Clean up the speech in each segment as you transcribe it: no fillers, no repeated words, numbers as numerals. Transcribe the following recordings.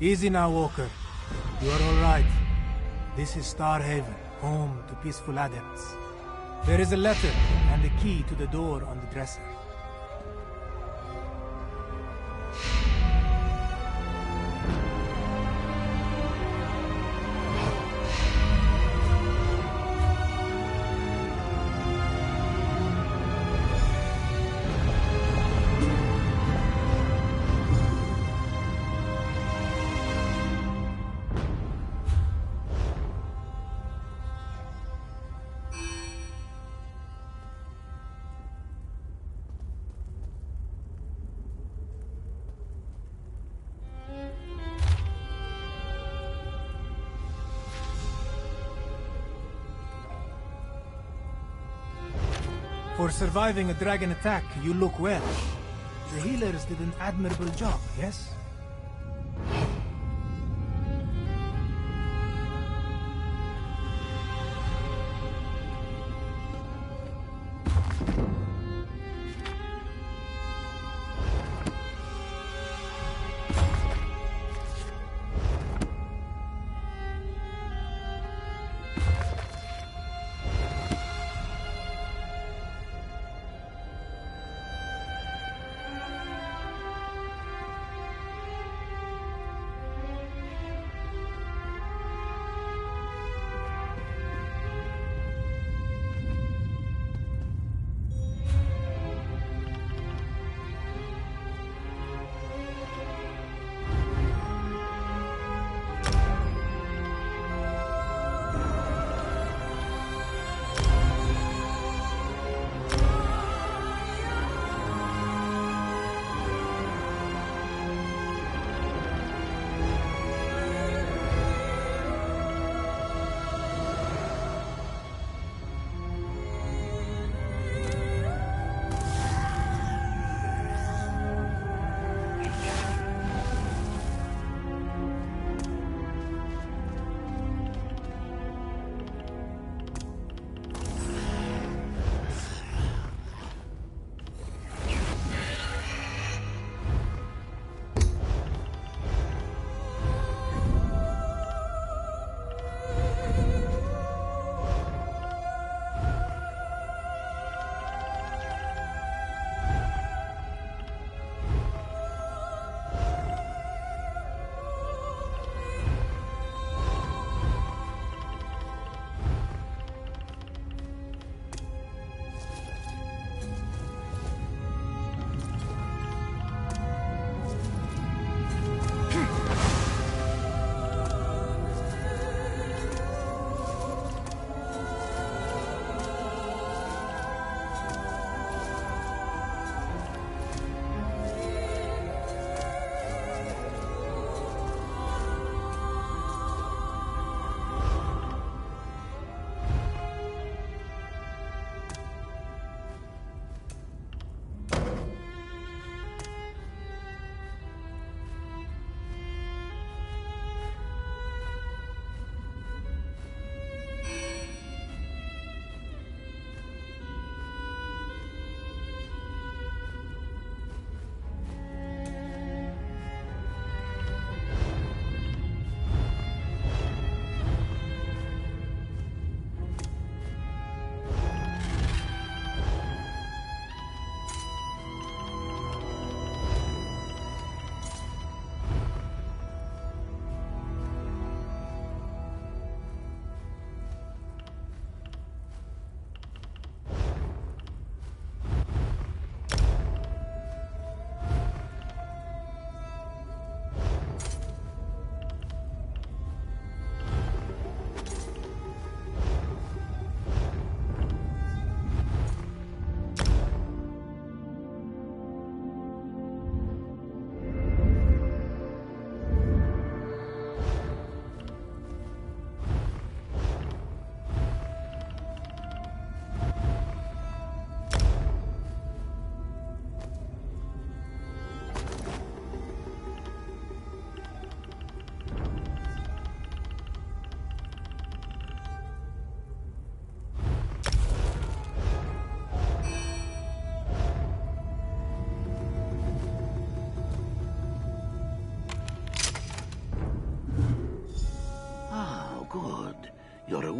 Easy now, Walker. You are all right. This is Starhaven, home to peaceful adepts. There is a letter and a key to the door on the dresser. For surviving a dragon attack, you look well. The healers did an admirable job, yes?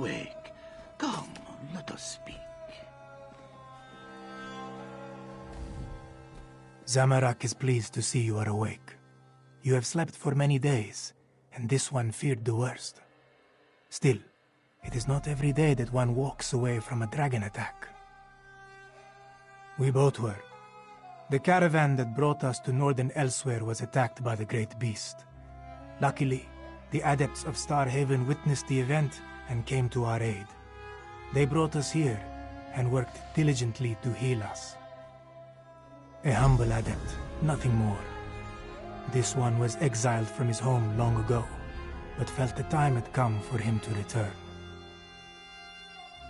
awake. Come, let us speak. Zamorak is pleased to see you are awake. You have slept for many days, and this one feared the worst. Still, it is not every day that one walks away from a dragon attack. We both were. The caravan that brought us to northern Elsweyr was attacked by the great beast. Luckily, the adepts of Starhaven witnessed the event and came to our aid. They brought us here and worked diligently to heal us. A humble adept, nothing more. This one was exiled from his home long ago, but felt the time had come for him to return.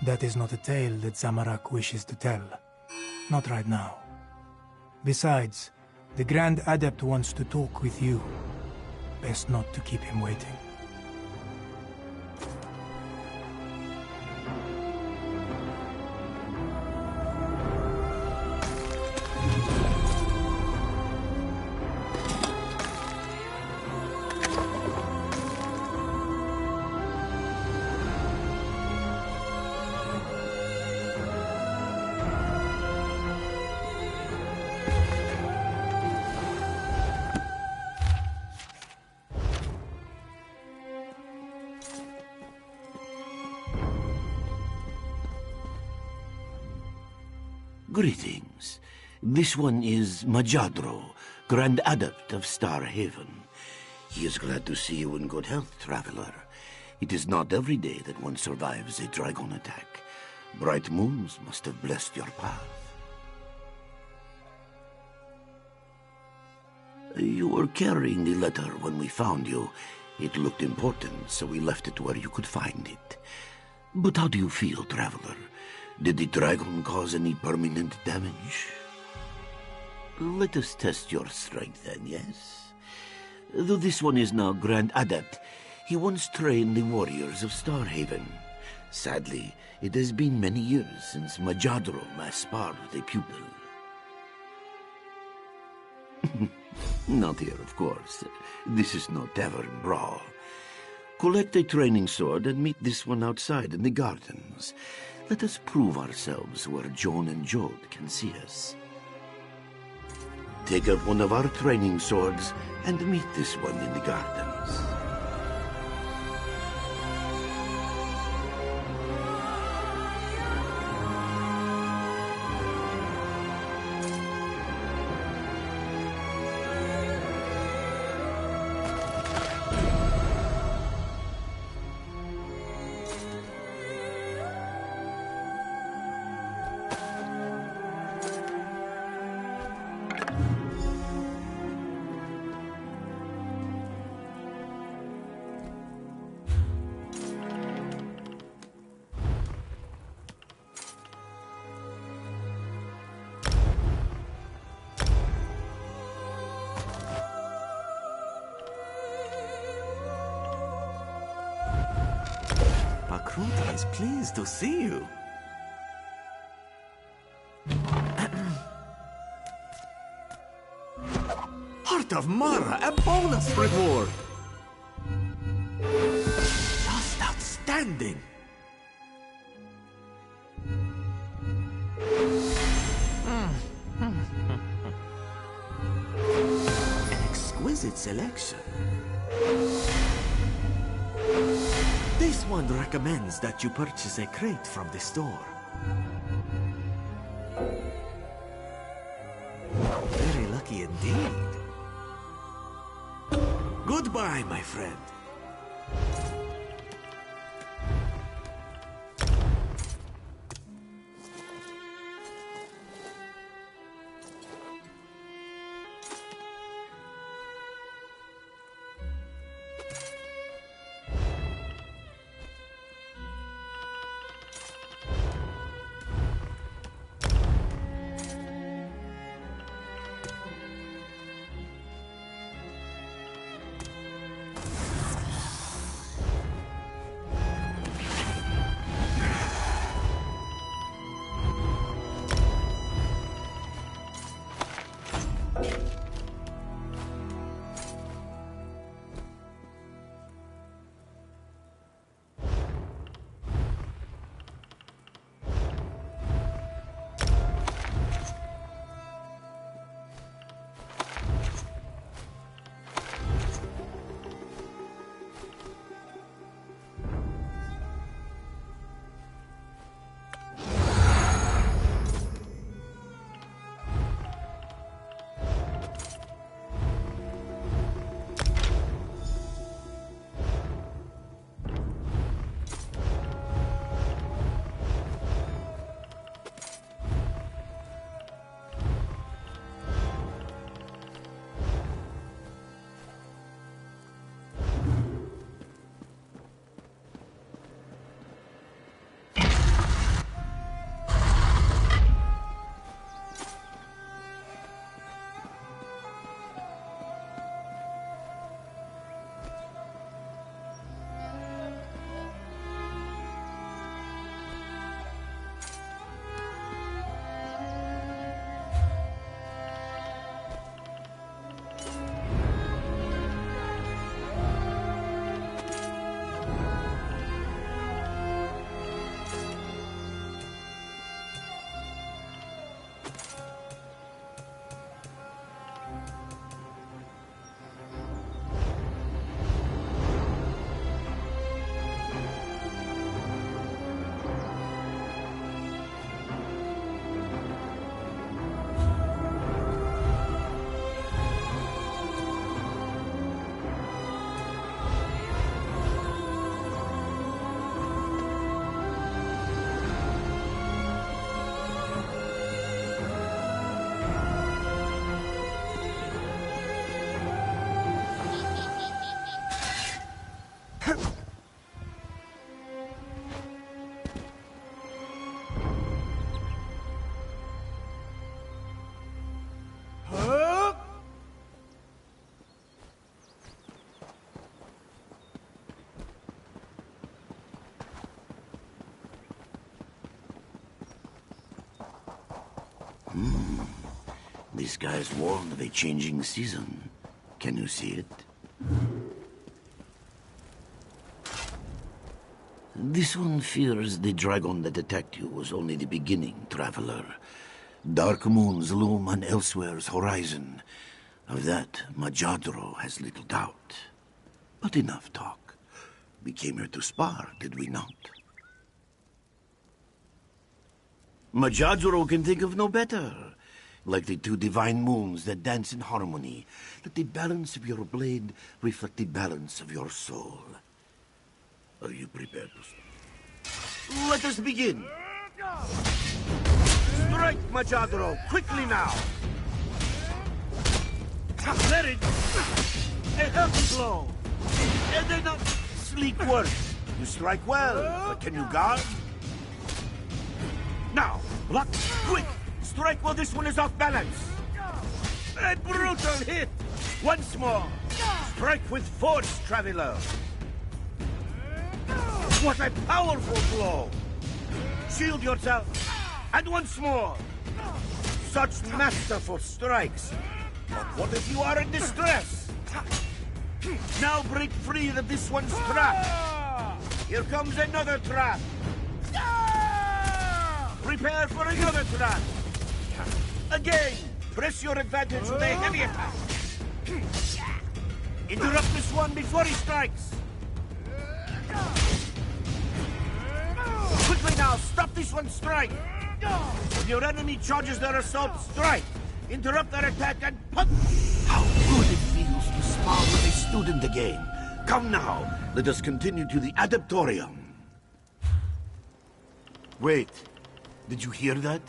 That is not a tale that Zamorak wishes to tell. Not right now. Besides, the Grand Adept wants to talk with you. Best not to keep him waiting. Greetings. This one is Majadro, Grand Adept of Starhaven. He is glad to see you in good health, traveler. It is not every day that one survives a dragon attack. Bright moons must have blessed your path. You were carrying the letter when we found you. It looked important, so we left it where you could find it. But how do you feel, traveler? Did the dragon cause any permanent damage? Let us test your strength then, yes? Though this one is now Grand Adept, he once trained the warriors of Starhaven. Sadly, it has been many years since Majadro last sparred with a pupil. Not here, of course. This is no tavern brawl. Collect a training sword and meet this one outside in the gardens. Let us prove ourselves where Joan and Jode can see us. Take up one of our training swords and meet this one in the gardens. Bakruta is pleased to see you. Heart of Mara, a bonus reward! Just outstanding! An exquisite selection. This one recommends that you purchase a crate from the store. Very lucky indeed. Goodbye, my friend. The skies warn of a changing season. Can you see it? This one fears the dragon that attacked you was only the beginning, traveler. Dark moons loom on Elsweyr's horizon. Of that, Majadro has little doubt. But enough talk. We came here to spar, did we not? Majadro can think of no better. Like the two divine moons that dance in harmony, let the balance of your blade reflect the balance of your soul. Are you prepared to... Let us begin! Strike, Majadro, quickly now! Let it... A healthy blow! And then a sleek work. You strike well, but can you guard? Now, block, quick! Strike while this one is off balance! A brutal hit! Once more! Strike with force, traveler! What a powerful blow! Shield yourself! And once more! Such masterful strikes! But what if you are in distress? Now break free of this one's trap! Here comes another trap! Prepare for another trap! Again! Press your advantage with a heavy attack! Interrupt this one before he strikes! Quickly now, stop this one, strike! When your enemy charges their assault, strike! Interrupt their attack and punch! How good it feels to spar with a student again! Come now, let us continue to the Adeptorium. Wait, did you hear that?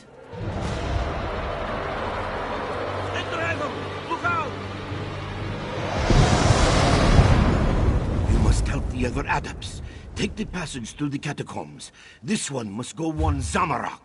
Look out! You must help the other adepts. Take the passage through the catacombs. This one must go one Zamorak.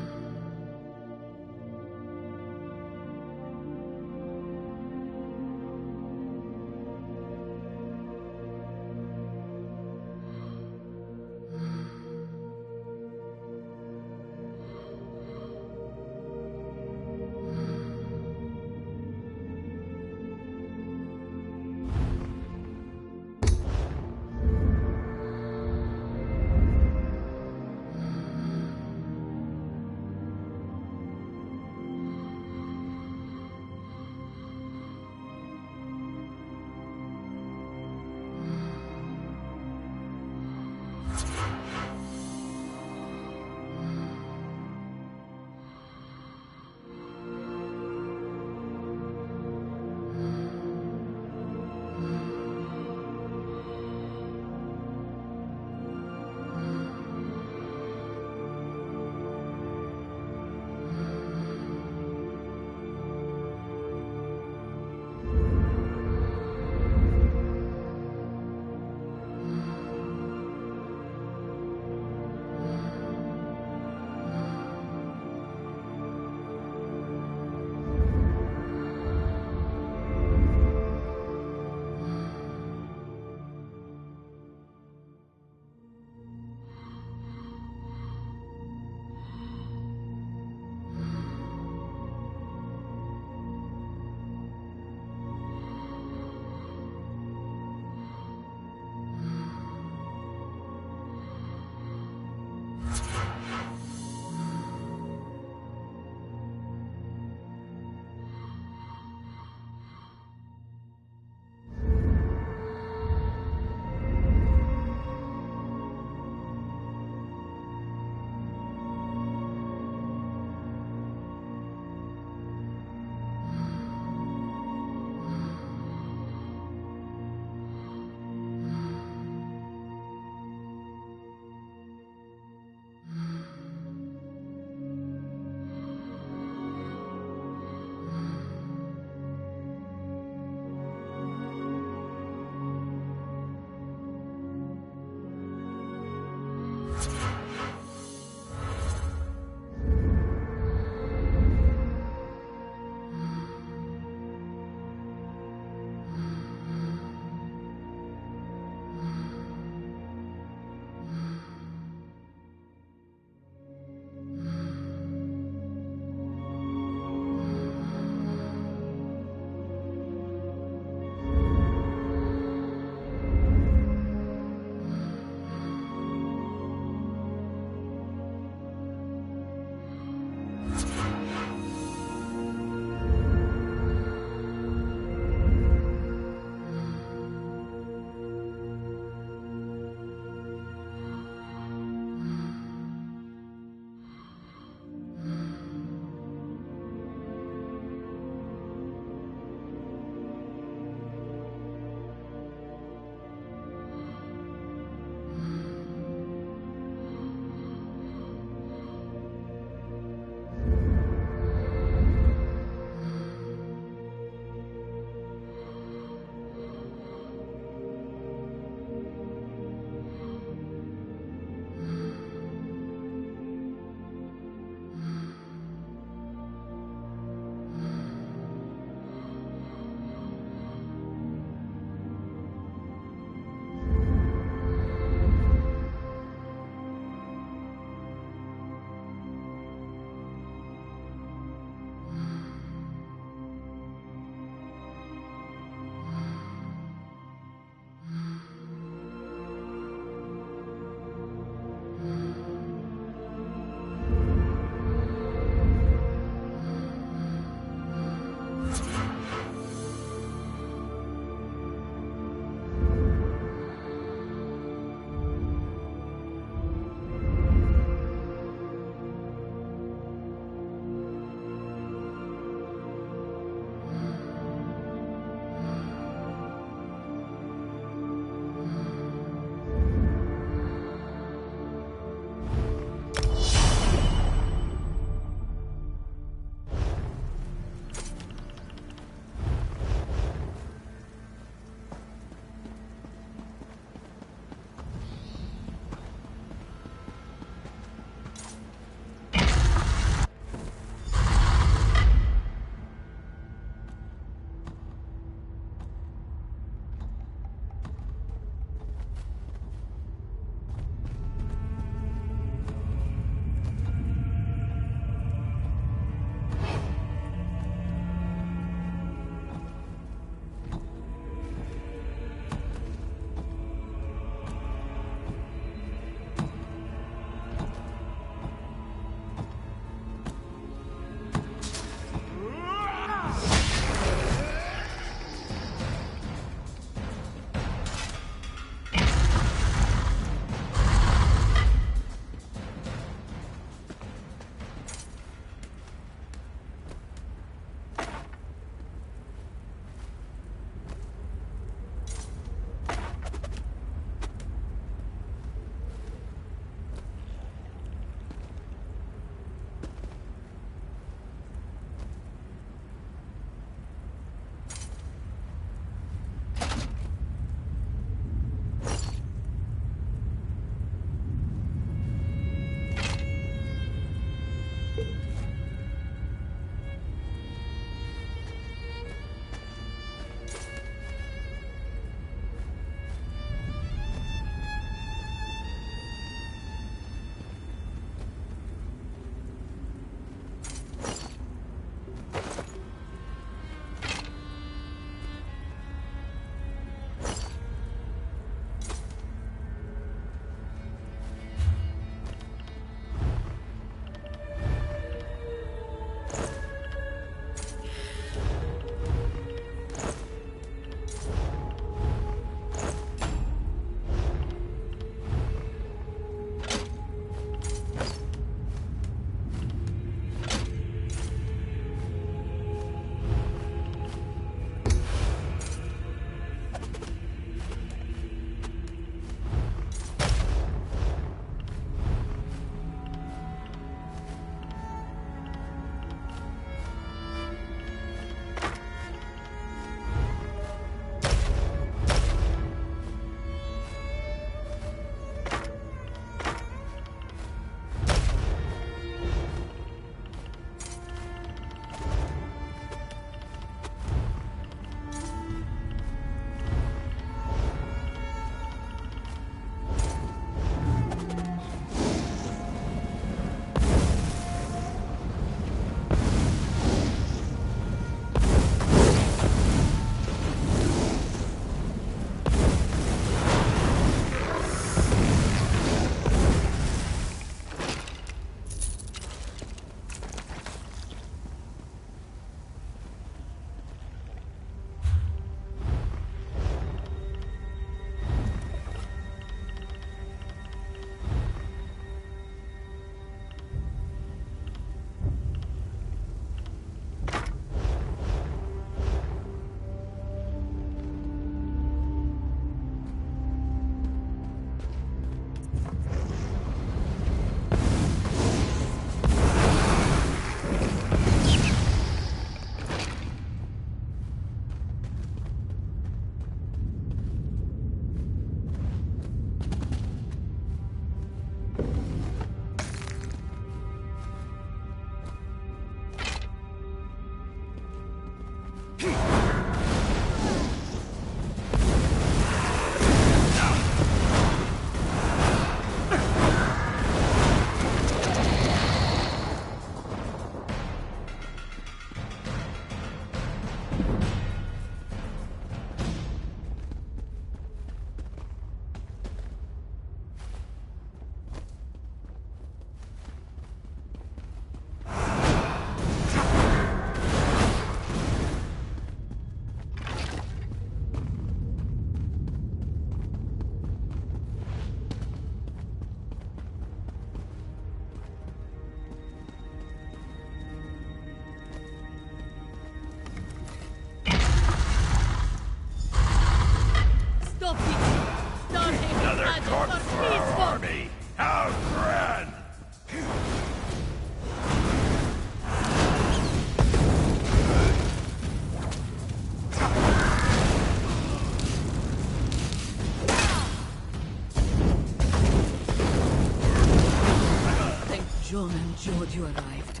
you arrived.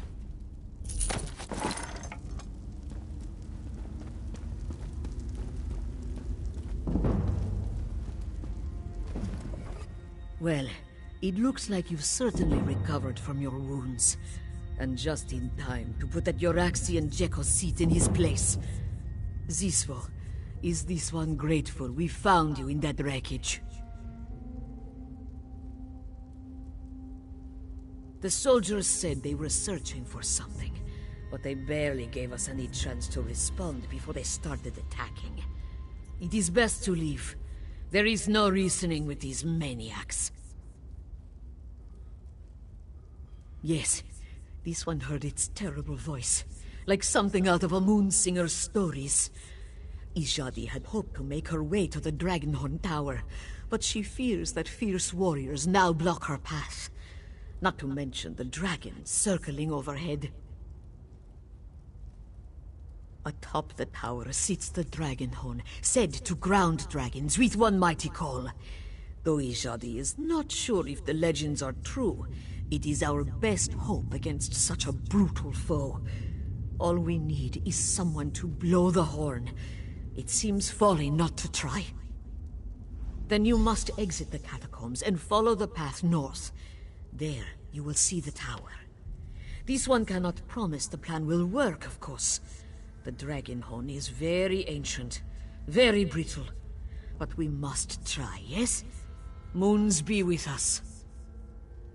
Well, it looks like you've certainly recovered from your wounds. And just in time to put that Yoraxian Jeko's seat in his place. Zisvo, is this one grateful we found you in that wreckage? The soldiers said they were searching for something, but they barely gave us any chance to respond before they started attacking. It is best to leave. There is no reasoning with these maniacs. Yes, this one heard its terrible voice, like something out of a Moonsinger's stories. Ijadi had hoped to make her way to the Dragonhorn Tower, but she fears that fierce warriors now block her path. Not to mention the dragons circling overhead. Atop the tower sits the Dragonhorn, said to ground dragons with one mighty call. Though Ijadi is not sure if the legends are true, it is our best hope against such a brutal foe. All we need is someone to blow the horn. It seems folly not to try. Then you must exit the catacombs and follow the path north. There, you will see the tower. This one cannot promise the plan will work, of course. The Dragonhorn is very ancient, very brittle. But we must try, yes? Moons be with us.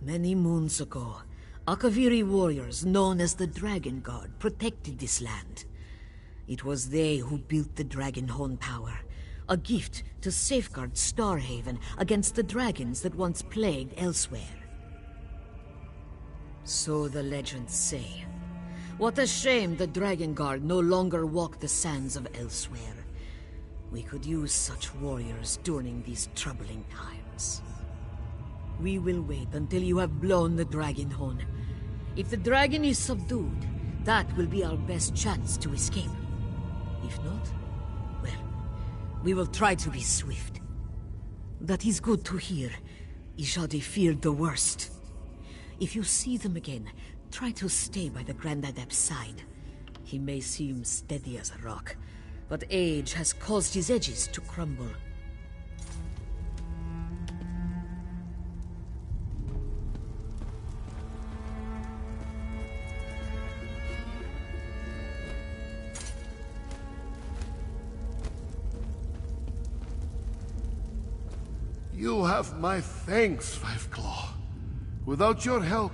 Many moons ago, Akaviri warriors known as the Dragon Guard protected this land. It was they who built the Dragonhorn Tower, a gift to safeguard Starhaven against the dragons that once plagued Elsweyr. So the legends say. What a shame the Dragon Guard no longer walk the sands of Elsweyr. We could use such warriors during these troubling times. We will wait until you have blown the Dragonhorn. If the dragon is subdued, that will be our best chance to escape. If not, well, we will try to be swift. That is good to hear. Ijadi feared the worst. If you see them again, try to stay by the Grand Adept's side. He may seem steady as a rock, but age has caused his edges to crumble. You have my thanks, Fiveclaw. Without your help,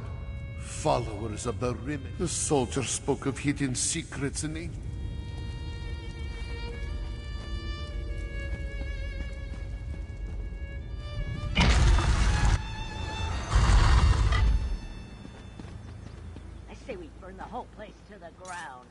followers of the Rim, the soldier spoke of hidden secrets in the... I say we burn the whole place to the ground.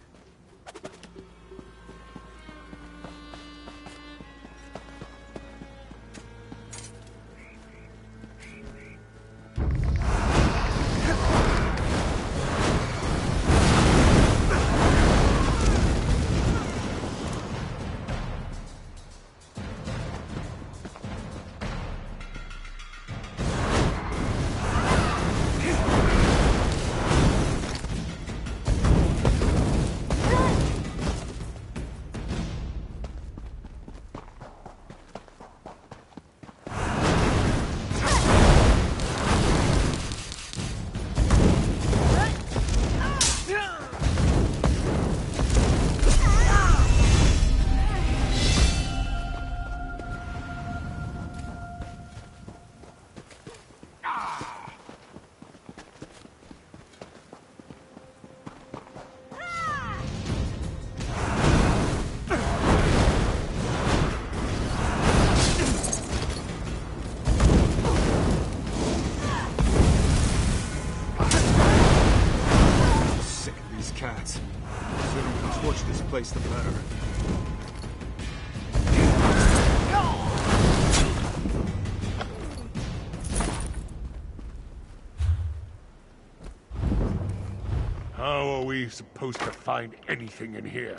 Place the better. How are we supposed to find anything in here?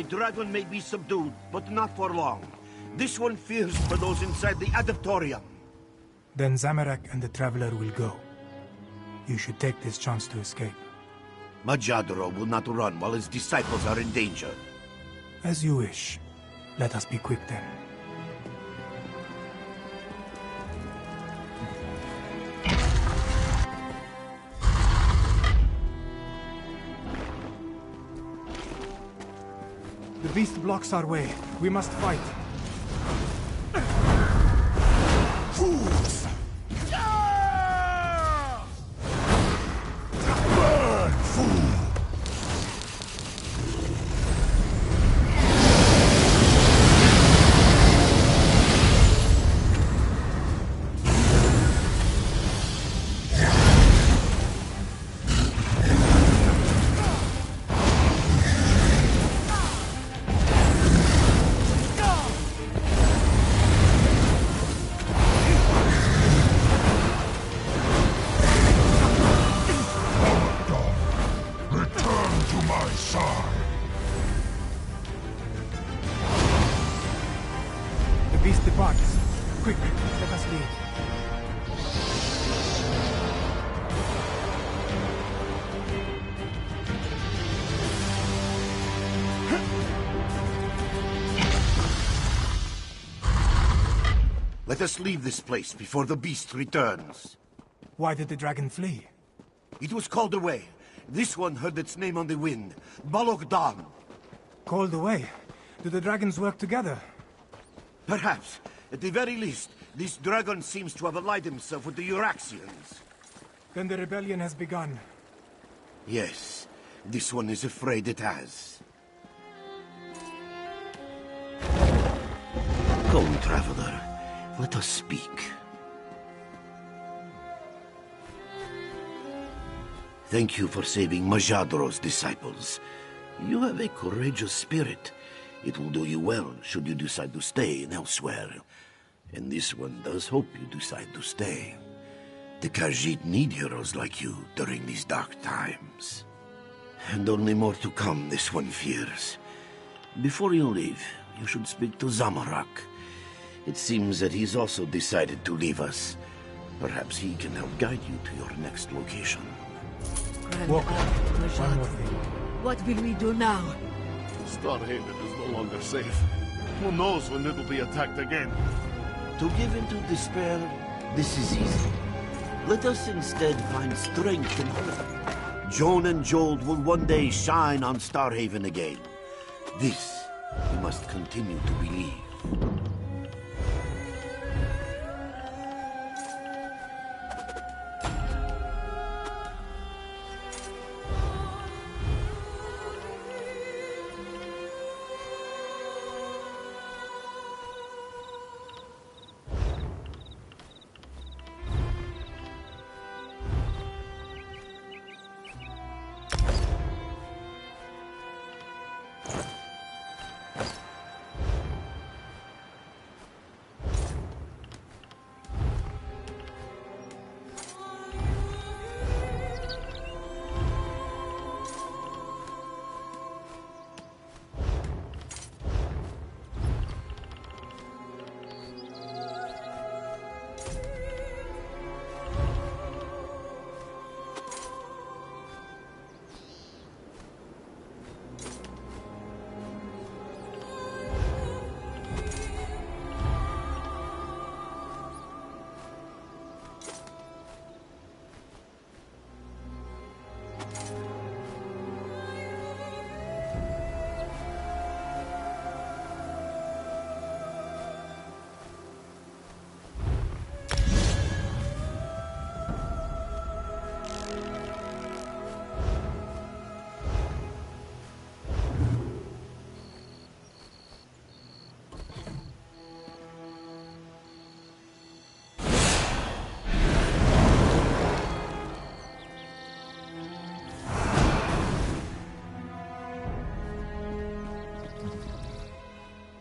The dragon may be subdued, but not for long. This one fears for those inside the adeptorium. Then Zamorak and the Traveler will go. You should take this chance to escape. Majadro will not run while his disciples are in danger. As you wish. Let us be quick then. The beast blocks our way. We must fight. Fools! Burn, fool! beast departs. Quick, let us leave. Let us leave this place before the beast returns. Why did the dragon flee? It was called away. This one heard its name on the wind. Balogdan. Called away? Do the dragons work together? Perhaps. At the very least, this dragon seems to have allied himself with the Euraxians. Then the rebellion has begun. Yes, this one is afraid it has. Come, traveler. Let us speak. Thank you for saving Majadro's disciples. You have a courageous spirit. It will do you well should you decide to stay in Elsweyr. And this one does hope you decide to stay. The Khajiit need heroes like you during these dark times. And only more to come, this one fears. Before you leave, you should speak to Zamorak. It seems that he's also decided to leave us. Perhaps he can help guide you to your next location. Walker, one more thing. What will we do now? Starhaven is no longer safe. Who knows when it will be attacked again? To give in to despair, this is easy. Let us instead find strength and hope. Joan and Joel will one day shine on Starhaven again. This we must continue to believe.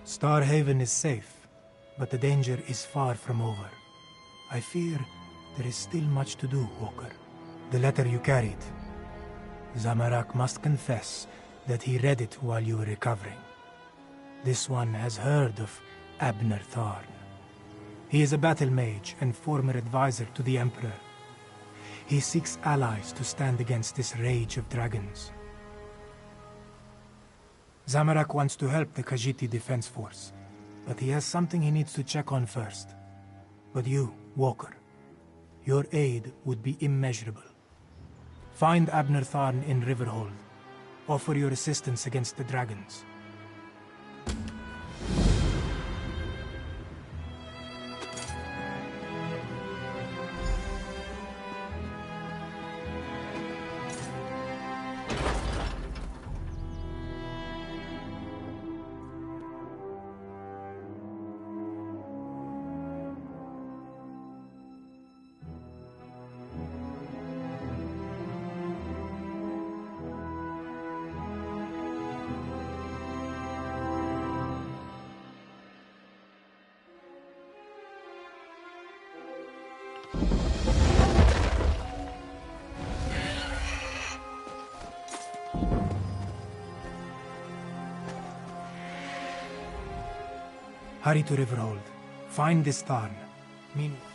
Starhaven is safe, but the danger is far from over. I fear there is still much to do, Walker. The letter you carried. Zamorak must confess that he read it while you were recovering. This one has heard of Abner Tharn. He is a battle mage and former advisor to the Emperor. He seeks allies to stand against this rage of dragons. Zamorak wants to help the Khajiit Defense Force, but he has something he needs to check on first. But you, Walker, your aid would be immeasurable. Find Abner Tharn in Riverhold. Offer your assistance against the dragons. Hurry to Riverhold. Find this Tharn. Meanwhile...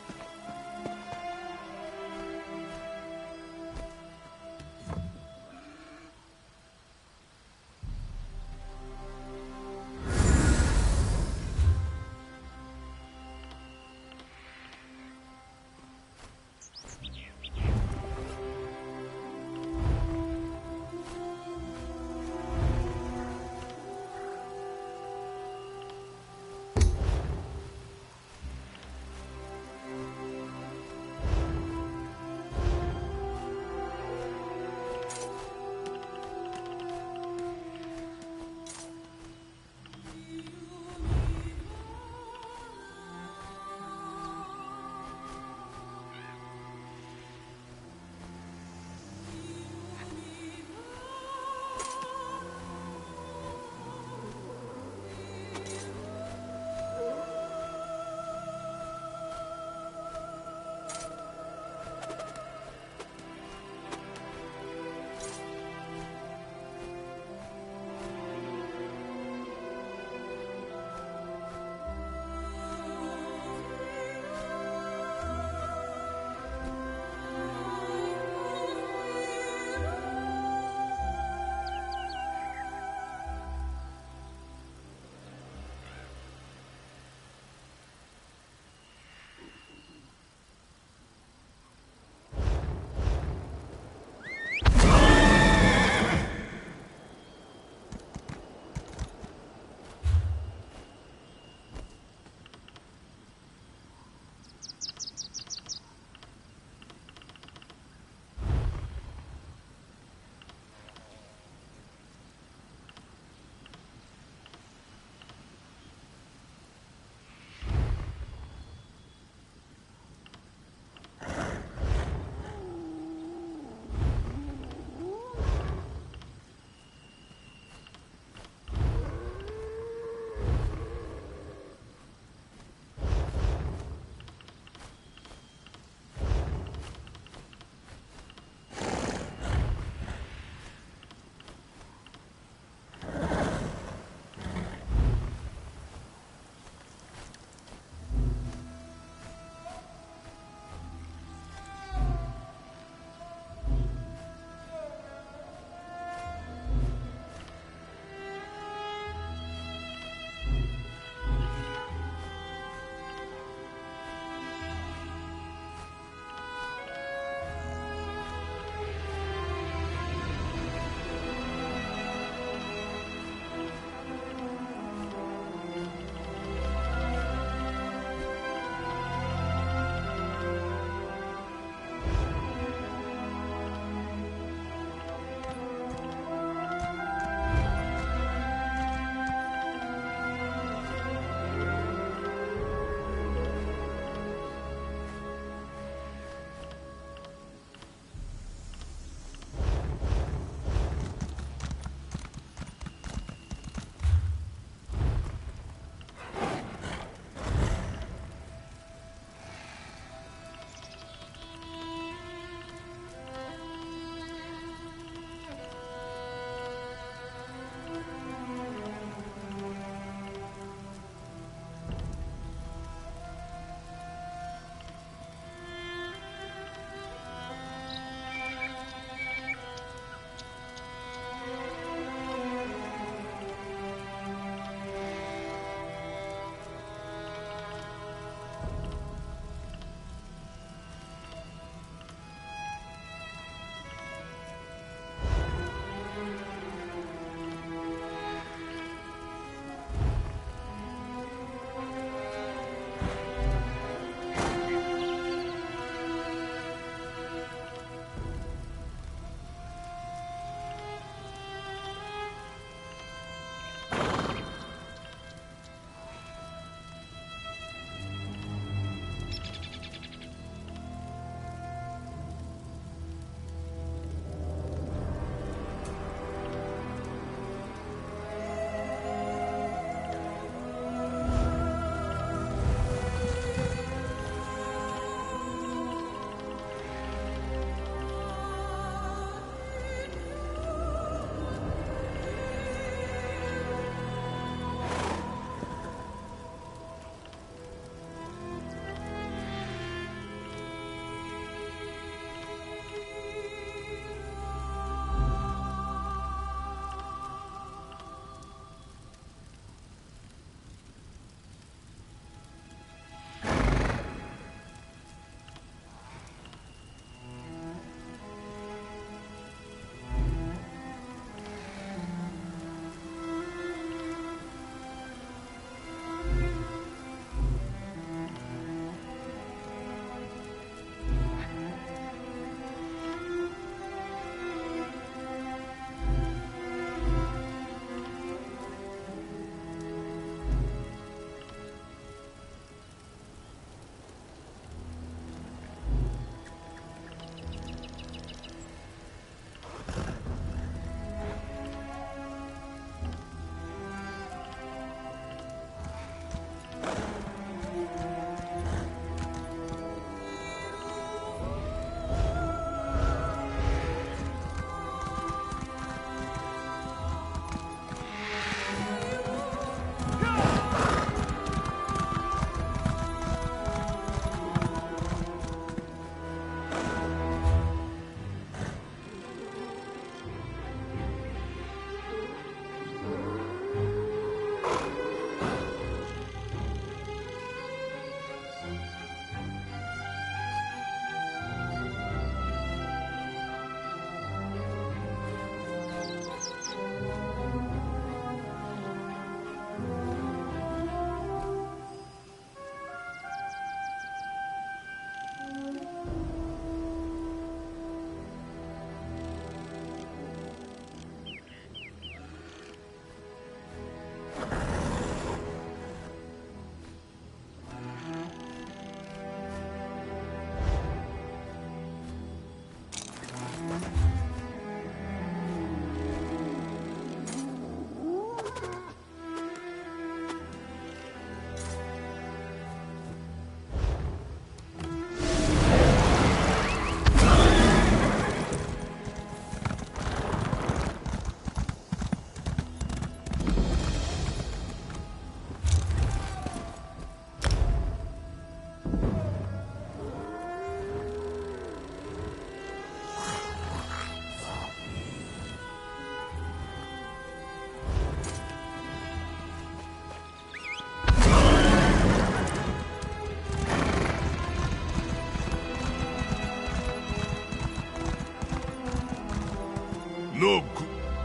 No,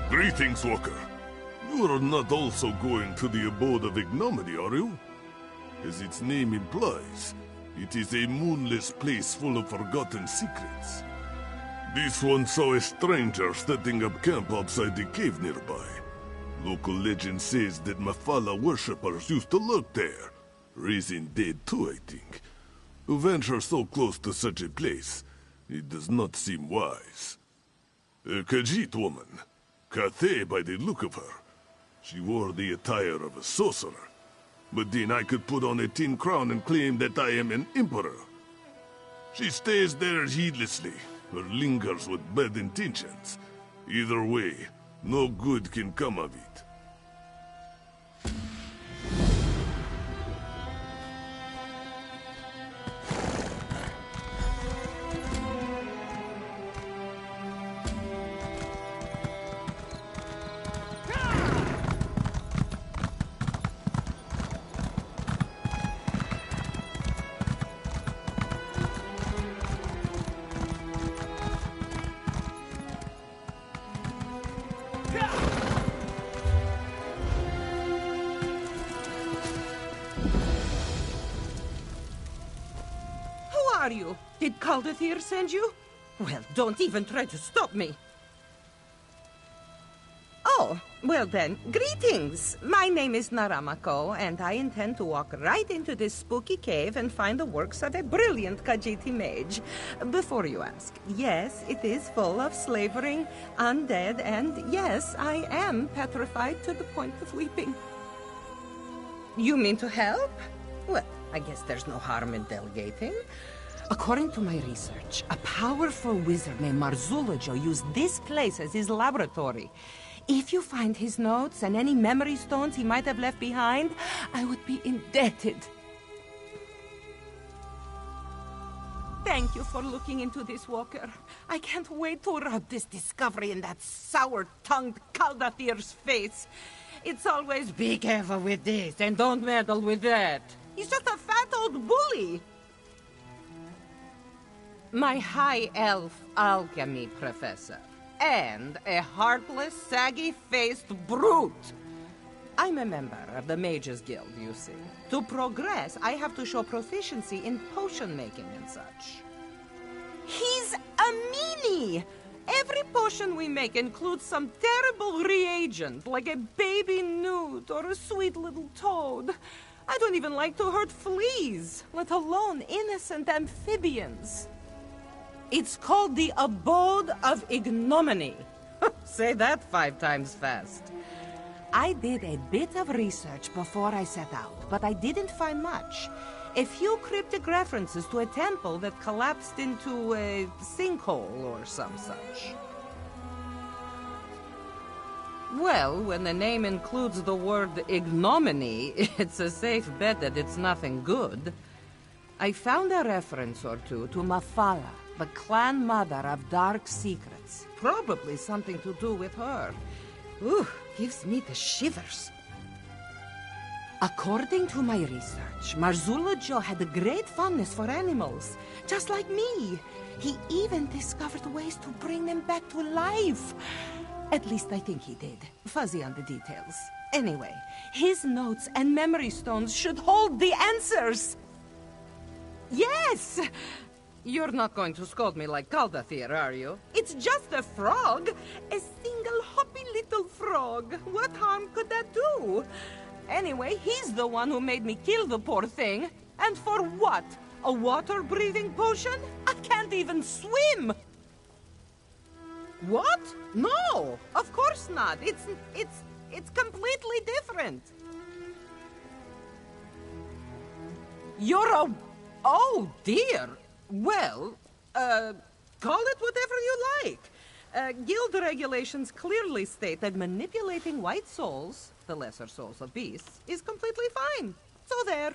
greetings, Walker. You are not also going to the abode of ignominy, are you? As its name implies, it is a moonless place full of forgotten secrets. This one saw a stranger setting up camp outside the cave nearby. Local legend says that Mafala worshippers used to lurk there, raising dead too, I think. To venture so close to such a place, it does not seem wise. A Khajiit woman, Cathay by the look of her. She wore the attire of a sorcerer. But then I could put on a tin crown and claim that I am an emperor. She stays there heedlessly, or lingers with bad intentions. Either way, no good can come of it. Are you? Did Caldathir send you? Well, don't even try to stop me. Oh, well then, greetings. My name is Naramako, and I intend to walk right into this spooky cave and find the works of a brilliant Khajiiti mage. Before you ask, yes, it is full of slavering, undead, and yes, I am petrified to the point of weeping. You mean to help? Well, I guess there's no harm in delegating. According to my research, a powerful wizard named Marzulajo used this place as his laboratory. If you find his notes and any memory stones he might have left behind, I would be indebted. Thank you for looking into this, Walker. I can't wait to rub this discovery in that sour-tongued Caldathir's face. It's always, be careful with this and don't meddle with that. He's just a fat old bully. My high elf alchemy professor, and a heartless, saggy-faced brute. I'm a member of the Mages Guild, you see. To progress, I have to show proficiency in potion making and such. He's a meanie! Every potion we make includes some terrible reagent, like a baby newt or a sweet little toad. I don't even like to hurt fleas, let alone innocent amphibians. It's called the Abode of Ignominy. Say that 5 times fast. I did a bit of research before I set out, but I didn't find much. A few cryptic references to a temple that collapsed into a sinkhole or some such. Well, when the name includes the word ignominy, it's a safe bet that it's nothing good. I found a reference or two to Mafala, the clan mother of dark secrets. Probably something to do with her. Ooh, gives me the shivers. According to my research, Marzulajo had a great fondness for animals, just like me. He even discovered ways to bring them back to life. At least I think he did. Fuzzy on the details. Anyway, his notes and memory stones should hold the answers. Yes! You're not going to scold me like Caldathir, are you? It's just a frog. A single hoppy little frog. What harm could that do? Anyway, he's the one who made me kill the poor thing. And for what? A water-breathing potion? I can't even swim! What? No! Of course not. It's completely different. You're a... Oh, dear. Well, call it whatever you like. Guild regulations clearly state that manipulating white souls, the lesser souls of beasts, is completely fine. So there.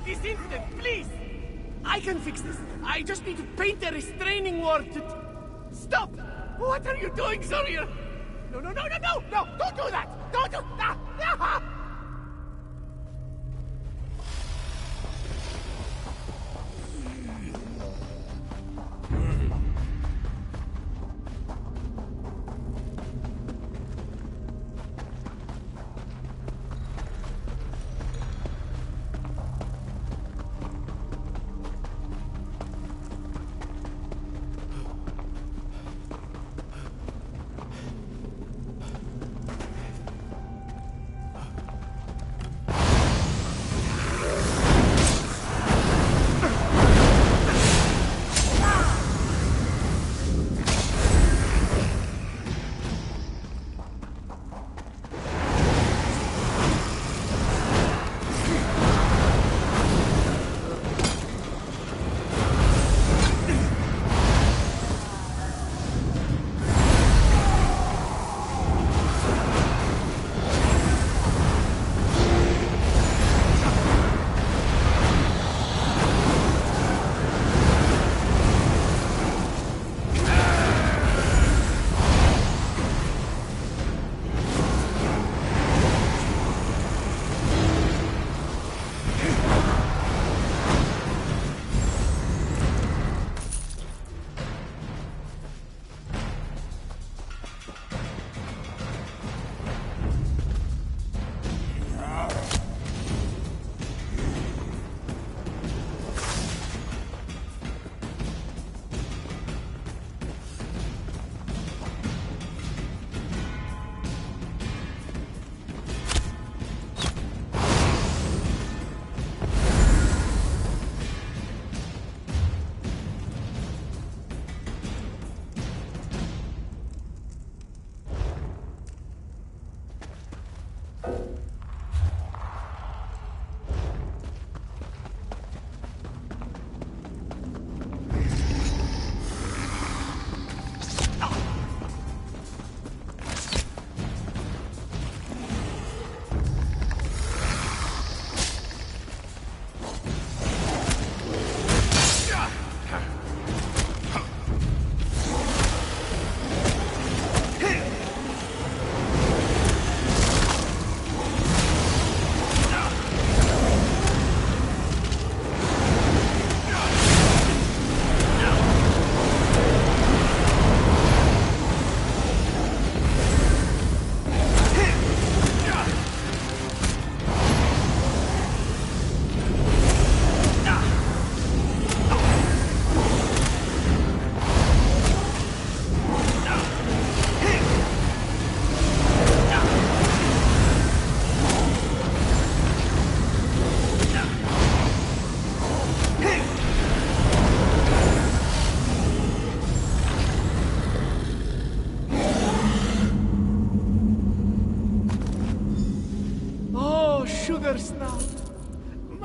it this instant, please! I can fix this. I just need to paint a restraining word to... Stop! What are you doing, Sawyer? No, no, no, no, no! No! Don't do that! Don't do... Ah! Ah!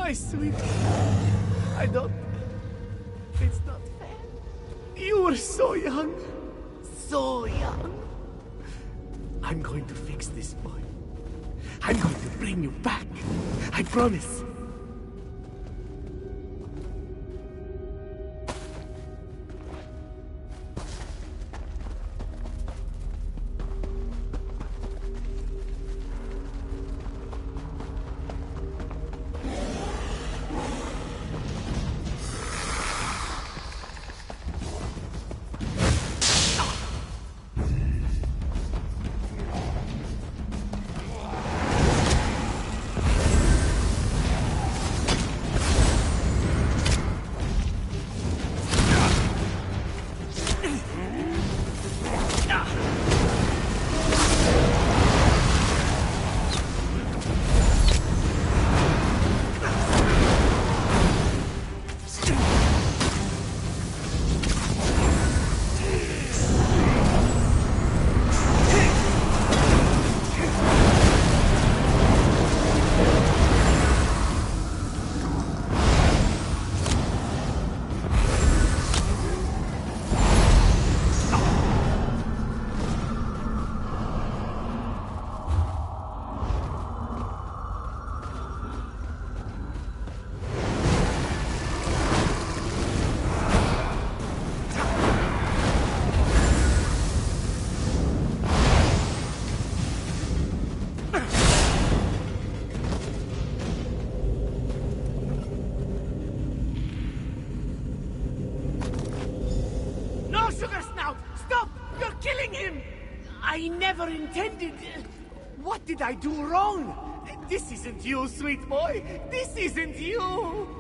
My sweet... I don't... It's not fair. You were so young. So young. I'm going to fix this boy. I'm going to bring you back. I promise. Sugar Snout! Stop! You're killing him! I never intended... What did I do wrong? This isn't you, sweet boy! This isn't you!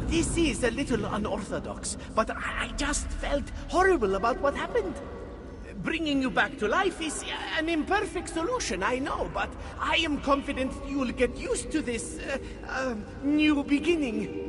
This is a little unorthodox, but I just felt horrible about what happened. Bringing you back to life is an imperfect solution, I know, but I am confident you'll get used to this, new beginning.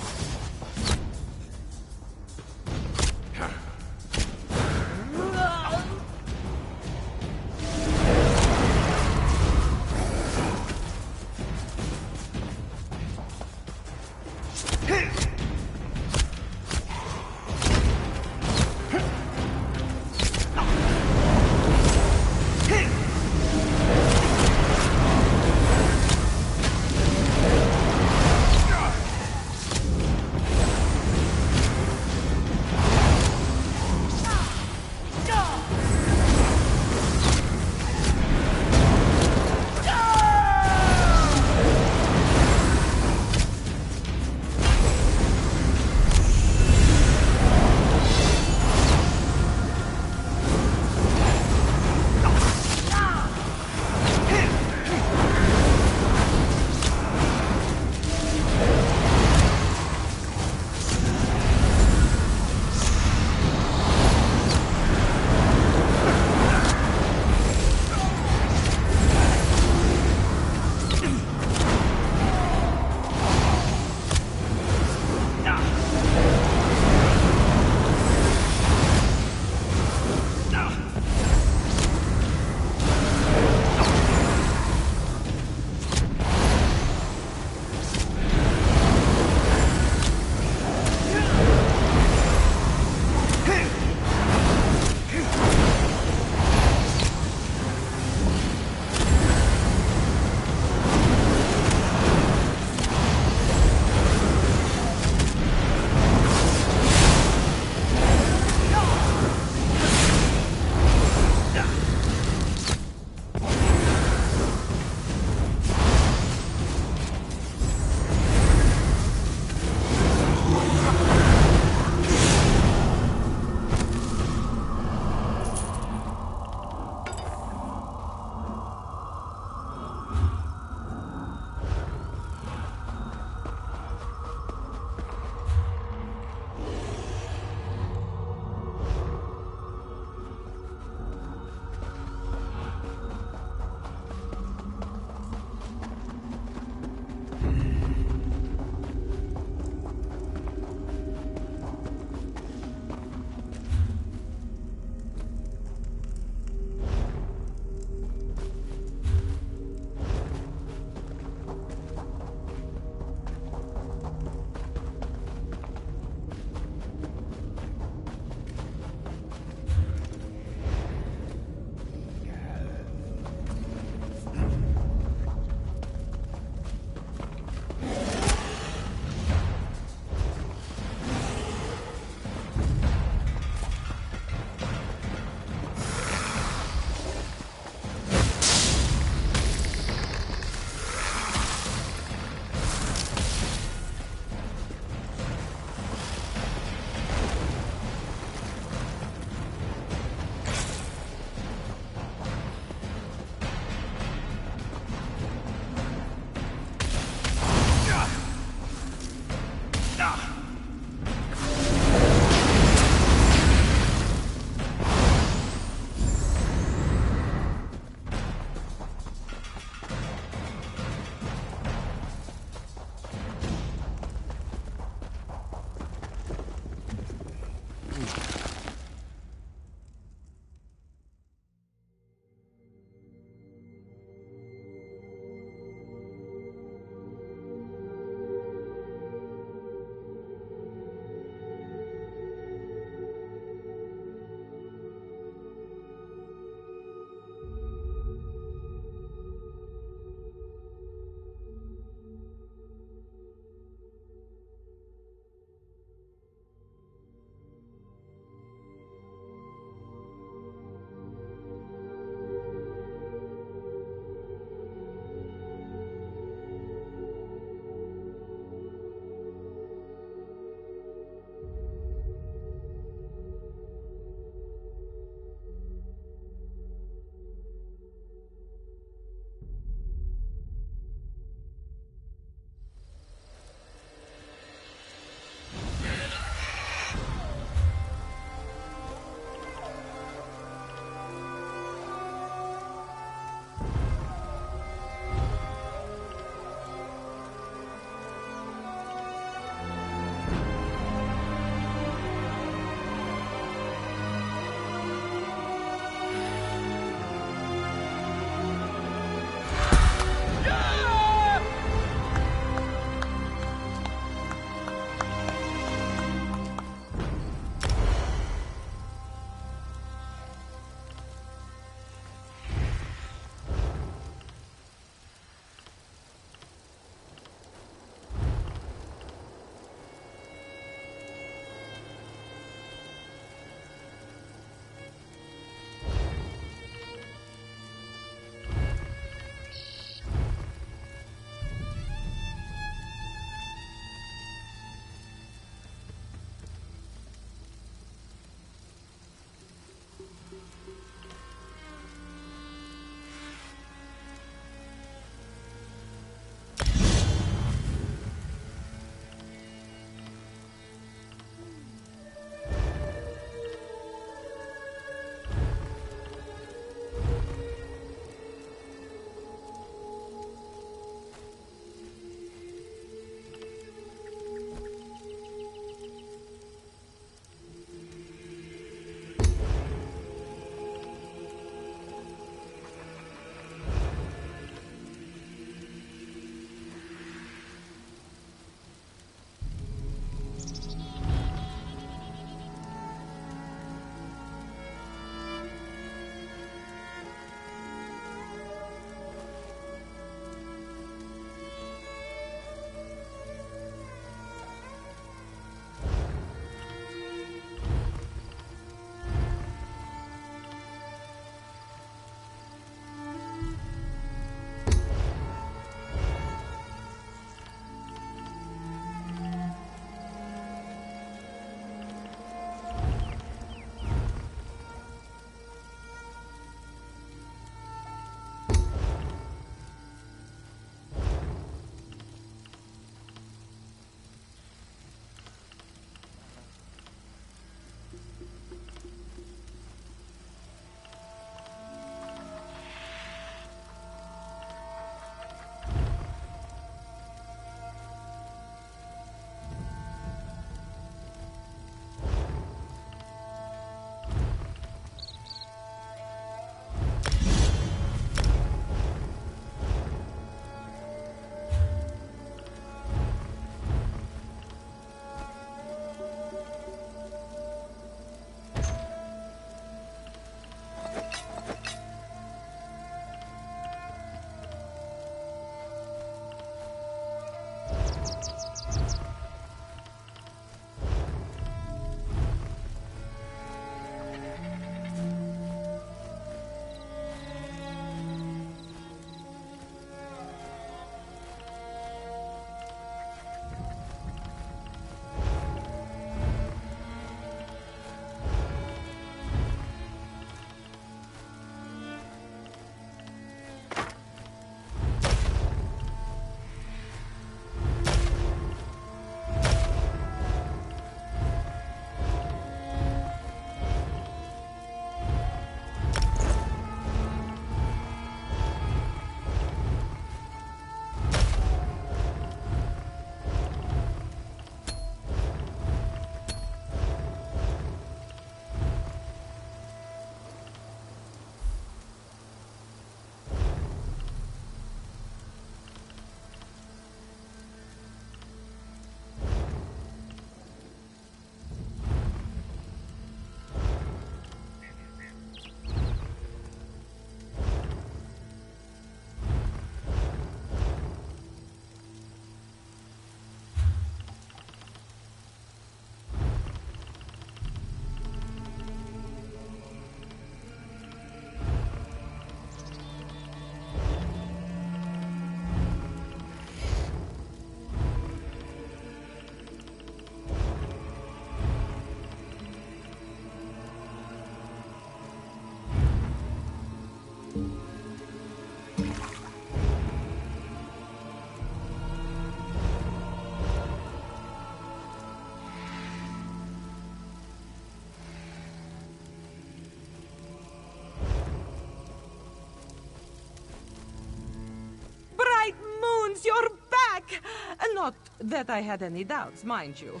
Not that I had any doubts, mind you.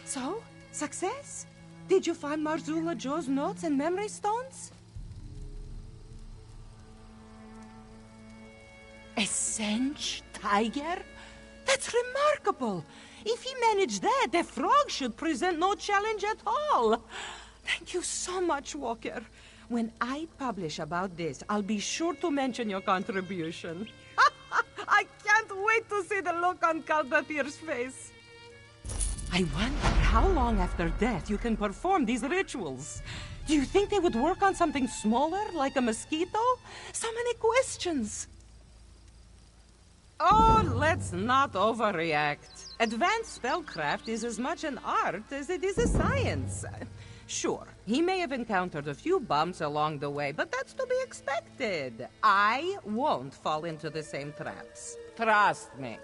So, success? Did you find Marzula Joe's notes and memory stones? A Sench tiger? That's remarkable! If he managed that, the frog should present no challenge at all. Thank you so much, Walker. When I publish about this, I'll be sure to mention your contribution. I can't wait to see the look on Kaldathir's face. I wonder how long after death you can perform these rituals. Do you think they would work on something smaller, like a mosquito? So many questions. Oh, let's not overreact. Advanced spellcraft is as much an art as it is a science. Sure, he may have encountered a few bumps along the way, but that's to be expected. I won't fall into the same traps. Trust me.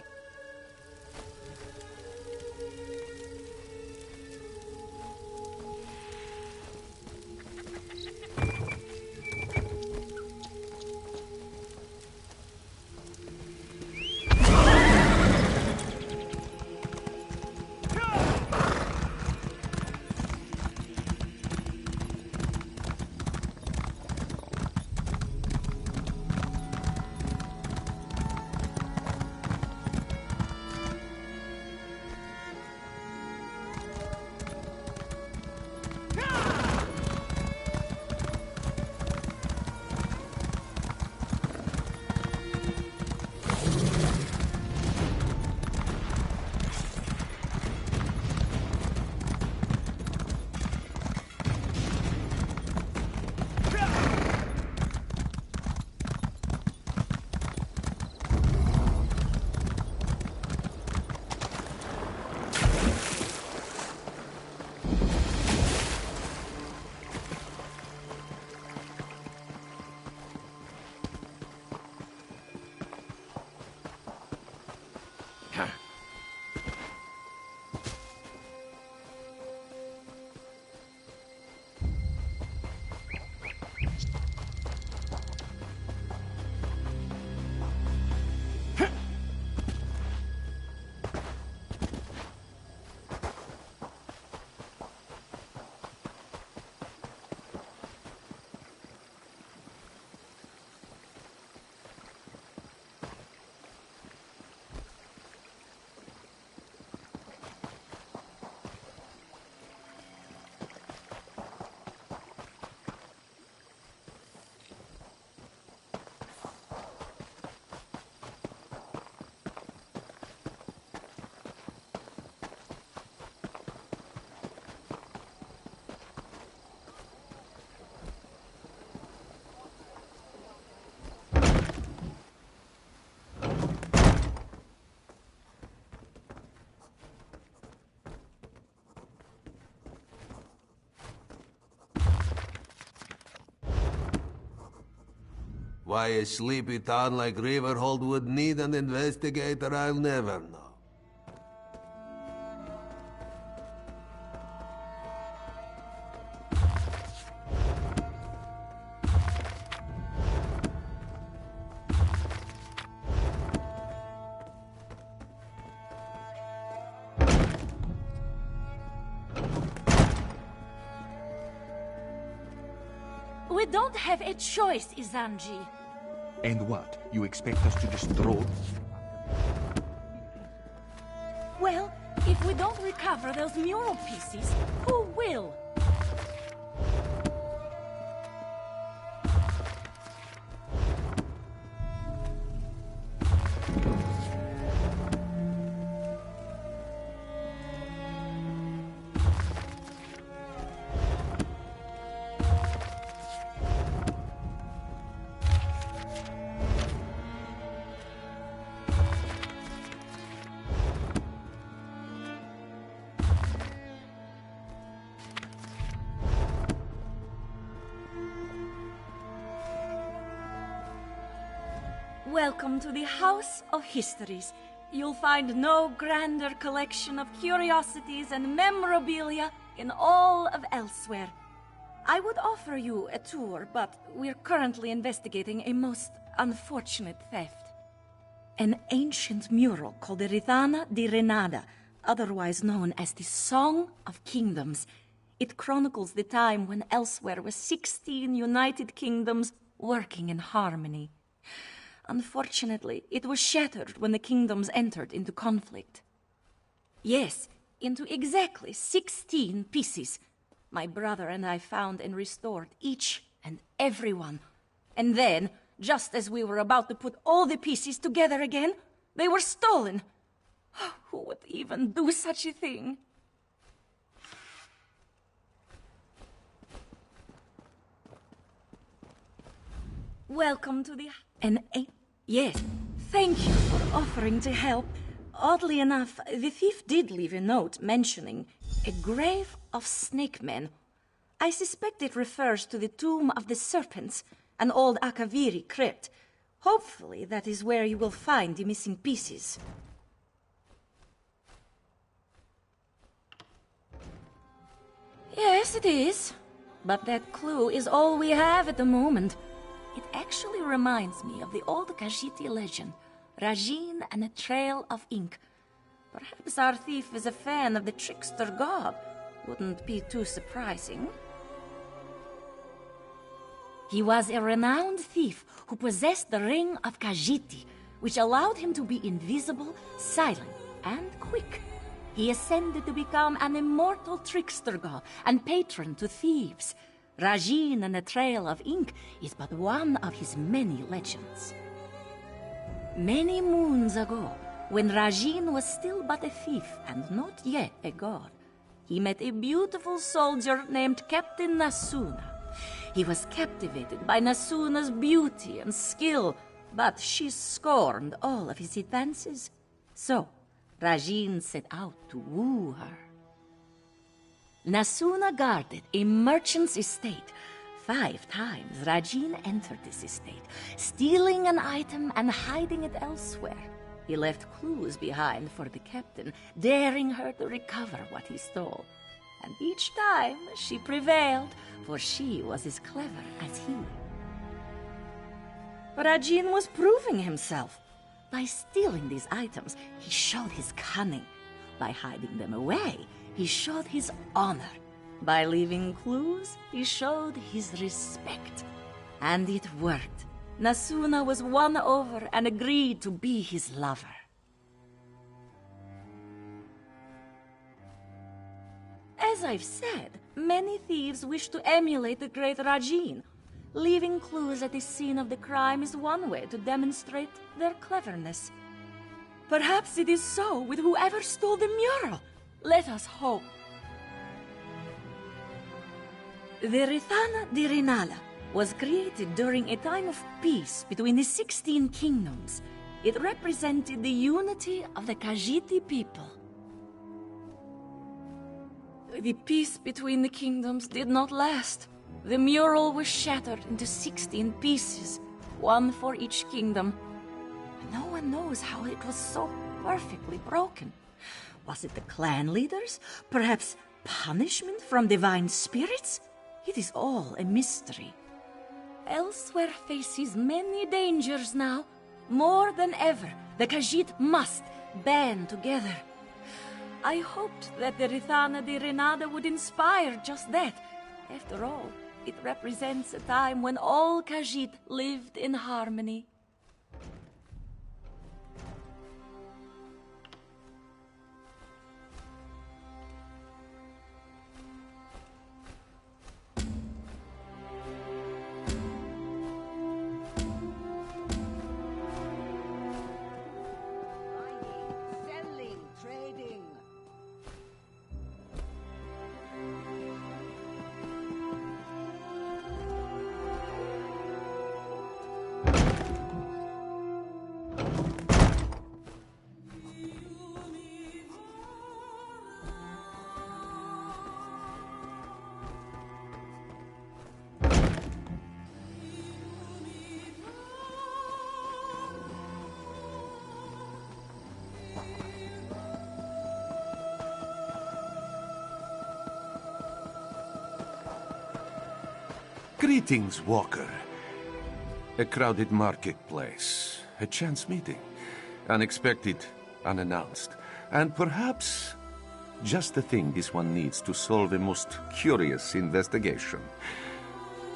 Why a sleepy town like Riverhold would need an investigator, I'll never know. We don't have a choice, Izanji. And what? You expect us to just throw? Well, if we don't recover those mural pieces, who will? Welcome to the House of Histories. You'll find no grander collection of curiosities and memorabilia in all of Elsweyr. I would offer you a tour, but we're currently investigating a most unfortunate theft. an ancient mural called the Rithana di Renada, otherwise known as the Song of Kingdoms. It chronicles the time when Elsweyr was 16 united kingdoms working in harmony. Unfortunately, it was shattered when the kingdoms entered into conflict. Yes, into exactly 16 pieces. My brother and I found and restored each and every one. And then, just as we were about to put all the pieces together again, they were stolen. Who would even do such a thing? Welcome to the... Yes, thank you for offering to help. Oddly enough, the thief did leave a note mentioning a grave of snake men. I suspect it refers to the tomb of the serpents, an old Akaviri crypt. Hopefully that is where you will find the missing pieces. Yes, it is. But that clue is all we have at the moment. It actually reminds me of the old Khajiiti legend, Rajin and a Trail of Ink. Perhaps our thief is a fan of the trickster god. Wouldn't be too surprising. He was a renowned thief who possessed the Ring of Khajiiti, which allowed him to be invisible, silent, and quick. He ascended to become an immortal trickster god and patron to thieves. Rajin and the Trail of Ink is but one of his many legends. Many moons ago, when Rajin was still but a thief and not yet a god, he met a beautiful soldier named Captain Nasuna. He was captivated by Nasuna's beauty and skill, but she scorned all of his advances. So, Rajin set out to woo her. Nasuna guarded a merchant's estate. 5 times Rajin entered this estate, stealing an item and hiding it elsewhere. He left clues behind for the captain, daring her to recover what he stole. And each time she prevailed, for she was as clever as he. But Rajin was proving himself. By stealing these items, he showed his cunning. By hiding them away, he showed his honor. By leaving clues, he showed his respect. And it worked. Nasuna was won over and agreed to be his lover. As I've said, many thieves wish to emulate the great Rajin. Leaving clues at the scene of the crime is one way to demonstrate their cleverness. Perhaps it is so with whoever stole the mural. Let us hope. The Rithana di Renala was created during a time of peace between the 16 kingdoms. It represented the unity of the Khajiiti people. The peace between the kingdoms did not last. The mural was shattered into 16 pieces, one for each kingdom. No one knows how it was so perfectly broken. Was it the clan leaders? Perhaps punishment from divine spirits? It is all a mystery. Elsweyr faces many dangers now. More than ever, the Khajiit must band together. I hoped that the Rithana di Renada would inspire just that. After all, it represents a time when all Khajiit lived in harmony. Greetings, Walker. A crowded marketplace. A chance meeting. Unexpected, unannounced, and perhaps just the thing this one needs to solve a most curious investigation.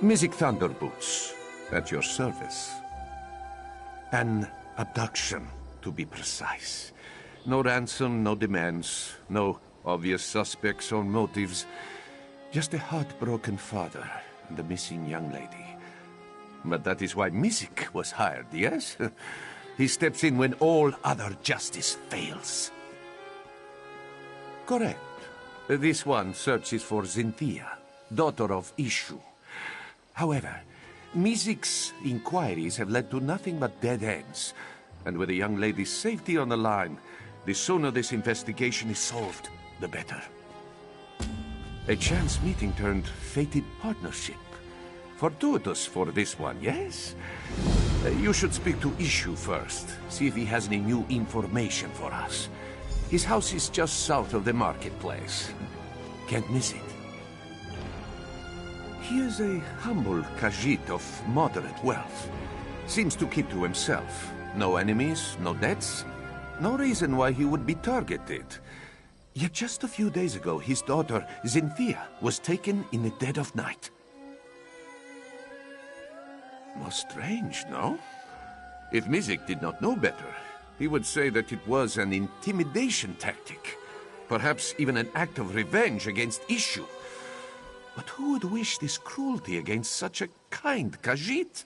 Mystic Thunderboots, at your service. An abduction, to be precise. No ransom, no demands, no obvious suspects or motives. Just a heartbroken father and a missing young lady. But that is why Mystic was hired, yes? He steps in when all other justice fails. Correct. This one searches for Xynthia, daughter of Ishu. However, Mystic's inquiries have led to nothing but dead ends. And with a young lady's safety on the line, the sooner this investigation is solved, the better. A chance meeting turned fated partnership. Fortuitous for this one, yes? You should speak to Ishu first, see if he has any new information for us. His house is just south of the marketplace. Can't miss it. He is a humble Khajiit of moderate wealth. Seems to keep to himself. No enemies, no debts. No reason why he would be targeted. Yet just a few days ago, his daughter, Xynthia, was taken in the dead of night. Most strange, no? If Mystic did not know better, he would say that it was an intimidation tactic. Perhaps even an act of revenge against Ishu. But who would wish this cruelty against such a kind Khajiit?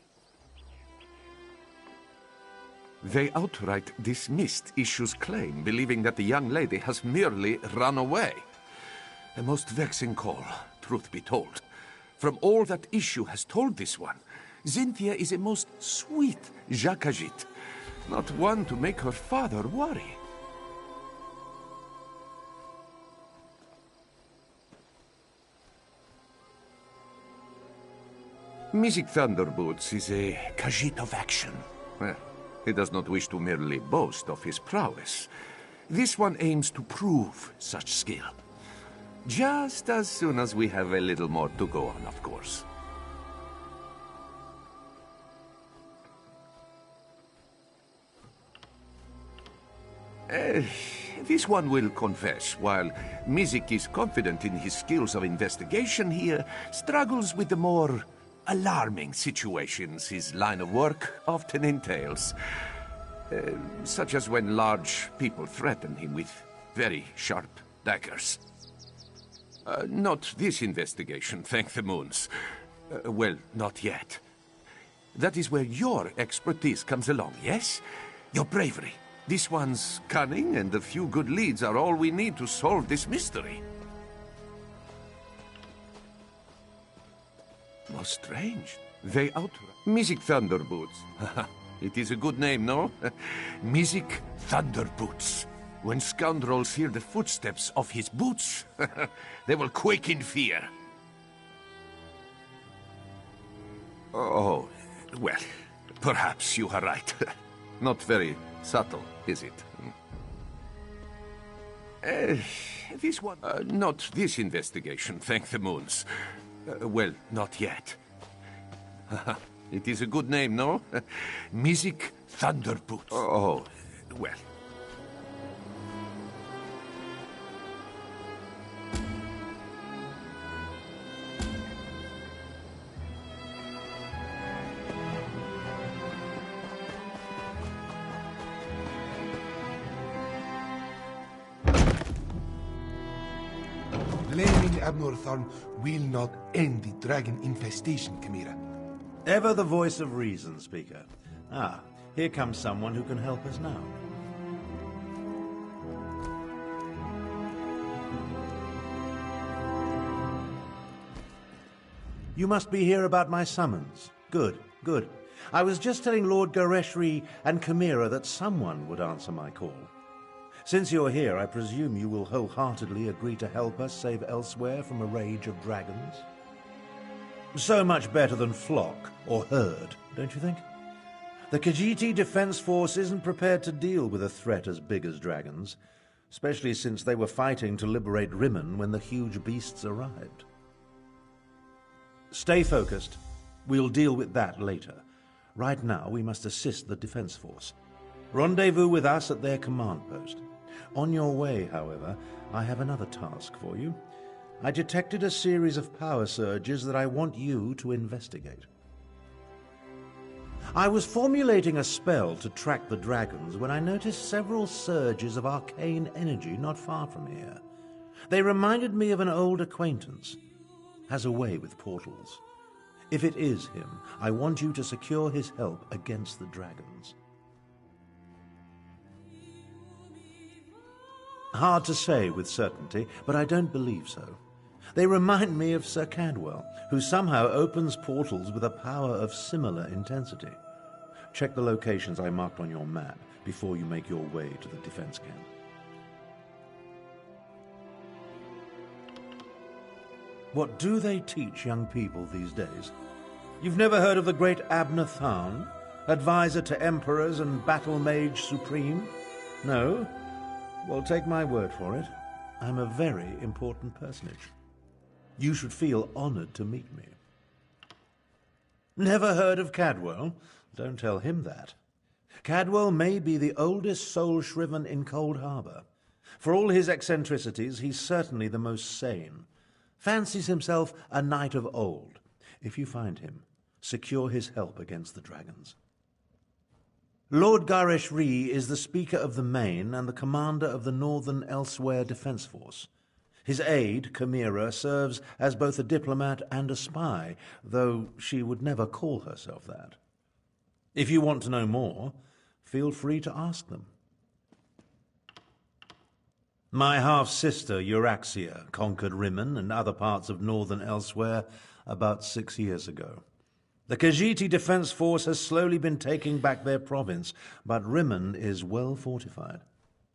They outright dismissed Ishu's claim, believing that the young lady has merely run away. A most vexing call, truth be told. From all that Ishu has told this one, Xynthia is a most sweet Khajiit, not one to make her father worry. Mystic Thunderboots is a Khajiit of action. Well, he does not wish to merely boast of his prowess. This one aims to prove such skill. Just as soon as we have a little more to go on, of course. This one will confess, while Mystic is confident in his skills of investigation, he struggles with the more alarming situations his line of work often entails. Such as when large people threaten him with very sharp daggers. Not this investigation, thank the moons. Well, not yet. That is where your expertise comes along, yes? Your bravery. This one's cunning and a few good leads are all we need to solve this mystery. Most strange. They outright... Mystic Thunderboots. It is a good name, no? Mystic Thunderboots. When scoundrels hear the footsteps of his boots, they will quake in fear. Oh, well, perhaps you are right. Not very subtle, is it? This one... not this investigation, thank the moons. Well, not yet. It is a good name, no? Mystic Thunderboots. Oh, well. Blaming Abnorthorn will not end the dragon infestation, Chimera. Ever the voice of reason, Speaker. Ah, here comes someone who can help us now. You must be here about my summons. Good, good. I was just telling Lord Gareshri and Chimera that someone would answer my call. Since you're here, I presume you will wholeheartedly agree to help us save Elsweyr from a rage of dragons? So much better than flock or herd, don't you think? The Khajiiti Defense Force isn't prepared to deal with a threat as big as dragons, especially since they were fighting to liberate Rimmen when the huge beasts arrived. Stay focused. We'll deal with that later. Right now, we must assist the Defense Force. Rendezvous with us at their command post. On your way, however, I have another task for you. I detected a series of power surges that I want you to investigate. I was formulating a spell to track the dragons when I noticed several surges of arcane energy not far from here. They reminded me of an old acquaintance. Has a way with portals. If it is him, I want you to secure his help against the dragons. Hard to say with certainty, but I don't believe so. They remind me of Sir Cadwell, who somehow opens portals with a power of similar intensity. Check the locations I marked on your map before you make your way to the defense camp. What do they teach young people these days? You've never heard of the great Abner Tharn, advisor to emperors and battle mage supreme? No? Well, take my word for it. I'm a very important personage. You should feel honored to meet me. Never heard of Cadwell? Don't tell him that. Cadwell may be the oldest soul-shriven in Cold Harbor. For all his eccentricities, he's certainly the most sane. Fancies himself a knight of old. If you find him, secure his help against the dragons. Lord Garesh Ree is the Speaker of the Main and the commander of the Northern Elsweyr Defense Force. His aide, Chimera, serves as both a diplomat and a spy, though she would never call herself that. If you want to know more, feel free to ask them. My half-sister, Euraxia, conquered Rimmon and other parts of Northern Elsweyr about 6 years ago. The Khajiiti Defense Force has slowly been taking back their province, but Rimmon is well fortified.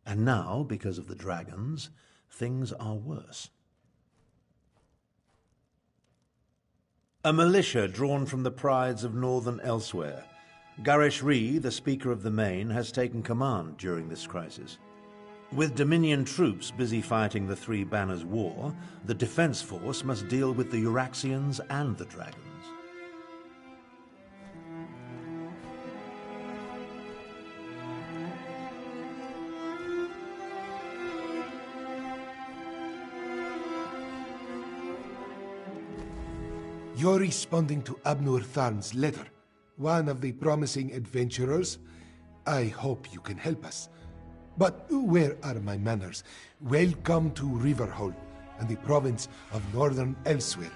And now, because of the dragons, things are worse. A militia drawn from the prides of Northern Elsweyr. Garesh Ree, the Speaker of the Main, has taken command during this crisis. With Dominion troops busy fighting the Three Banners War, the Defense Force must deal with the Euraxians and the dragons. You're responding to Abnur Tharn's letter, one of the promising adventurers. I hope you can help us. But where are my manners? Welcome to Riverhold and the province of Northern Elsweyr,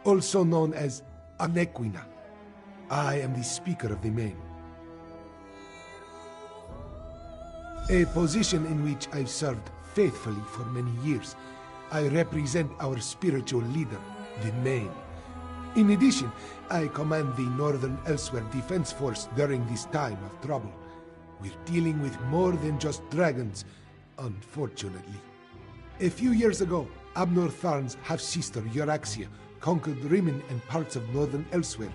also known as Anequina. I am the Speaker of the Main. A position in which I've served faithfully for many years. I represent our spiritual leader, the Main. In addition, I command the Northern Elsweyr Defense Force during this time of trouble. We're dealing with more than just dragons, unfortunately. A few years ago, Abnur Tharn's half-sister Euraxia conquered Rimmon and parts of Northern Elsweyr.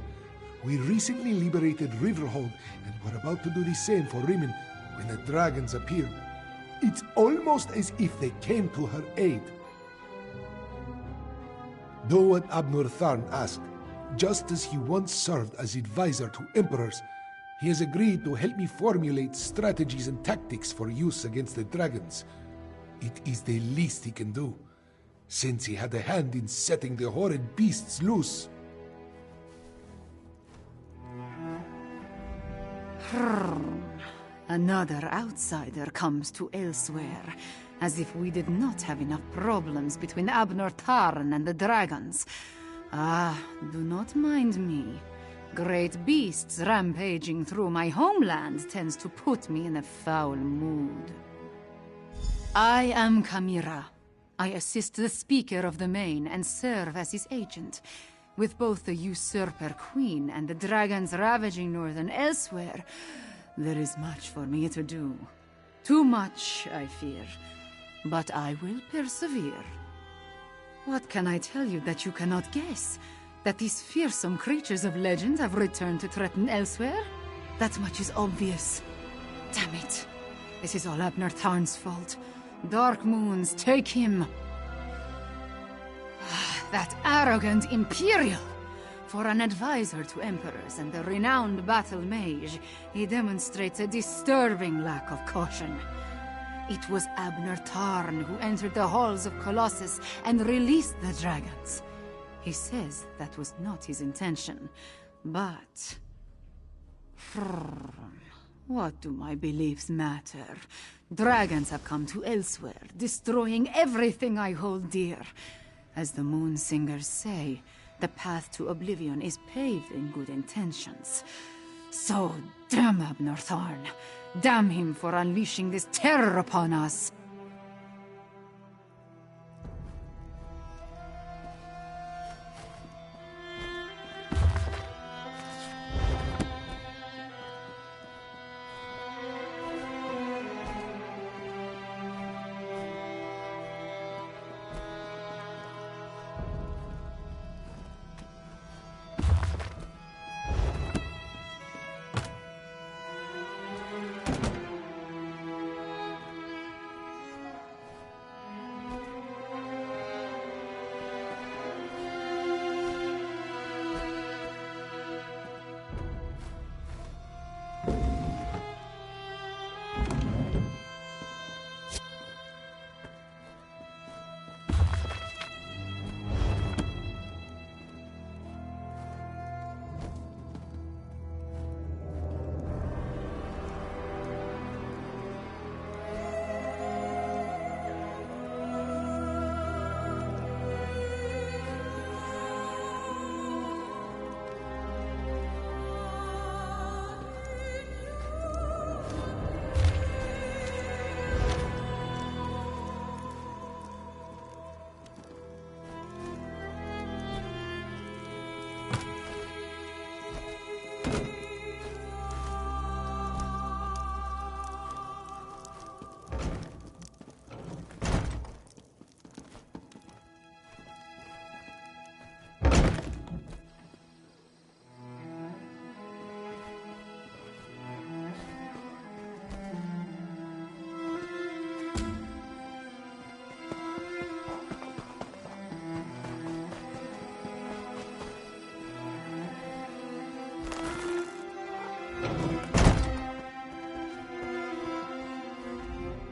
We recently liberated Riverhold and were about to do the same for Rimmon when the dragons appeared. It's almost as if they came to her aid. Do what Abnur Tharn asked. Just as he once served as advisor to emperors, he has agreed to help me formulate strategies and tactics for use against the dragons. It is the least he can do, since he had a hand in setting the horrid beasts loose. Another outsider comes to Elsweyr, as if we did not have enough problems between Abnur Tharn and the dragons. Ah, do not mind me. Great beasts rampaging through my homeland tends to put me in a foul mood. I am Chimera. I assist the Speaker of the Main and serve as his agent. With both the usurper queen and the dragons ravaging Northern Elsweyr, there is much for me to do. Too much, I fear. But I will persevere. What can I tell you that you cannot guess? That these fearsome creatures of legend have returned to threaten Elsweyr? That much is obvious. Damn it. This is all Abnur Tharn's fault. Dark Moons, take him! That arrogant Imperial! For an advisor to emperors and a renowned battle mage, he demonstrates a disturbing lack of caution. It was Abner Tarn who entered the halls of Colossus and released the dragons. He says that was not his intention, but... what do my beliefs matter? Dragons have come to Elsweyr, destroying everything I hold dear. As the Moon Singers say, the path to oblivion is paved in good intentions. So, damn Abner Tarn. Damn him for unleashing this terror upon us.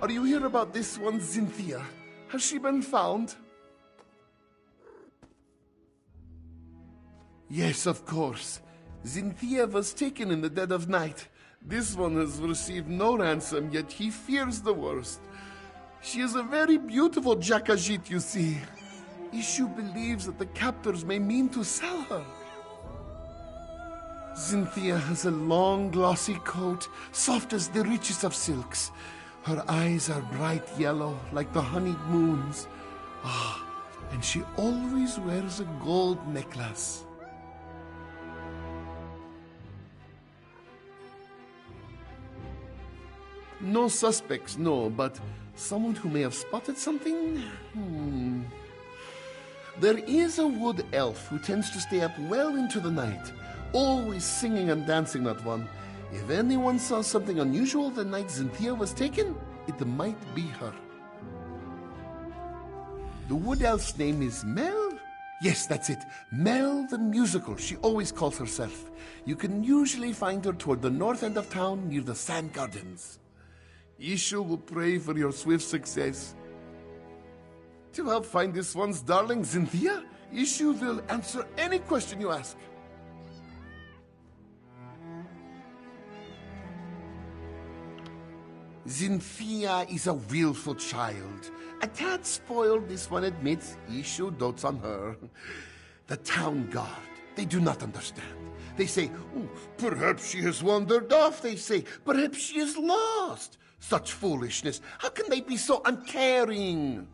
Are you here about this one, Cynthia? Has she been found? Yes, of course. Cynthia was taken in the dead of night. This one has received no ransom, yet he fears the worst. She is a very beautiful Jakajit, you see. Ishu believes that the captors may mean to sell her. Cynthia has a long, glossy coat, soft as the richest of silks. Her eyes are bright yellow, like the honeyed moons. And she always wears a gold necklace. No suspects, no, but someone who may have spotted something? There is a wood elf who tends to stay up well into the night, always singing and dancing, that one. If anyone saw something unusual the night Cynthia was taken, it might be her. The wood elf's name is Mel? Yes, that's it. Mel the Musical, she always calls herself. You can usually find her toward the north end of town near the Sand Gardens. Ishu will pray for your swift success. To help find this one's darling Cynthia, Ishu will answer any question you ask. Cynthia is a willful child. A tad spoiled, this one admits. Ishu dotes on her. The town guard, they do not understand. They say, perhaps she has wandered off. They say, perhaps she is lost. Such foolishness. How can they be so uncaring?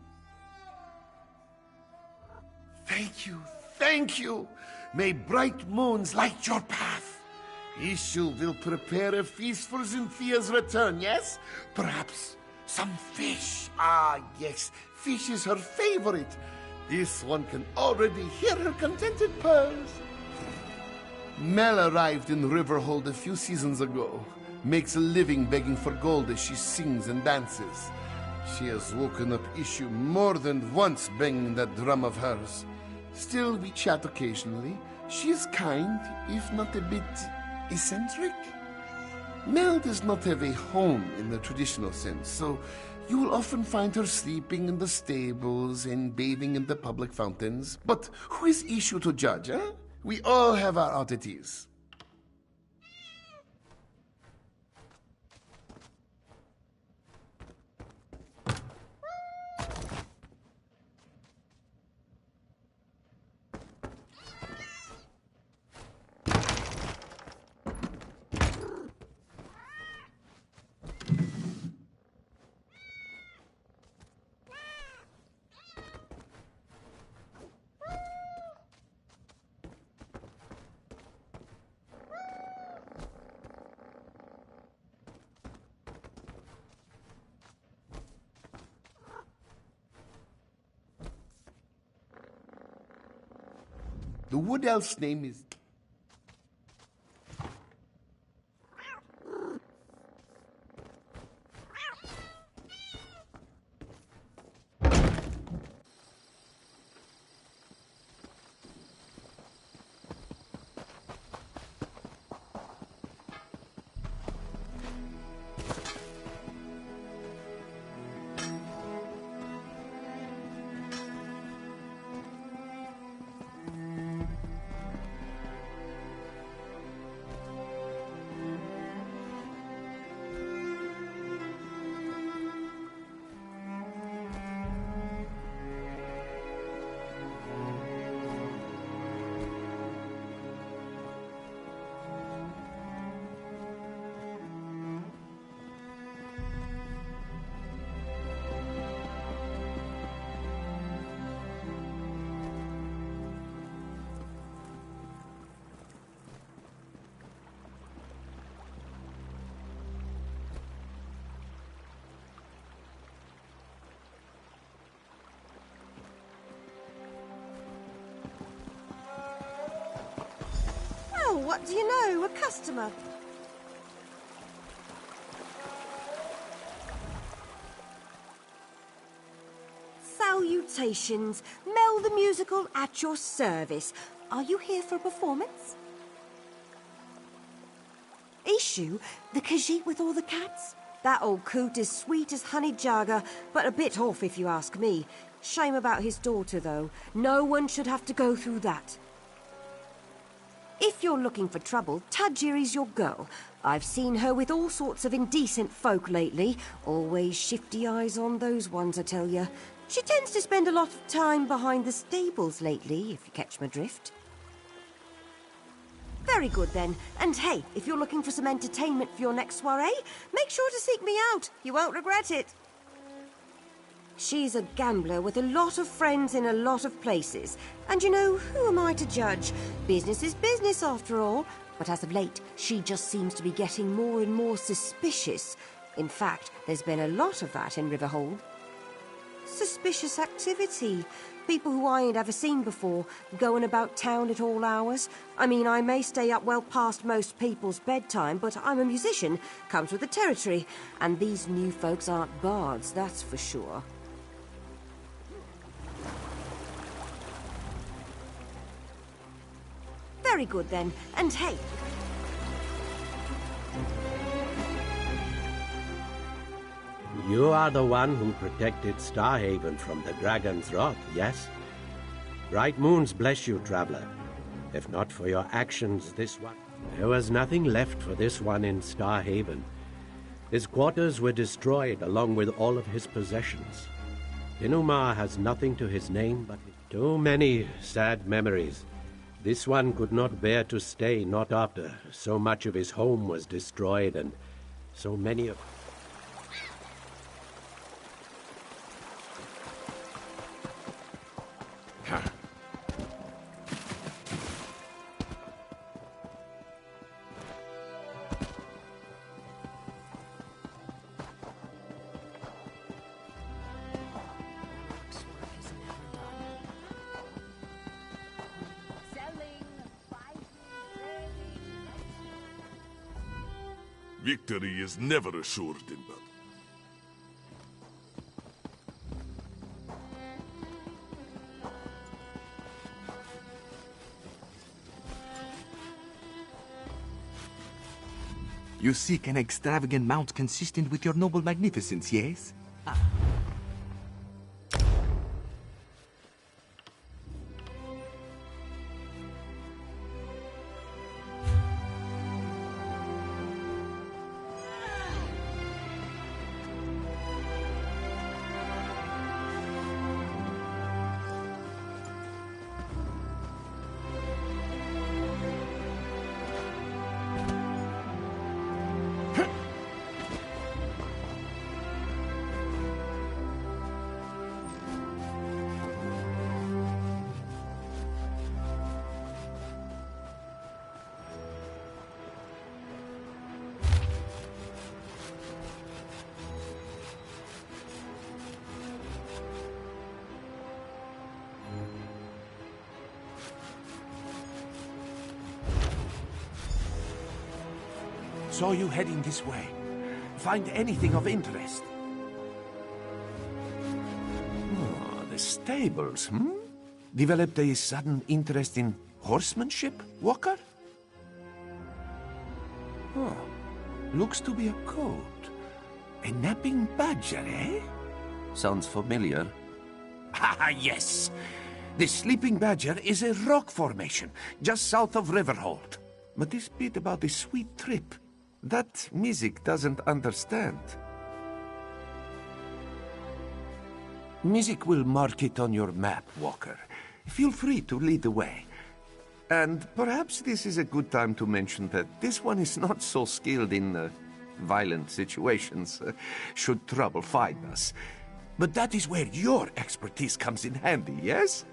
Thank you, thank you. May bright moons light your path. Ishu will prepare a feast for Cynthia's return, yes? Perhaps some fish. Ah, yes, fish is her favorite. This one can already hear her contented purrs. Mel arrived in Riverhold a few seasons ago. Makes a living begging for gold as she sings and dances. She has woken up Ishu more than once banging that drum of hers. Still, we chat occasionally. She is kind, if not a bit eccentric. Mel does not have a home in the traditional sense, so you will often find her sleeping in the stables and bathing in the public fountains. But who is issue to judge, huh? We all have our oddities. The wood elf's name is... Oh, what do you know? A customer. Salutations. Mel the Musical at your service. Are you here for a performance? Ishu, the Khajiit with all the cats? That old coot is sweet as honey jagger, but a bit off if you ask me. Shame about his daughter, though. No one should have to go through that. If you're looking for trouble, Tajiri's your girl. I've seen her with all sorts of indecent folk lately. Always shifty eyes on those ones, I tell you. She tends to spend a lot of time behind the stables lately, if you catch my drift. Very good, then. And hey, if you're looking for some entertainment for your next soiree, make sure to seek me out. You won't regret it. She's a gambler with a lot of friends in a lot of places. And you know, who am I to judge? Business is business, after all. But as of late, she just seems to be getting more and more suspicious. In fact, there's been a lot of that in Riverhold. Suspicious activity. People who I ain't ever seen before, going about town at all hours. I mean, I may stay up well past most people's bedtime, but I'm a musician, comes with the territory. And these new folks aren't bards, that's for sure. Very good, then. And hey... You are the one who protected Starhaven from the dragon's wrath, yes? Bright moons bless you, traveler. If not for your actions, there was nothing left for this one in Starhaven. His quarters were destroyed along with all of his possessions. Inumar has nothing to his name but too many sad memories. This one could not bear to stay, not after so much of his home was destroyed and so many of... Victory is never assured in battle. You seek an extravagant mount consistent with your noble magnificence, yes? Saw you heading this way. Find anything of interest? Oh, the stables, Developed a sudden interest in horsemanship, Walker? Oh, looks to be a coat. A napping badger, eh? Sounds familiar. Ah, yes! The sleeping badger is a rock formation, just south of Riverhold. But this bit about the sweet trip, that Mizik doesn't understand. Mizik will mark it on your map, Walker. Feel free to lead the way. And perhaps this is a good time to mention that this one is not so skilled in violent situations, should trouble find us. But that is where your expertise comes in handy, yes?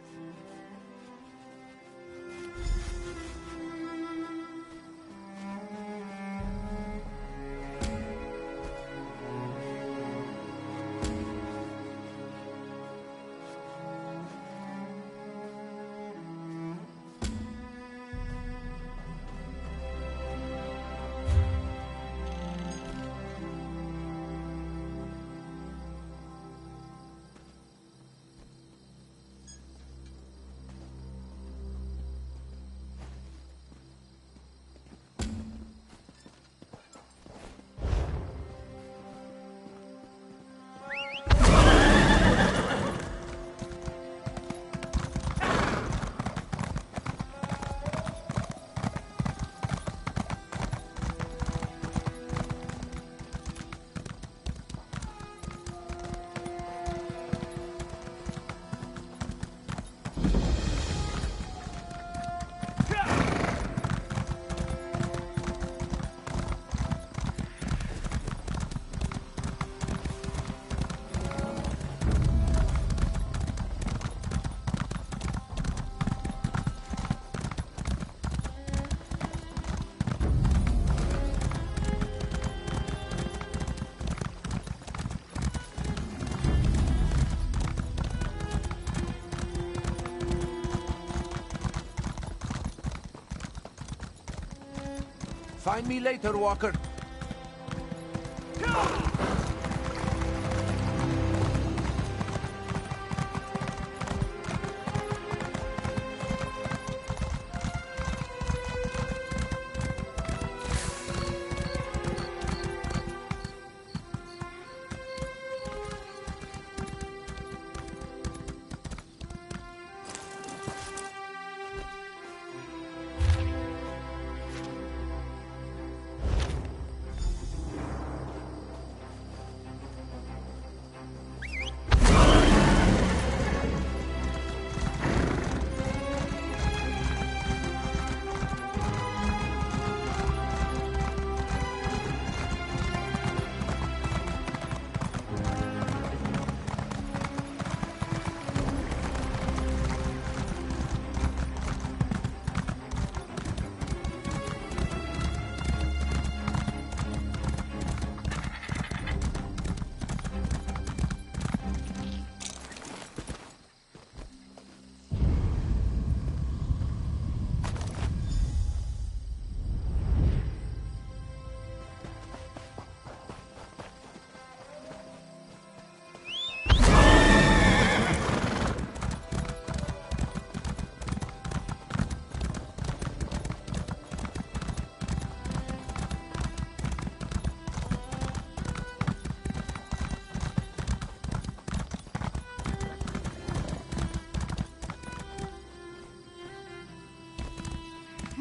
Find me later, Walker.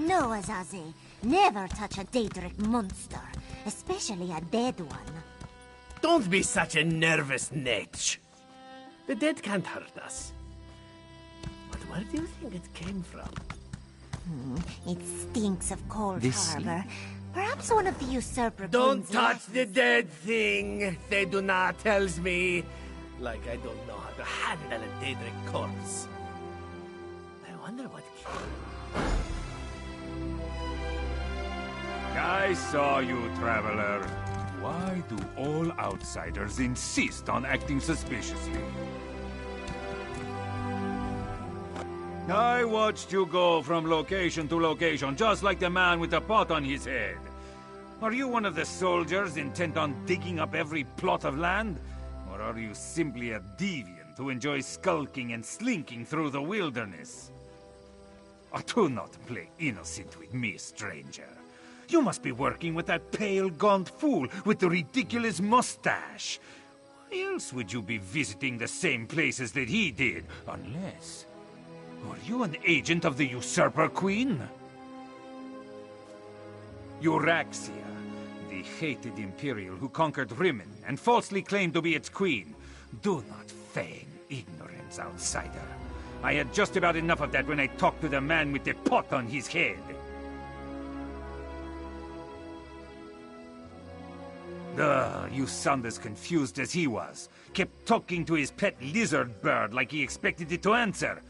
No, Azazi. Never touch a Daedric monster, especially a dead one. Don't be such a nervous netch. The dead can't hurt us. But where do you think it came from? It stinks of Cold This Harbor. Perhaps one of the usurper Don't queen's touch the dead thing! They do not tells me. Like I don't know how to handle a Daedric corpse. I wonder what I saw you, traveler. Why do all outsiders insist on acting suspiciously? I watched you go from location to location, just like the man with the pot on his head. Are you one of the soldiers intent on digging up every plot of land? Or are you simply a deviant who enjoys skulking and slinking through the wilderness? Do not play innocent with me, stranger. You must be working with that pale, gaunt fool with the ridiculous mustache. Why else would you be visiting the same places that he did, unless... Are you an agent of the Usurper Queen? Euraxia, the hated Imperial who conquered Rimmon and falsely claimed to be its queen. Do not feign ignorance, outsider. I had just about enough of that when I talked to the man with the pot on his head. You sound as confused as he was. Kept talking to his pet lizard bird like he expected it to answer.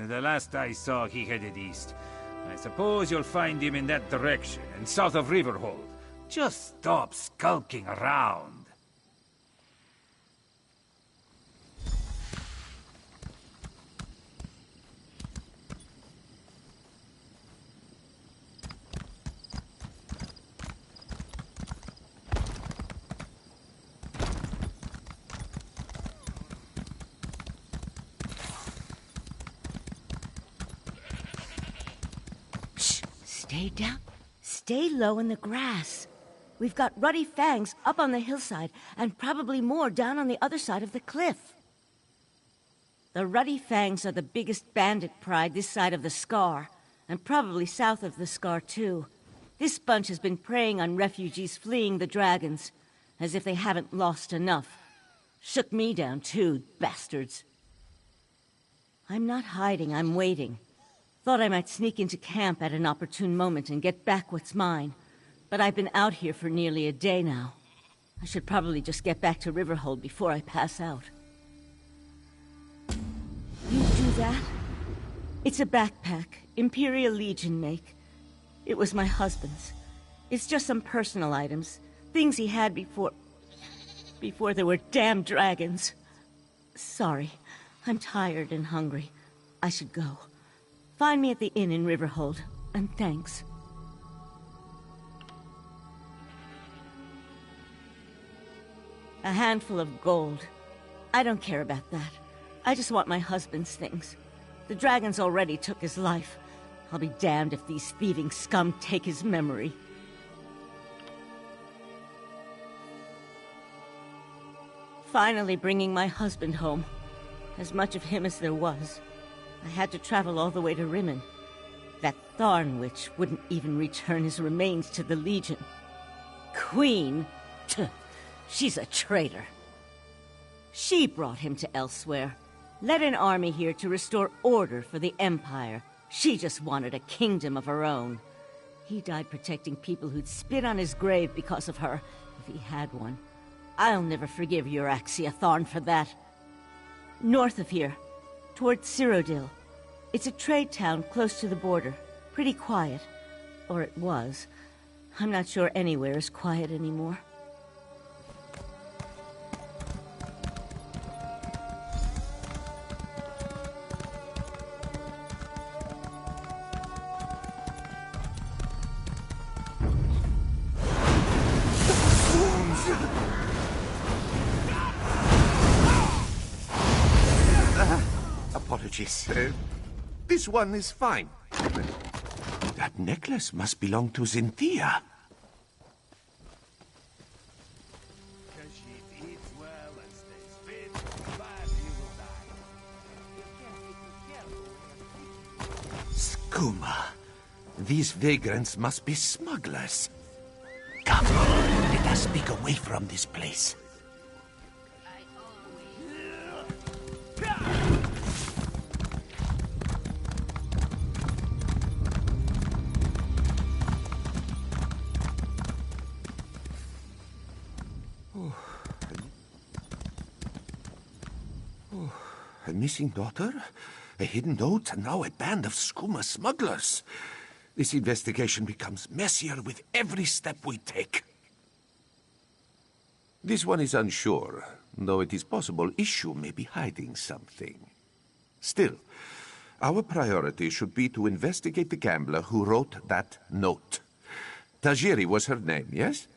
The last I saw, he headed east. I suppose you'll find him in that direction, and south of Riverhold. Just stop skulking around. Stay down. Stay low in the grass. We've got ruddy fangs up on the hillside, and probably more down on the other side of the cliff. The ruddy fangs are the biggest bandit pride this side of the Scar, and probably south of the Scar, too. This bunch has been preying on refugees fleeing the dragons, as if they haven't lost enough. Shook me down, too, bastards. I'm not hiding, I'm waiting. Thought I might sneak into camp at an opportune moment and get back what's mine. But I've been out here for nearly a day now. I should probably just get back to Riverhold before I pass out. You do that? It's a backpack, Imperial Legion make. It was my husband's. It's just some personal items, things he had before there were damn dragons. Sorry, I'm tired and hungry. I should go. Find me at the inn in Riverhold, and thanks. A handful of gold. I don't care about that. I just want my husband's things. The dragons already took his life. I'll be damned if these thieving scum take his memory. Finally bringing my husband home. As much of him as there was. I had to travel all the way to Rimmon. That Tharn witch wouldn't even return his remains to the Legion. Queen? Tuh, she's a traitor. She brought him to Elsweyr. Led an army here to restore order for the Empire. She just wanted a kingdom of her own. He died protecting people who'd spit on his grave because of her, if he had one. I'll never forgive Euraxia Tharn for that. North of here. Towards Cyrodiil. It's a trade town close to the border. Pretty quiet. Or it was. I'm not sure anywhere is quiet anymore. Apologies. This one is fine. That necklace must belong to Zinthia. Skooma. These vagrants must be smugglers. Come, let us speak away from this place. A missing daughter, a hidden note, and now a band of skooma smugglers. This investigation becomes messier with every step we take. This one is unsure, though it is possible Issue may be hiding something. Still, our priority should be to investigate the gambler who wrote that note. Tajiri was her name, yes?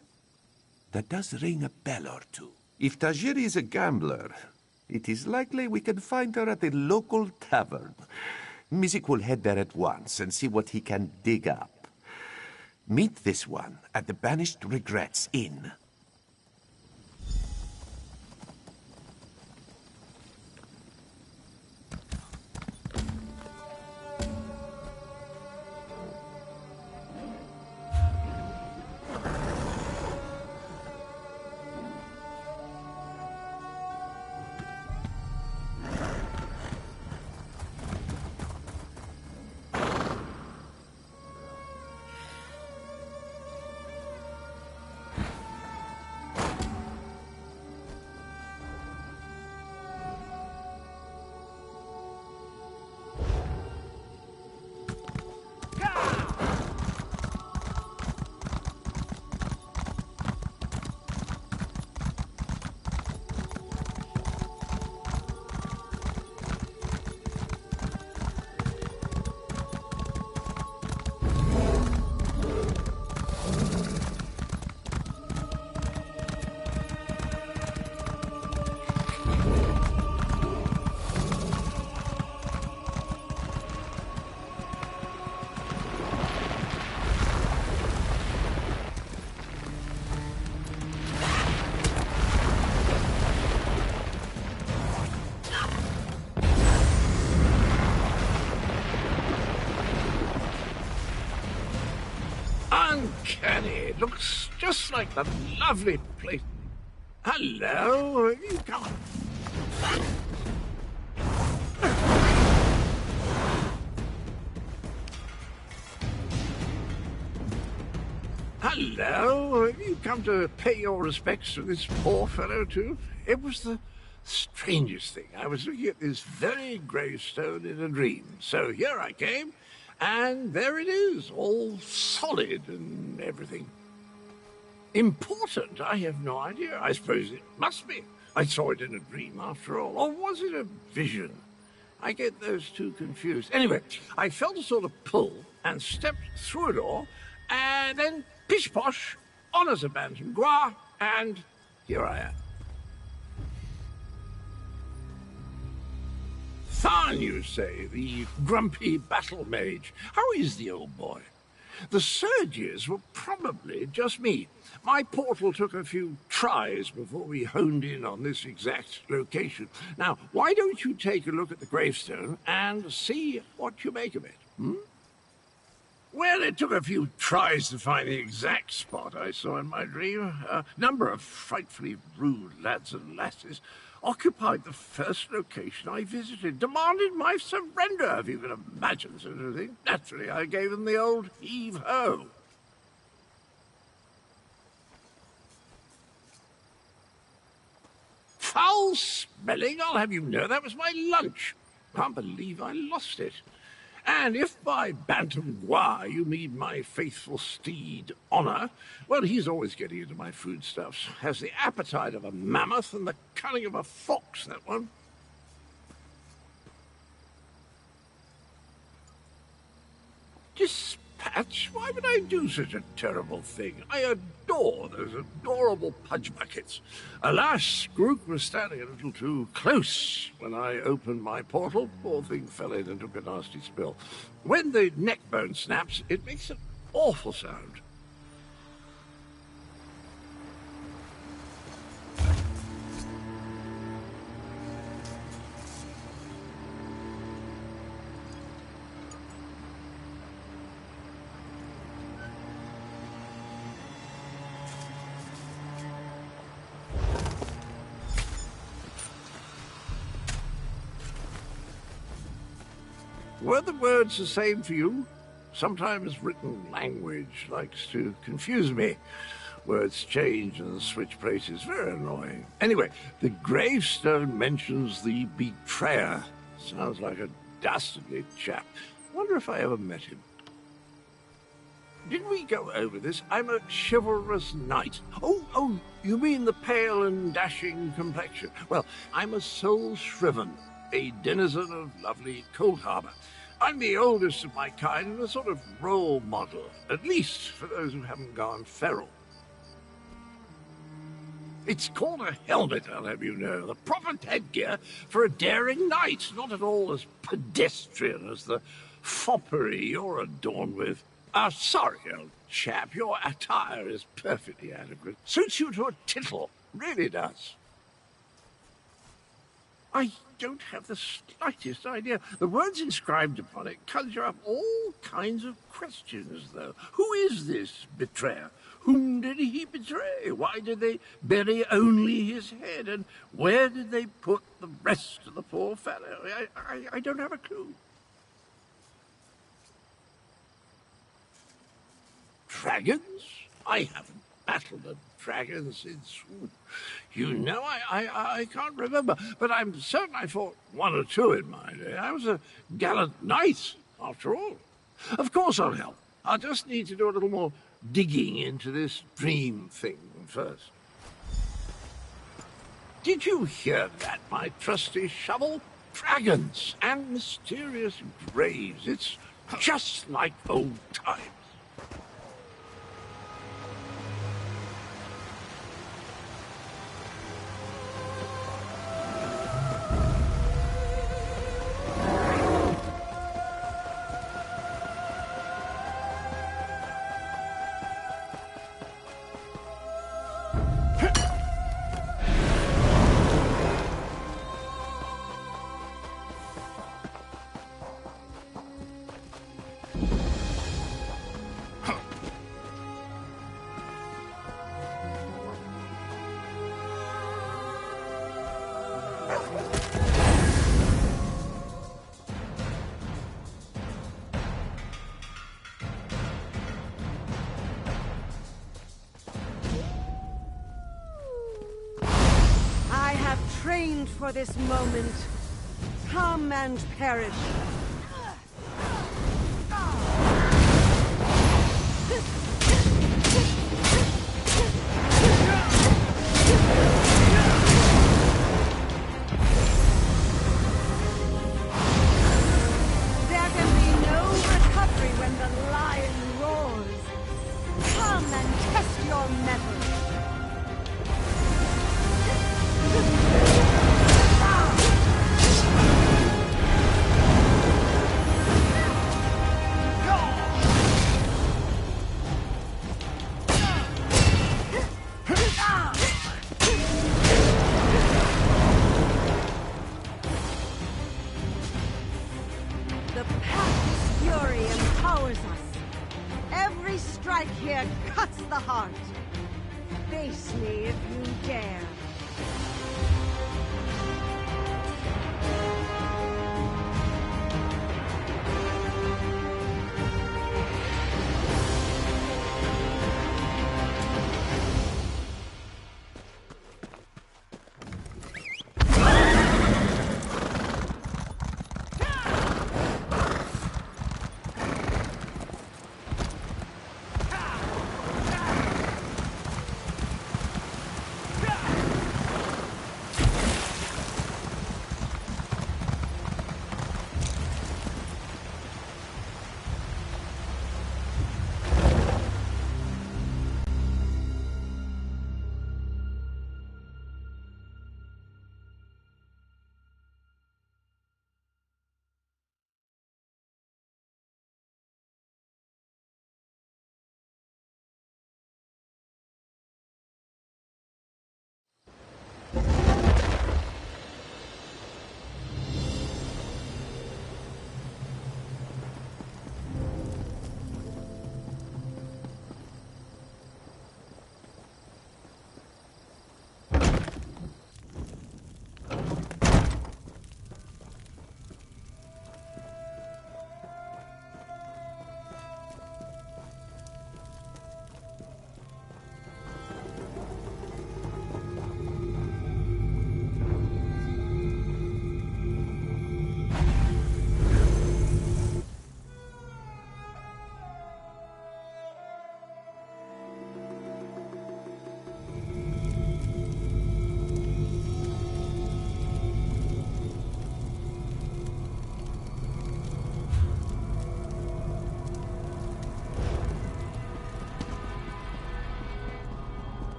That does ring a bell or two. If Tajiri is a gambler, it is likely we can find her at a local tavern. Mizik will head there at once and see what he can dig up. Meet this one at the Banished Regrets Inn. Uncanny. It looks just like the lovely place. Hello, have you come? Hello, have you come to pay your respects to this poor fellow too? It was the strangest thing. I was looking at this very gravestone in a dream. So here I came, and there it is, all solid and everything. Important? I have no idea. I suppose it must be. I saw it in a dream after all. Or was it a vision? I get those two confused. Anyway, I felt a sort of pull and stepped through a door, and then pish-posh, honours a bantam gua, and here I am. Tharn, you say, the grumpy battle mage. How is the old boy? The surges were probably just me. My portal took a few tries before we honed in on this exact location. Now, why don't you take a look at the gravestone and see what you make of it, hmm? Well, it took a few tries to find the exact spot I saw in my dream. A number of frightfully rude lads and lasses occupied the first location I visited, demanded my surrender, if you can imagine such a thing. Naturally, I gave them the old heave-ho. Foul smelling, I'll have you know, that was my lunch. Can't believe I lost it. And if by bantam gua you mean my faithful steed, Honor, well, he's always getting into my foodstuffs. Has the appetite of a mammoth and the cunning of a fox, that one. Dispatch? Why would I do such a terrible thing? I adore those adorable pudge buckets. Alas, Grook was standing a little too close when I opened my portal. Poor thing fell in and took a nasty spill. When the neck bone snaps, it makes an awful sound. Were the words the same for you? Sometimes written language likes to confuse me. Words change and switch places. Very annoying. Anyway, the gravestone mentions the betrayer. Sounds like a dastardly chap. Wonder if I ever met him. Didn't we go over this? I'm a chivalrous knight. Oh, you mean the pale and dashing complexion? Well, I'm a soul shriven, a denizen of lovely Cold Harbor. I'm the oldest of my kind and a sort of role model, at least for those who haven't gone feral. It's called a helmet, I'll have you know, the proper headgear for a daring knight, not at all as pedestrian as the foppery you're adorned with. Sorry, old chap, your attire is perfectly adequate. Suits you to a tittle, really does. I don't have the slightest idea. The words inscribed upon it conjure up all kinds of questions, though. Who is this betrayer? Whom did he betray? Why did they bury only his head? And where did they put the rest of the poor fellow? I don't have a clue. Dragons? I haven't battled a dragon since... You know, I can't remember, but I'm certain I fought one or two in my day. I was a gallant knight, after all. Of course I'll help. I'll just need to do a little more digging into this dream thing first. Did you hear that, my trusty shovel? Dragons and mysterious graves. It's just like old times. Trained for this moment. Come and perish. There can be no recovery when the lion roars. Come and test your mettle. Here cuts the heart. Face me if you dare.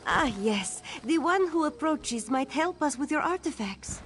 Ah, yes. The one who approaches might help us with your artifacts.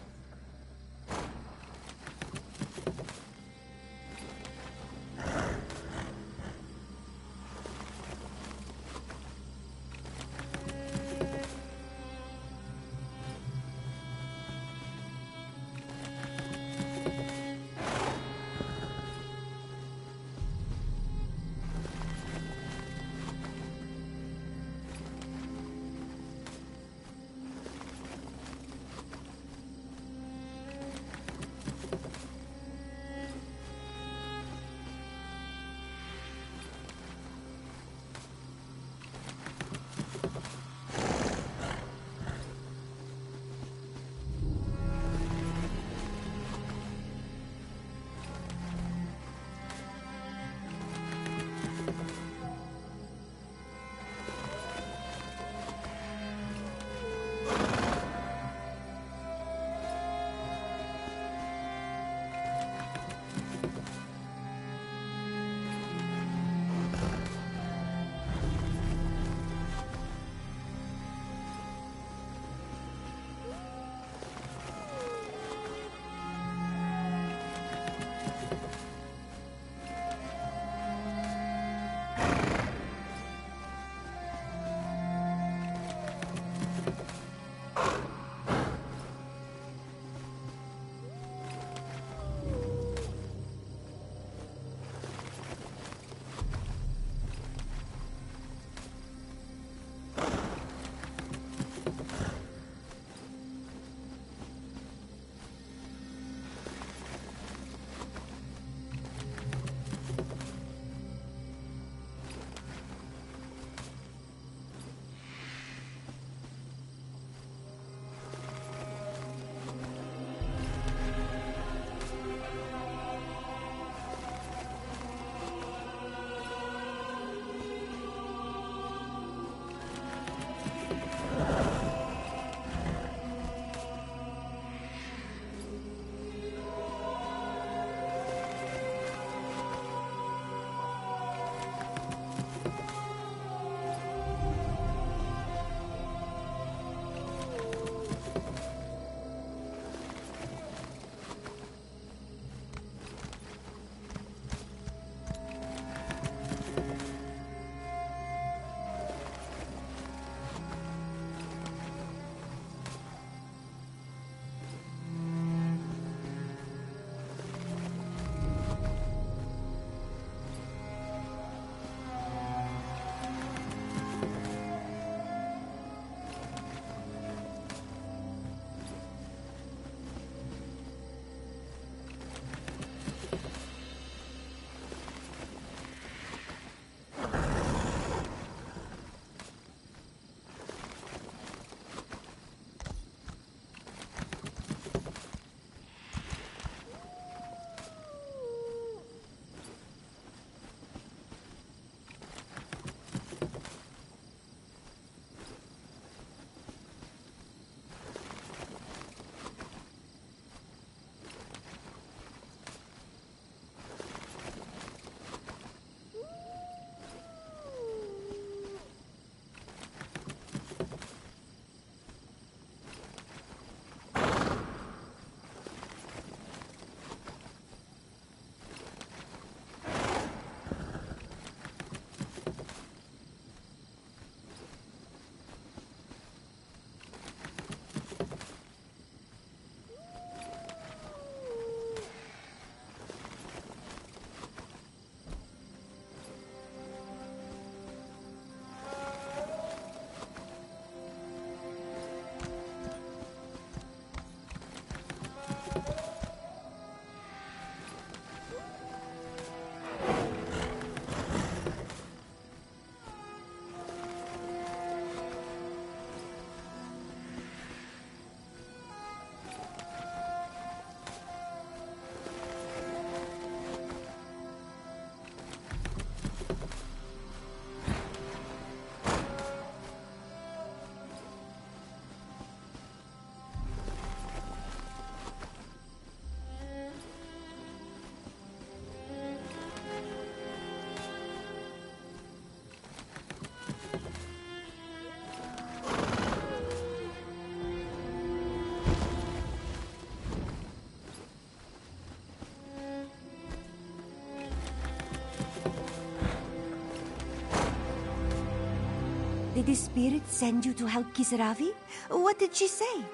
Did the spirit send you to help Kisaravi? What did she say?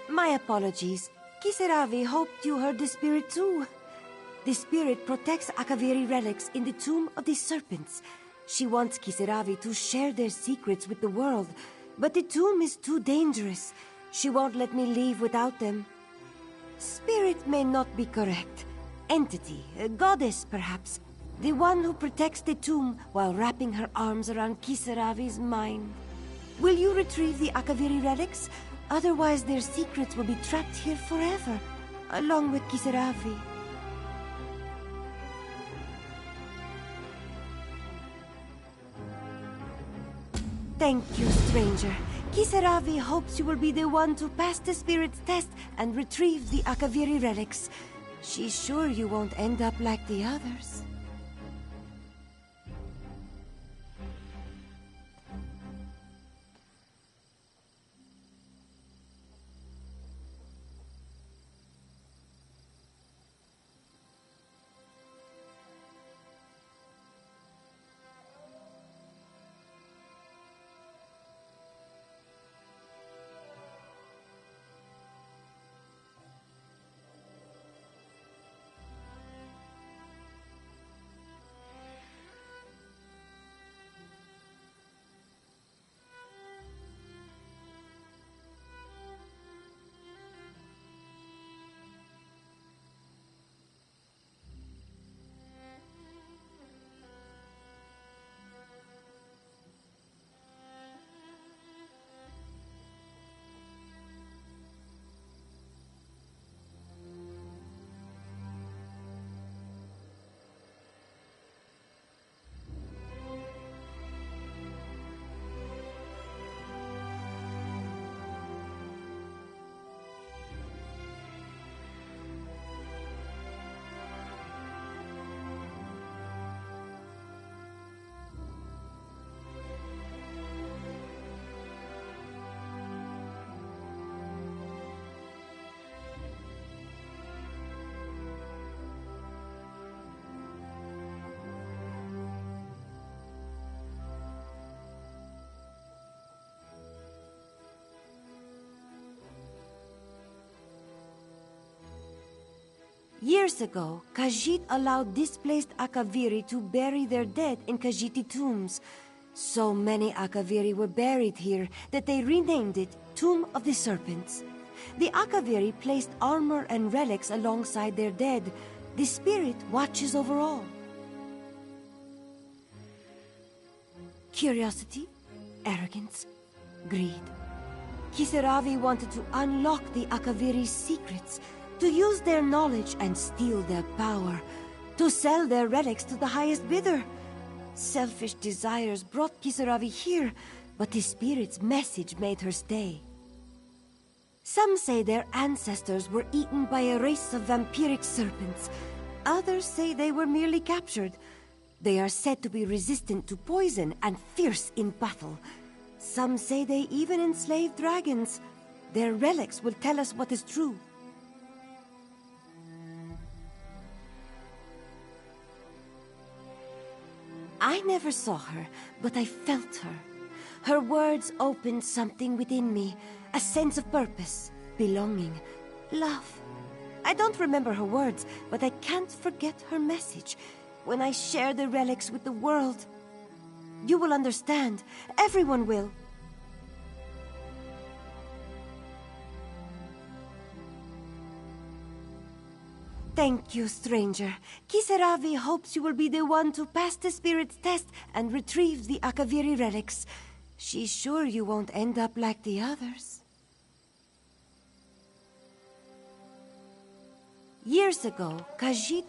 My apologies. Kisaravi hoped you heard the spirit too. The spirit protects Akaviri relics in the Tomb of the Serpents. She wants Kisaravi to share their secrets with the world, but the tomb is too dangerous. She won't let me leave without them. Spirit may not be correct. Entity, a goddess perhaps. The one who protects the tomb while wrapping her arms around Kisaravi's mind. Will you retrieve the Akaviri relics? Otherwise their secrets will be trapped here forever, along with Kisaravi. Thank you, stranger. Kisaravi hopes you will be the one to pass the spirit's test and retrieve the Akaviri relics. She's sure you won't end up like the others. Years ago, Khajiit allowed displaced Akaviri to bury their dead in Khajiiti tombs. So many Akaviri were buried here that they renamed it Tomb of the Serpents. The Akaviri placed armor and relics alongside their dead. The spirit watches over all. Curiosity, arrogance, greed. Kisaravi wanted to unlock the Akaviri's secrets, to use their knowledge and steal their power, to sell their relics to the highest bidder. Selfish desires brought Kisaravi here, but the spirit's message made her stay. Some say their ancestors were eaten by a race of vampiric serpents. Others say they were merely captured. They are said to be resistant to poison and fierce in battle. Some say they even enslaved dragons. Their relics will tell us what is true. I never saw her, but I felt her. Her words opened something within me, a sense of purpose, belonging, love. I don't remember her words, but I can't forget her message. When I share the relics with the world, you will understand. Everyone will. Thank you, stranger. Kisaravi hopes you will be the one to pass the spirit's test and retrieve the Akaviri relics. She's sure you won't end up like the others. Years ago, Khajiit...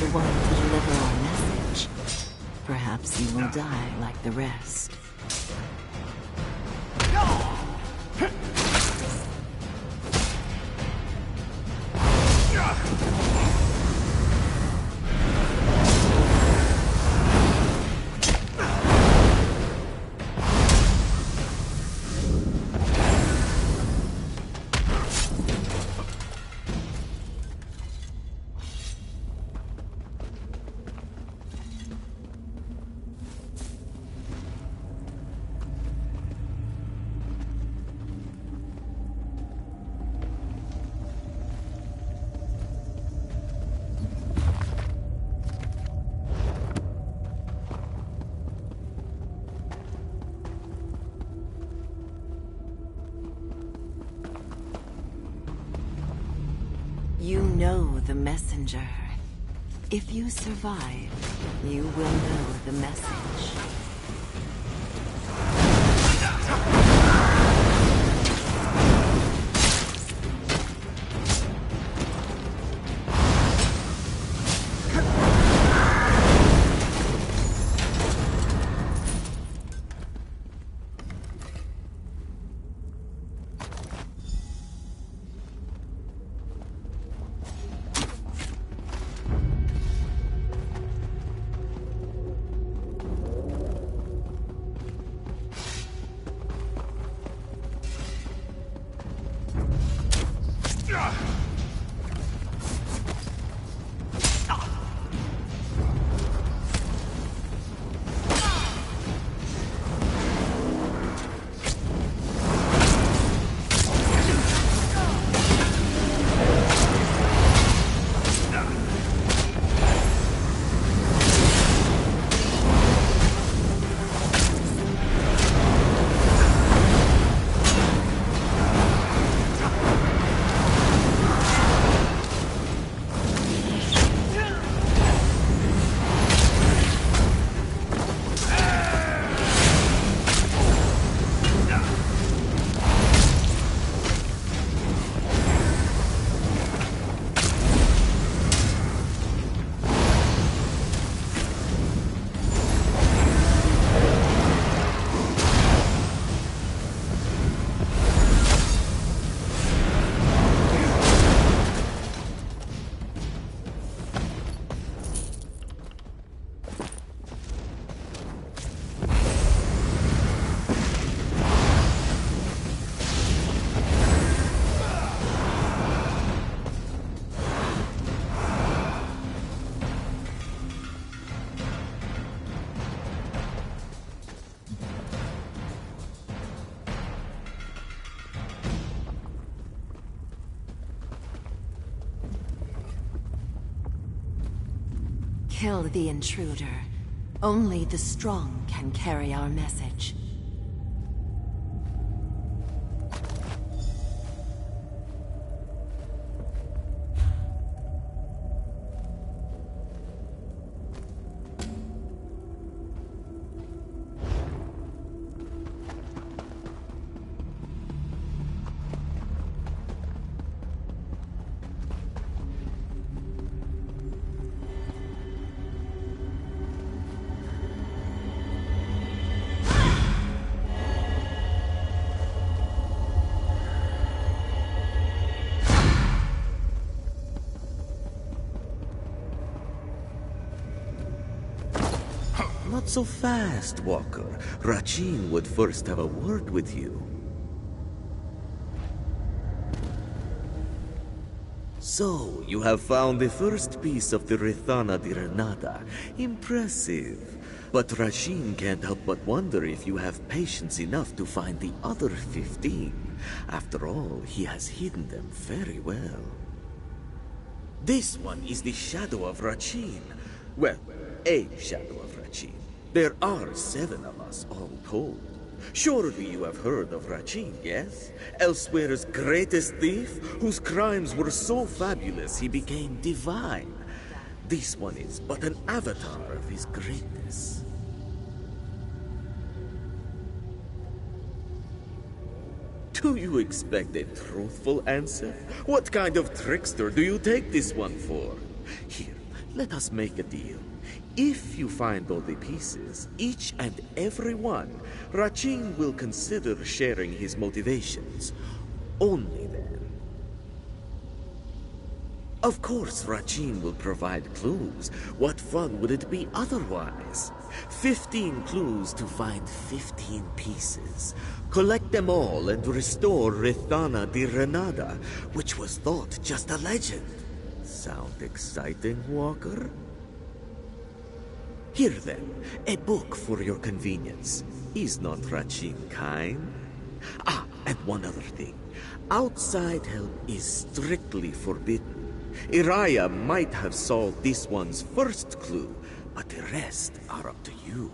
the one to deliver our message. Perhaps he will die like the rest. You know the messenger. If you survive, you will know the message. Kill the intruder. Only the strong can carry our message. Not so fast, Walker. Rachin would first have a word with you. So, you have found the first piece of the Rethana di Renata. Impressive. But Rachin can't help but wonder if you have patience enough to find the other 15. After all, he has hidden them very well. This one is the shadow of Rachin. Well, a shadow of Rachin. There are 7 of us, all told. Surely you have heard of Rachin, yes? Elsweyr's greatest thief, whose crimes were so fabulous he became divine. This one is but an avatar of his greatness. Do you expect a truthful answer? What kind of trickster do you take this one for? Here, Let us make a deal. If you find all the pieces, each and every one, Rachin will consider sharing his motivations. Only then. Of course, Rachin will provide clues. What fun would it be otherwise? 15 clues to find 15 pieces. Collect them all and restore Rithana di Renada, which was thought just a legend. Sound exciting, Walker? Here then, a book for your convenience. Is not Rachin kind? Ah, and one other thing. Outside help is strictly forbidden. Iraya might have solved this one's first clue, but the rest are up to you.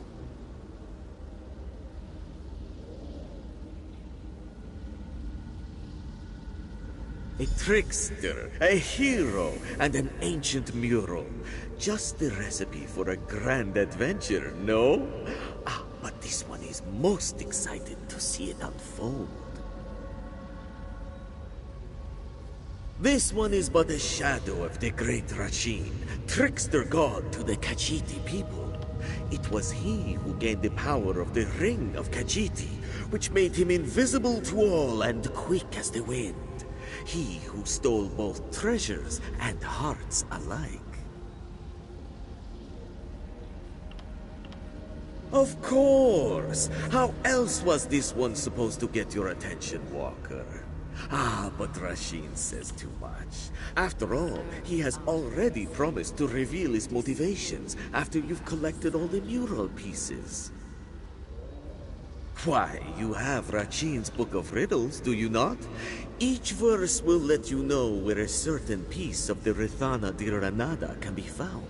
A trickster, a hero, and an ancient mural. Just the recipe for a grand adventure, no? Ah, but this one is most excited to see it unfold. This one is but a shadow of the great Rachin, trickster god to the Khajiiti people. It was he who gained the power of the Ring of Khajiiti, which made him invisible to all and quick as the wind. He who stole both treasures and hearts alike. Of course! How else was this one supposed to get your attention, Walker? Ah, but Rachin says too much. After all, he has already promised to reveal his motivations after you've collected all the mural pieces. Why, you have Rachin's Book of Riddles, do you not? Each verse will let you know where a certain piece of the Rithana di Renada can be found.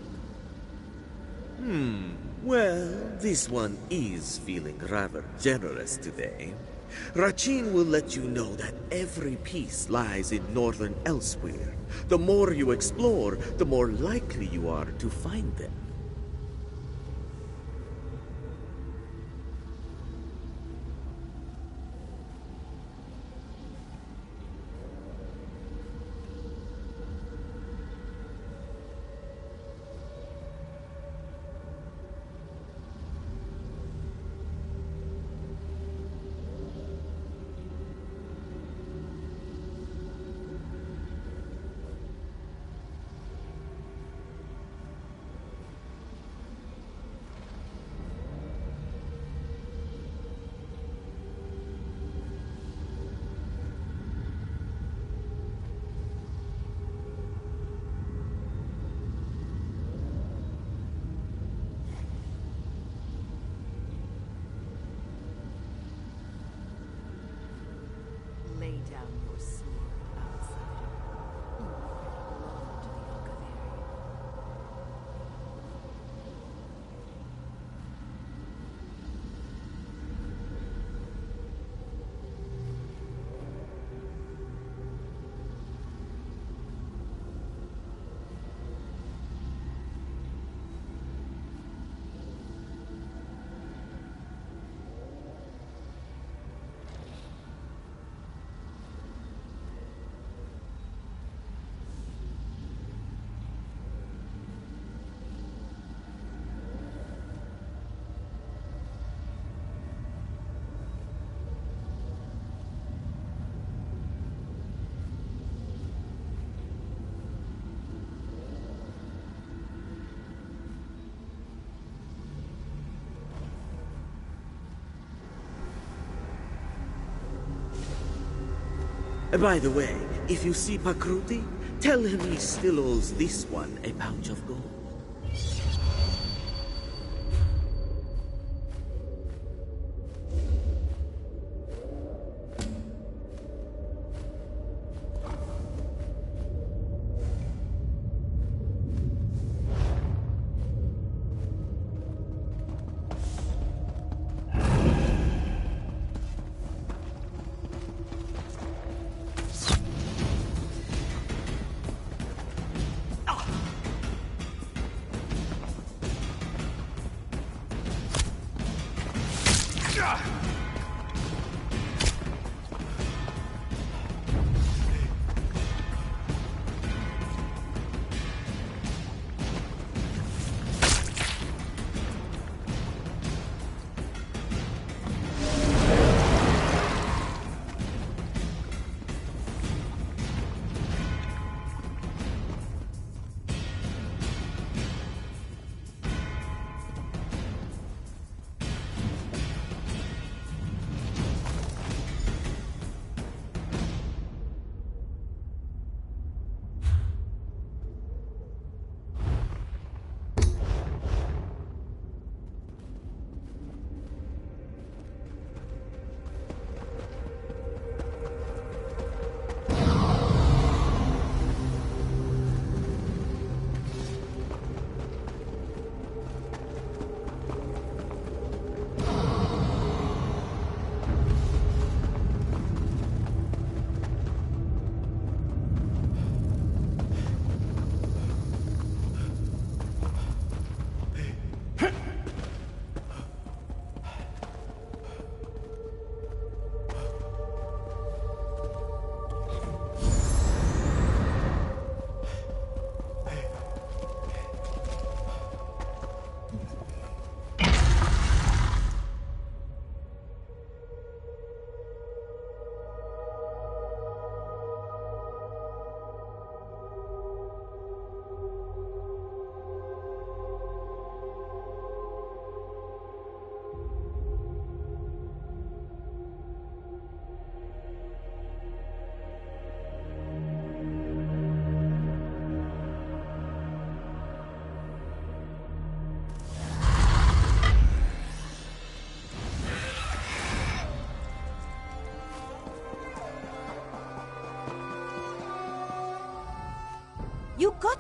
Well, this one is feeling rather generous today. Rachin will let you know that every piece lies in northern Elsweyr. The more you explore, the more likely you are to find them. Lay down your sword, outsider. You belong to the Alcaveri. By the way, if you see Pakruti, tell him he still owes this one a pouch of gold.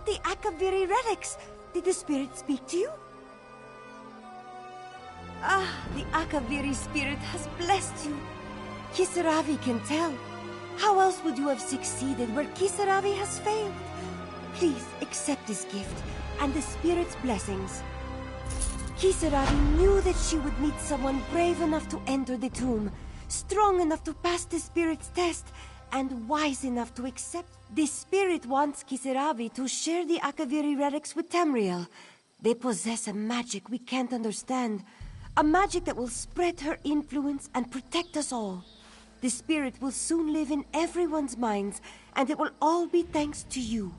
the Akaviri relics. Did the spirit speak to you? Ah, the Akaviri spirit has blessed you. Kisaravi can tell. How else would you have succeeded where Kisaravi has failed? Please accept this gift and the spirit's blessings. Kisaravi knew that she would need someone brave enough to enter the tomb, strong enough to pass the spirit's test, and wise enough to accept. The spirit wants Kisaravi to share the Akaviri relics with Tamriel. They possess a magic we can't understand, a magic that will spread her influence and protect us all. The spirit will soon live in everyone's minds, and it will all be thanks to you.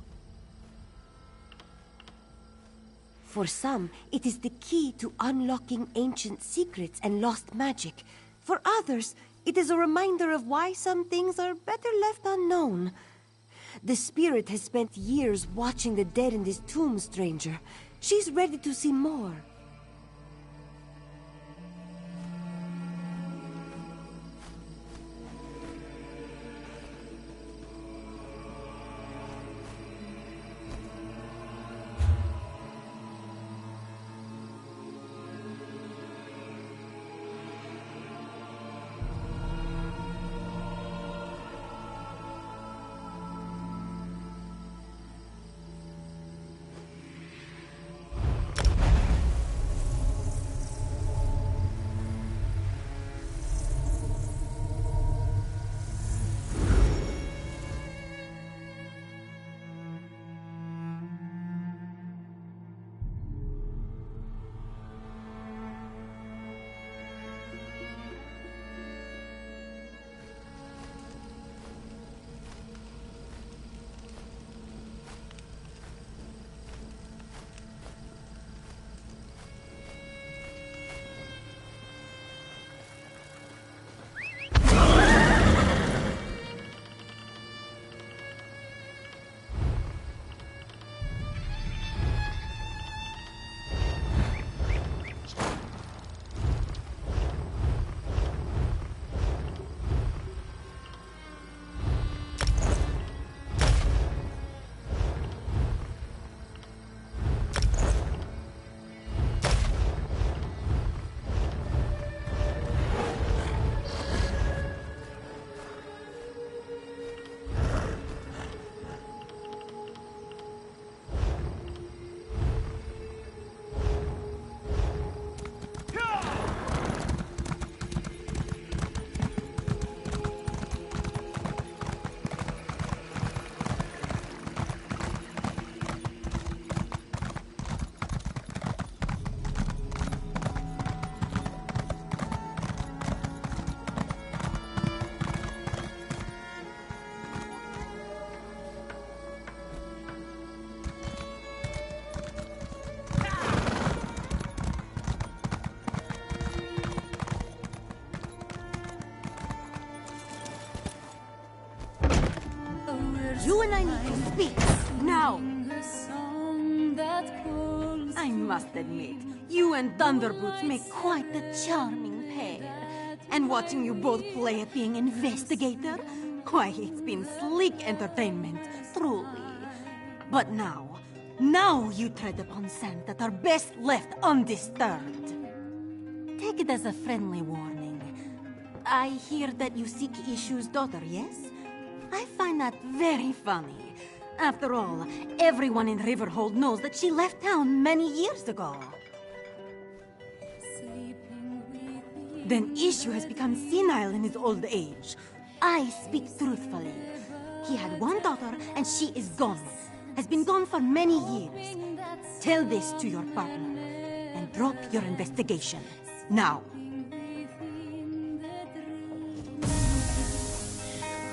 For some, it is the key to unlocking ancient secrets and lost magic. For others, it is a reminder of why some things are better left unknown. The spirit has spent years watching the dead in this tomb, stranger. She's ready to see more. You and I need to speak, now! I must admit, you and Thunderboots make quite the charming pair. And watching you both play at being investigator, why, it's been sleek entertainment, truly. But now you tread upon sands that are best left undisturbed. Take it as a friendly warning. I hear that you seek Ishu's daughter, yes? I find that very funny. After all, everyone in Riverhold knows that she left town many years ago. Then Ishu has become senile in his old age. I speak truthfully. He had one daughter, and she is gone. Has been gone for many years. Tell this to your partner, and drop your investigation. Now.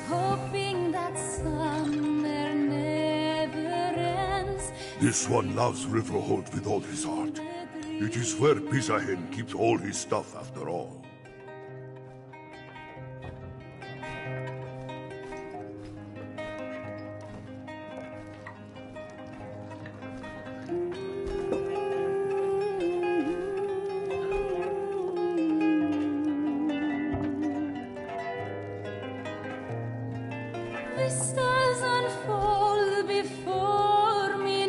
Hoping that summer never ends. This one loves Riverhold with all his heart. It is where Pizahen keeps all his stuff after all. Vistas unfold before me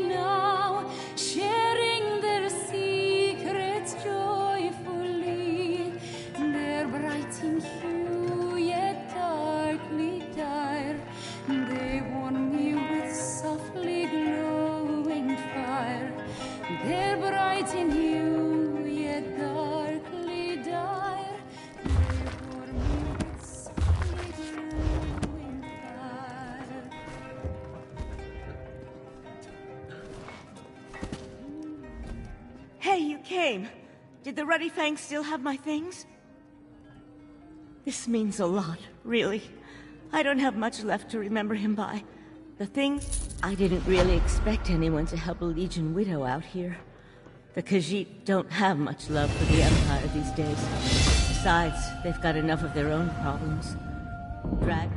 Did the Ruddy Fang still have my things? This means a lot, really. I don't have much left to remember him by. The thing, I didn't really expect anyone to help a Legion widow out here. The Khajiit don't have much love for the Empire these days. Besides, they've got enough of their own problems.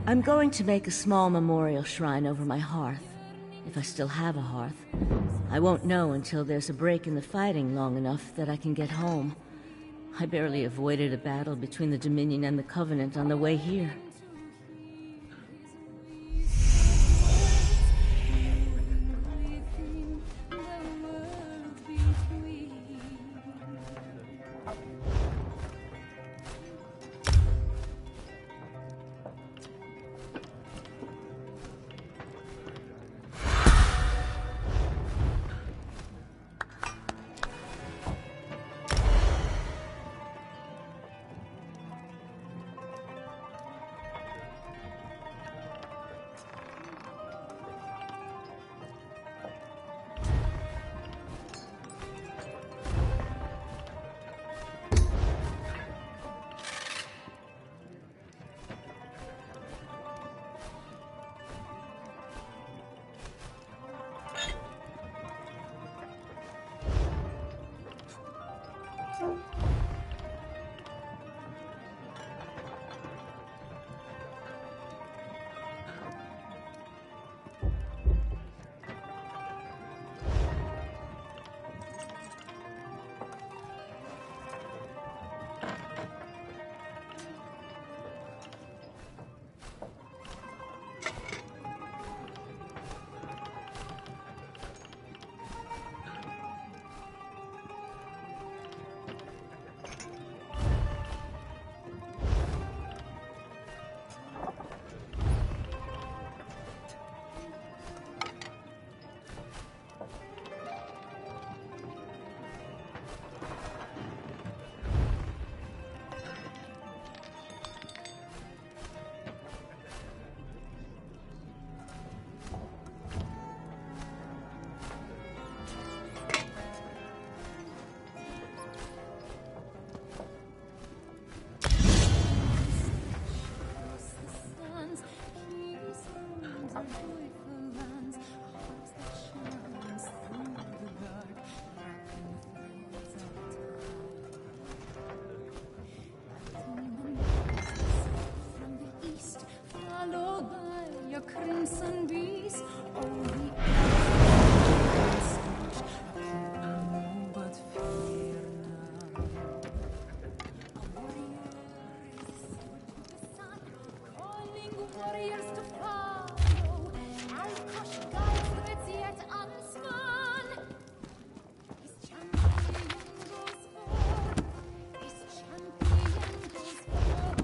I'm going to make a small memorial shrine over my hearth. If I still have a hearth. I won't know until there's a break in the fighting long enough that I can get home. I barely avoided a battle between the Dominion and the Covenant on the way here. Crimson beast, oh the but fear not. A warrior is the sun, calling warriors to follow. Alkosh guides wits yet unspun. His champion goes forth, his champion goes forth.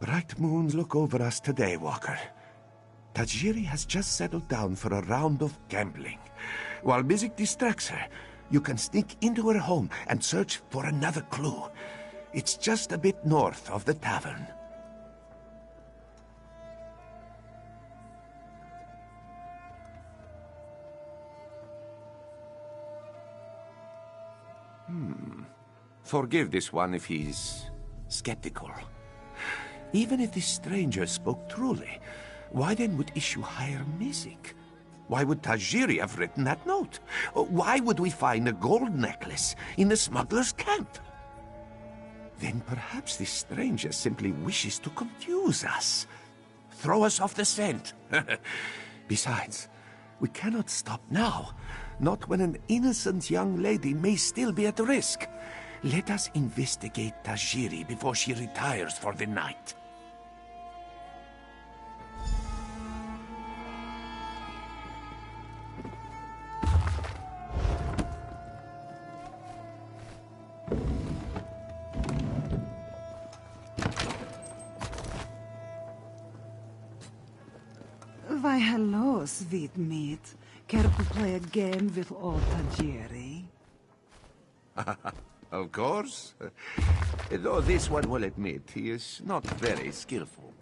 Bright moons look over us today, Walker. Tajiri has just settled down for a round of gambling. While Mizik distracts her, you can sneak into her home and search for another clue. It's just a bit north of the tavern. Forgive this one if he's skeptical. Even if this stranger spoke truly, why then would Issue hire Mizik? Why would Tajiri have written that note? Why would we find a gold necklace in the smuggler's camp? Then perhaps this stranger simply wishes to confuse us. Throw us off the scent. Besides, we cannot stop now. Not when an innocent young lady may still be at risk. Let us investigate Tajiri before she retires for the night. Why, hello, sweet meat. Care to play a game with old Tajiri? Of course. Though this one will admit he is not very skillful.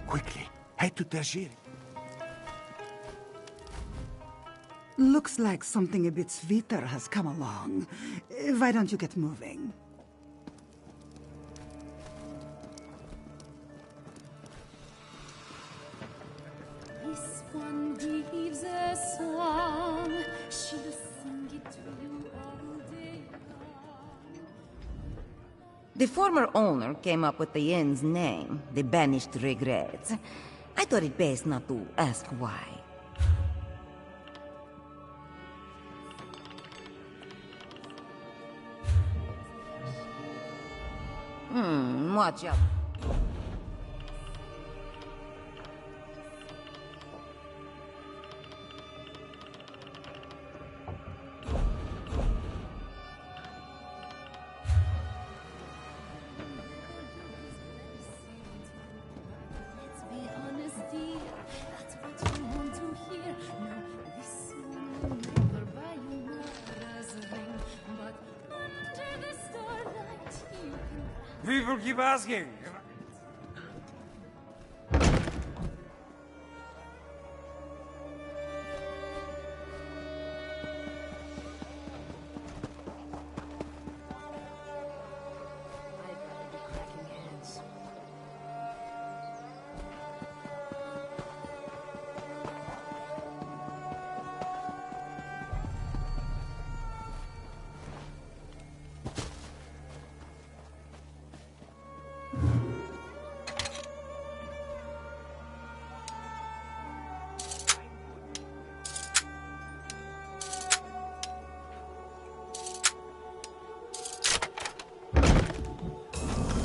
Quickly, head to Tajiri. Looks like something a bit sweeter has come along. Why don't you get moving? This one gives a song. She'll sing it to you all day long. The former owner came up with the inn's name, the Banished Regrets. I thought it best not to ask why. Watch out. Let's be honest, dear. That's what you want to hear. No, this one will never buy you Nora's ring. But under the starlight, you can. People keep asking.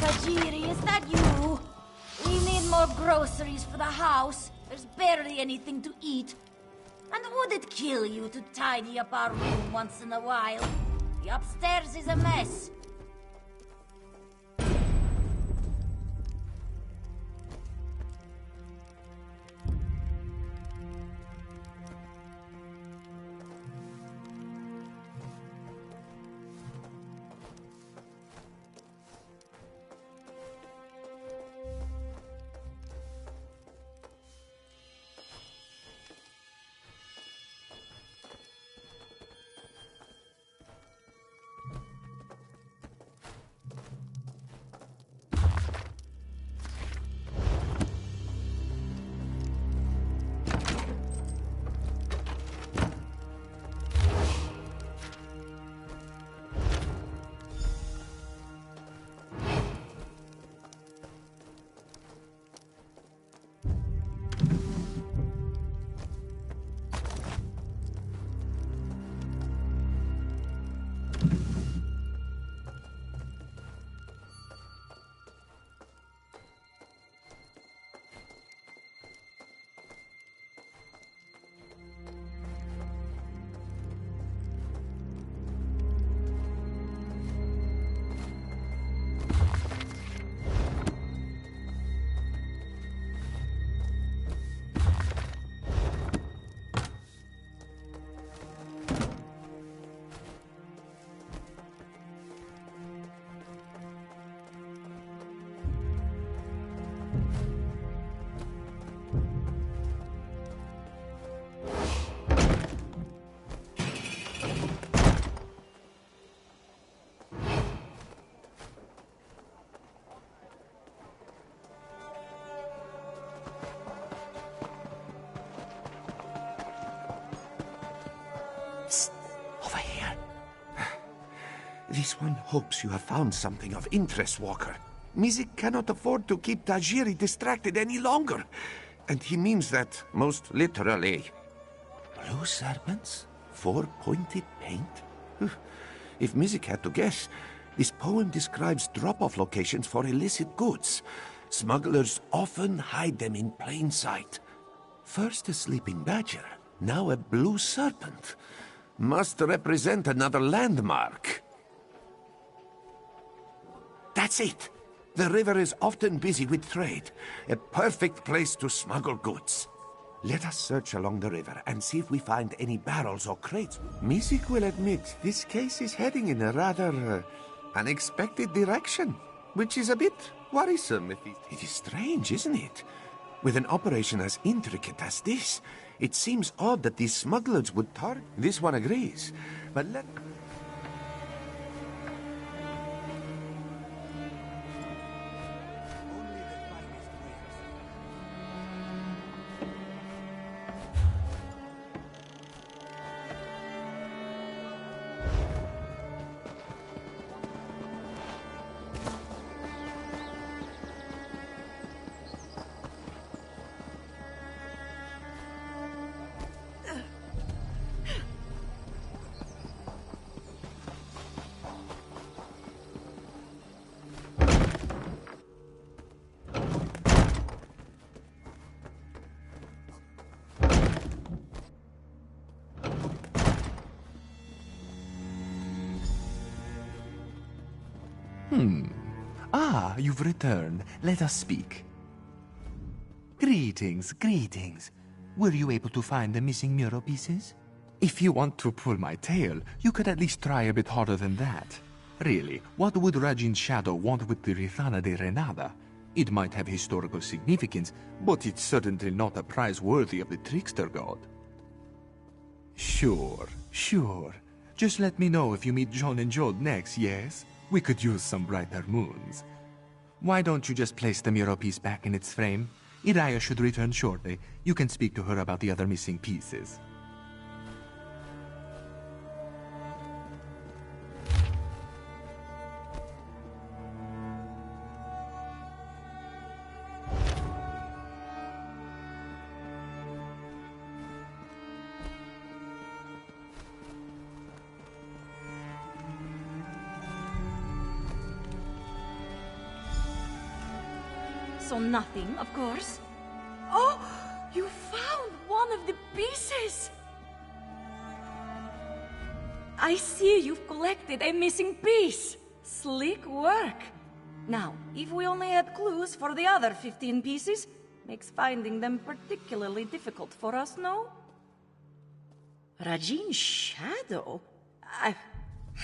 Tajiri, is that you? We need more groceries for the house. There's barely anything to eat. And would it kill you to tidy up our room once in a while? The upstairs is a mess. Over here. This one hopes you have found something of interest, Walker. Mizik cannot afford to keep Tajiri distracted any longer. And he means that most literally. Blue serpents? 4-pointed paint? If Mizik had to guess, this poem describes drop-off locations for illicit goods. Smugglers often hide them in plain sight. First a sleeping badger, now a blue serpent. Must represent another landmark. That's it. The river is often busy with trade. A perfect place to smuggle goods. Let us search along the river and see if we find any barrels or crates. Mizik will admit this case is heading in a rather unexpected direction, which is a bit worrisome. It is strange, isn't it? With an operation as intricate as this, it seems odd that these smugglers would target. This one agrees, but let... Ah, you've returned. Let us speak. Greetings, greetings. Were you able to find the missing mural pieces? If you want to pull my tail, you could at least try a bit harder than that. Really, what would Rajin's shadow want with the Rithana de Renada? It might have historical significance, but it's certainly not a prize worthy of the trickster god. Sure. Just let me know if you meet John and Jode next, yes? We could use some brighter moons. Why don't you just place the mural piece back in its frame? Iraya should return shortly. You can speak to her about the other missing pieces. So nothing, of course. Oh, you found one of the pieces! I see you've collected a missing piece. Slick work. Now, if we only had clues for the other 15 pieces, makes finding them particularly difficult for us, no? Rajin's shadow?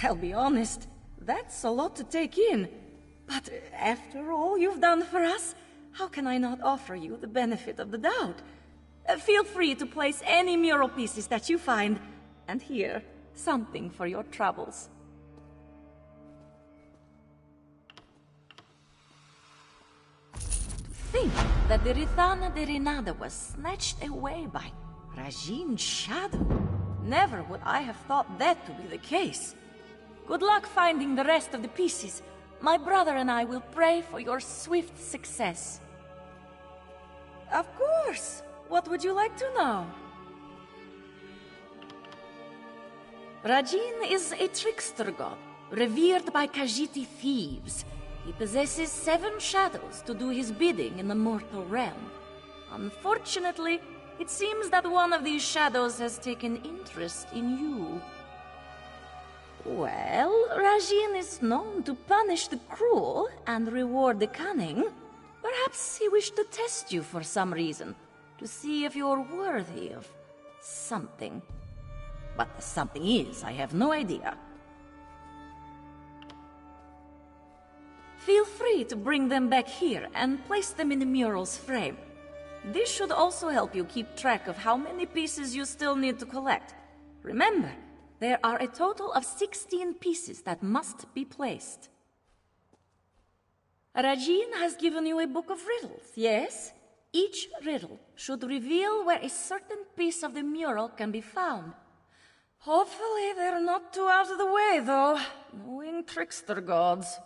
I'll be honest, that's a lot to take in. But after all you've done for us, how can I not offer you the benefit of the doubt? Feel free to place any mural pieces that you find, and here, something for your troubles. To think that the Rithana de Renada was snatched away by Rajin's shadow. Never would I have thought that to be the case. Good luck finding the rest of the pieces. My brother and I will pray for your swift success. Of course! What would you like to know? Rajin is a trickster god, revered by Khajiit thieves. He possesses 7 shadows to do his bidding in the mortal realm. Unfortunately, it seems that one of these shadows has taken interest in you. Well, Rajin is known to punish the cruel and reward the cunning. Perhaps he wished to test you for some reason, to see if you're worthy of something. What the something is, I have no idea. Feel free to bring them back here and place them in the mural's frame. This should also help you keep track of how many pieces you still need to collect. Remember, there are a total of 16 pieces that must be placed. Rajin has given you a book of riddles, yes? Each riddle should reveal where a certain piece of the mural can be found. Hopefully they're not too out of the way, though, knowing trickster gods.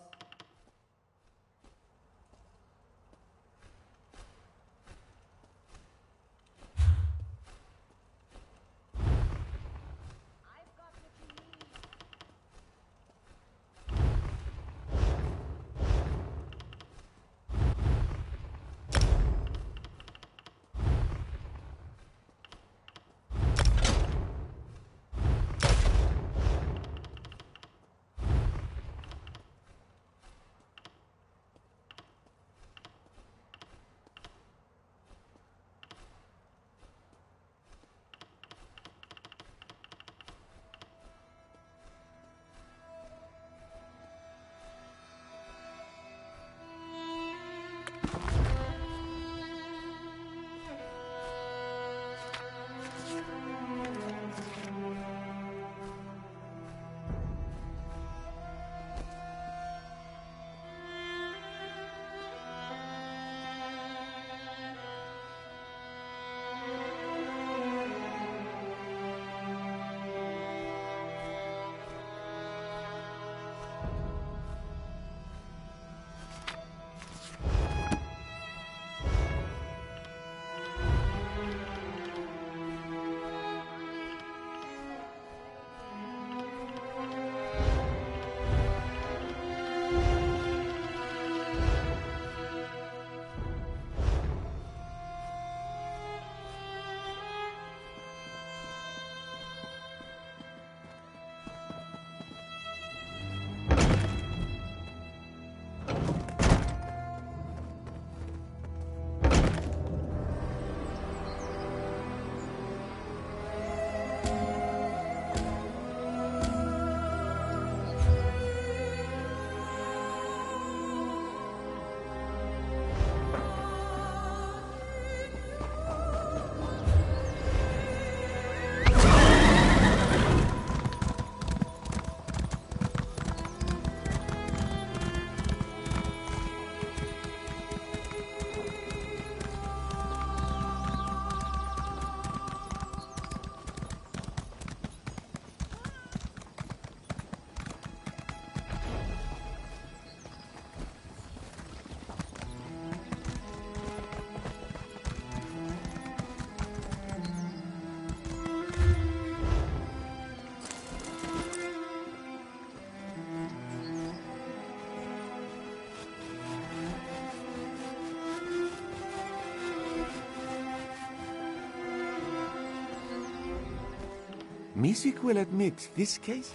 Music will admit this case.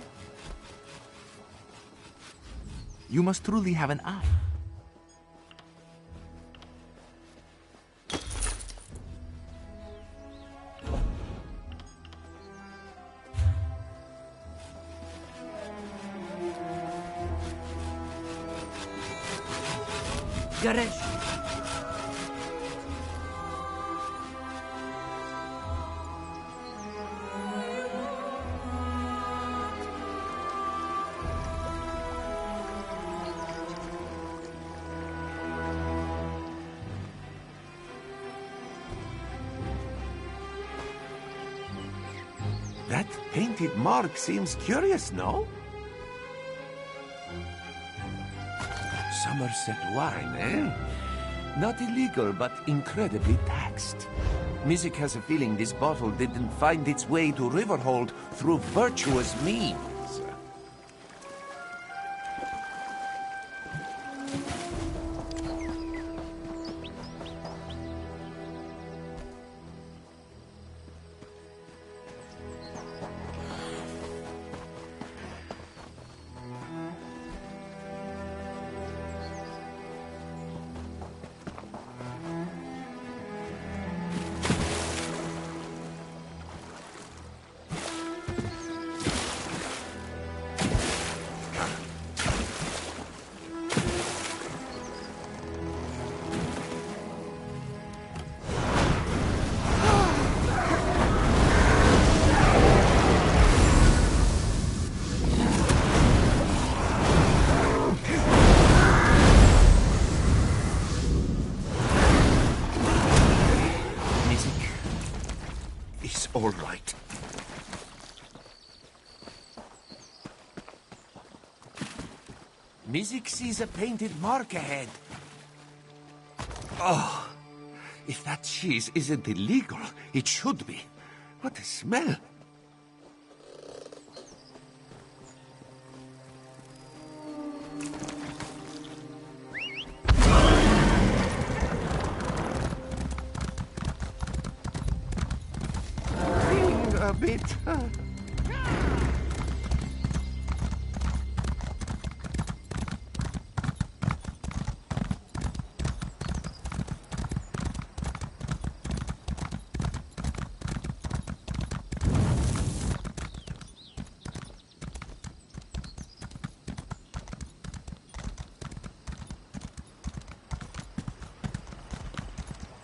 You must truly have an eye. Garesh. That painted mark seems curious, no? Somerset wine, eh? Not illegal, but incredibly taxed. Music has a feeling this bottle didn't find its way to Riverhold through virtuous means. All right. Music sees a painted mark ahead. Oh, if that cheese isn't illegal, it should be. What a smell. A bit.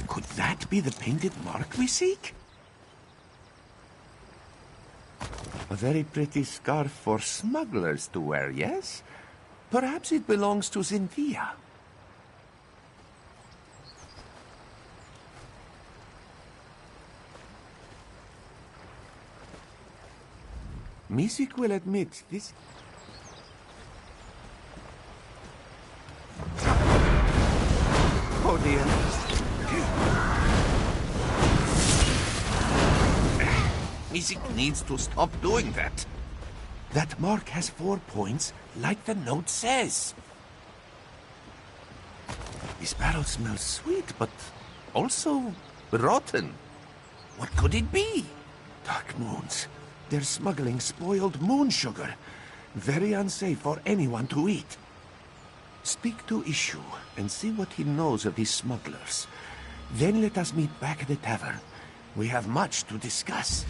Could that be the painted mark we seek? A very pretty scarf for smugglers to wear, yes? Perhaps it belongs to Cynthia. Music will admit this. Oh dear. Music needs to stop doing that. That mark has 4 points, like the note says. This barrel smells sweet, but also rotten. What could it be? Dark moons. They're smuggling spoiled moon sugar. Very unsafe for anyone to eat. Speak to Ishu and see what he knows of these smugglers. Then let us meet back at the tavern. We have much to discuss.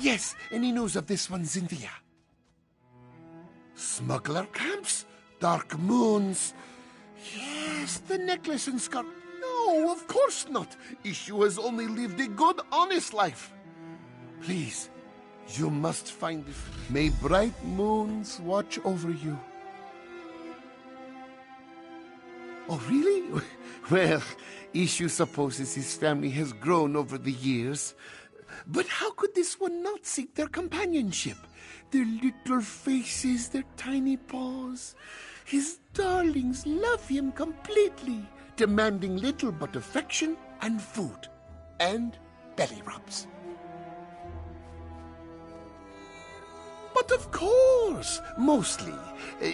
Yes, any news of this one, Cynthia? Smuggler camps? Dark moons? Yes, the necklace and scarf. No, of course not. Issue has only lived a good, honest life. Please, you must find it. May bright moons watch over you. Oh, really? Well, Issue supposes his family has grown over the years. But how could this one not seek their companionship? Their little faces, their tiny paws. His darlings love him completely, demanding little but affection and food, and belly rubs. But of course, mostly.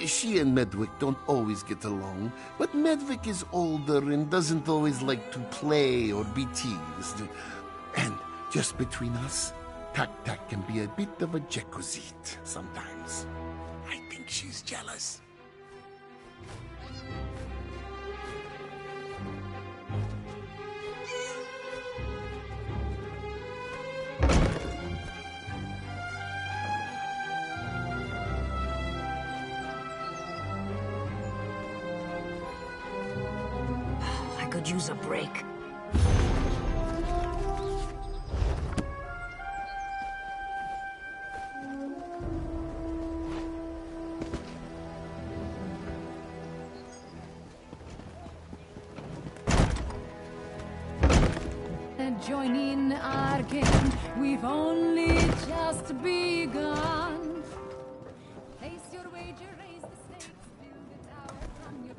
She and Medwick don't always get along, but Medwick is older and doesn't always like to play or be teased. And just between us, Tak can be a bit of a Jekuzit sometimes. I think she's jealous. I could use a break. Join in our game, we've only just begun. Place your wager, raise the stakes, build a tower from your...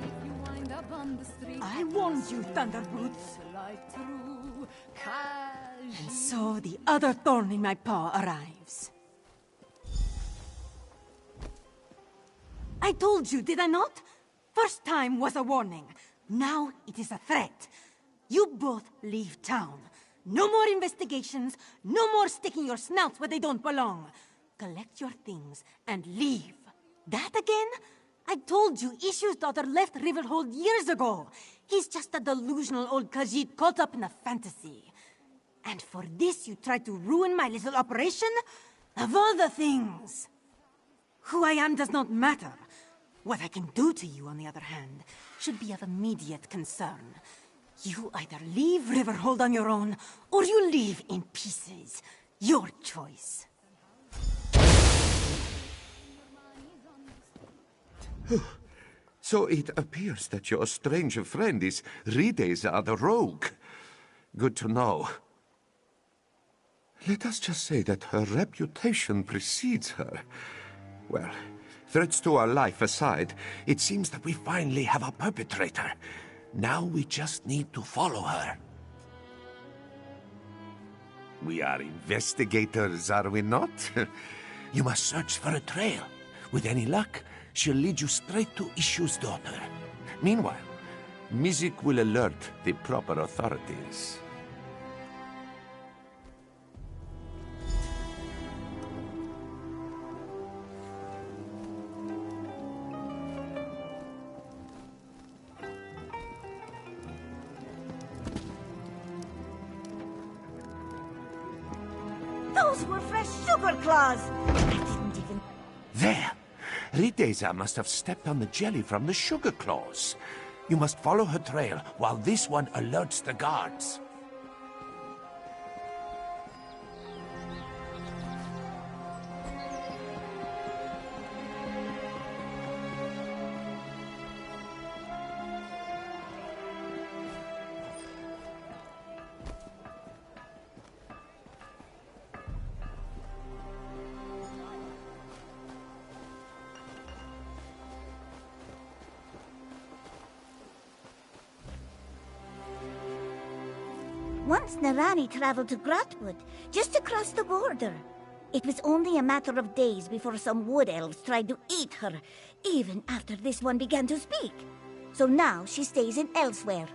If you wind up on the street... I warned you, Thunderboots. And so the other thorn in my paw arrives. I told you, did I not? First time was a warning. Now it is a threat. You both leave town. No more investigations. No more sticking your snouts where they don't belong. Collect your things and leave. That again? I told you Issue's daughter left Riverhold years ago. He's just a delusional old Khajiit caught up in a fantasy. And for this you tried to ruin my little operation? Of all the things! Who I am does not matter. What I can do to you, on the other hand, should be of immediate concern. You either leave Riverhold on your own, or you leave in pieces. Your choice. So it appears that your strange friend is Rideza the rogue. Good to know. Let us just say that her reputation precedes her. Well, threats to our life aside, it seems that we finally have a perpetrator. Now we just need to follow her. We are investigators, are we not? You must search for a trail. With any luck, she'll lead you straight to Issue's daughter. Meanwhile, Mizik will alert the proper authorities. Those were fresh sugar claws! I didn't even... There! Rideza must have stepped on the jelly from the sugar claws. You must follow her trail while this one alerts the guards. Once Narani traveled to Grotwood, just across the border. It was only a matter of days before some wood elves tried to eat her, even after this one began to speak. So now she stays in Elsweyr.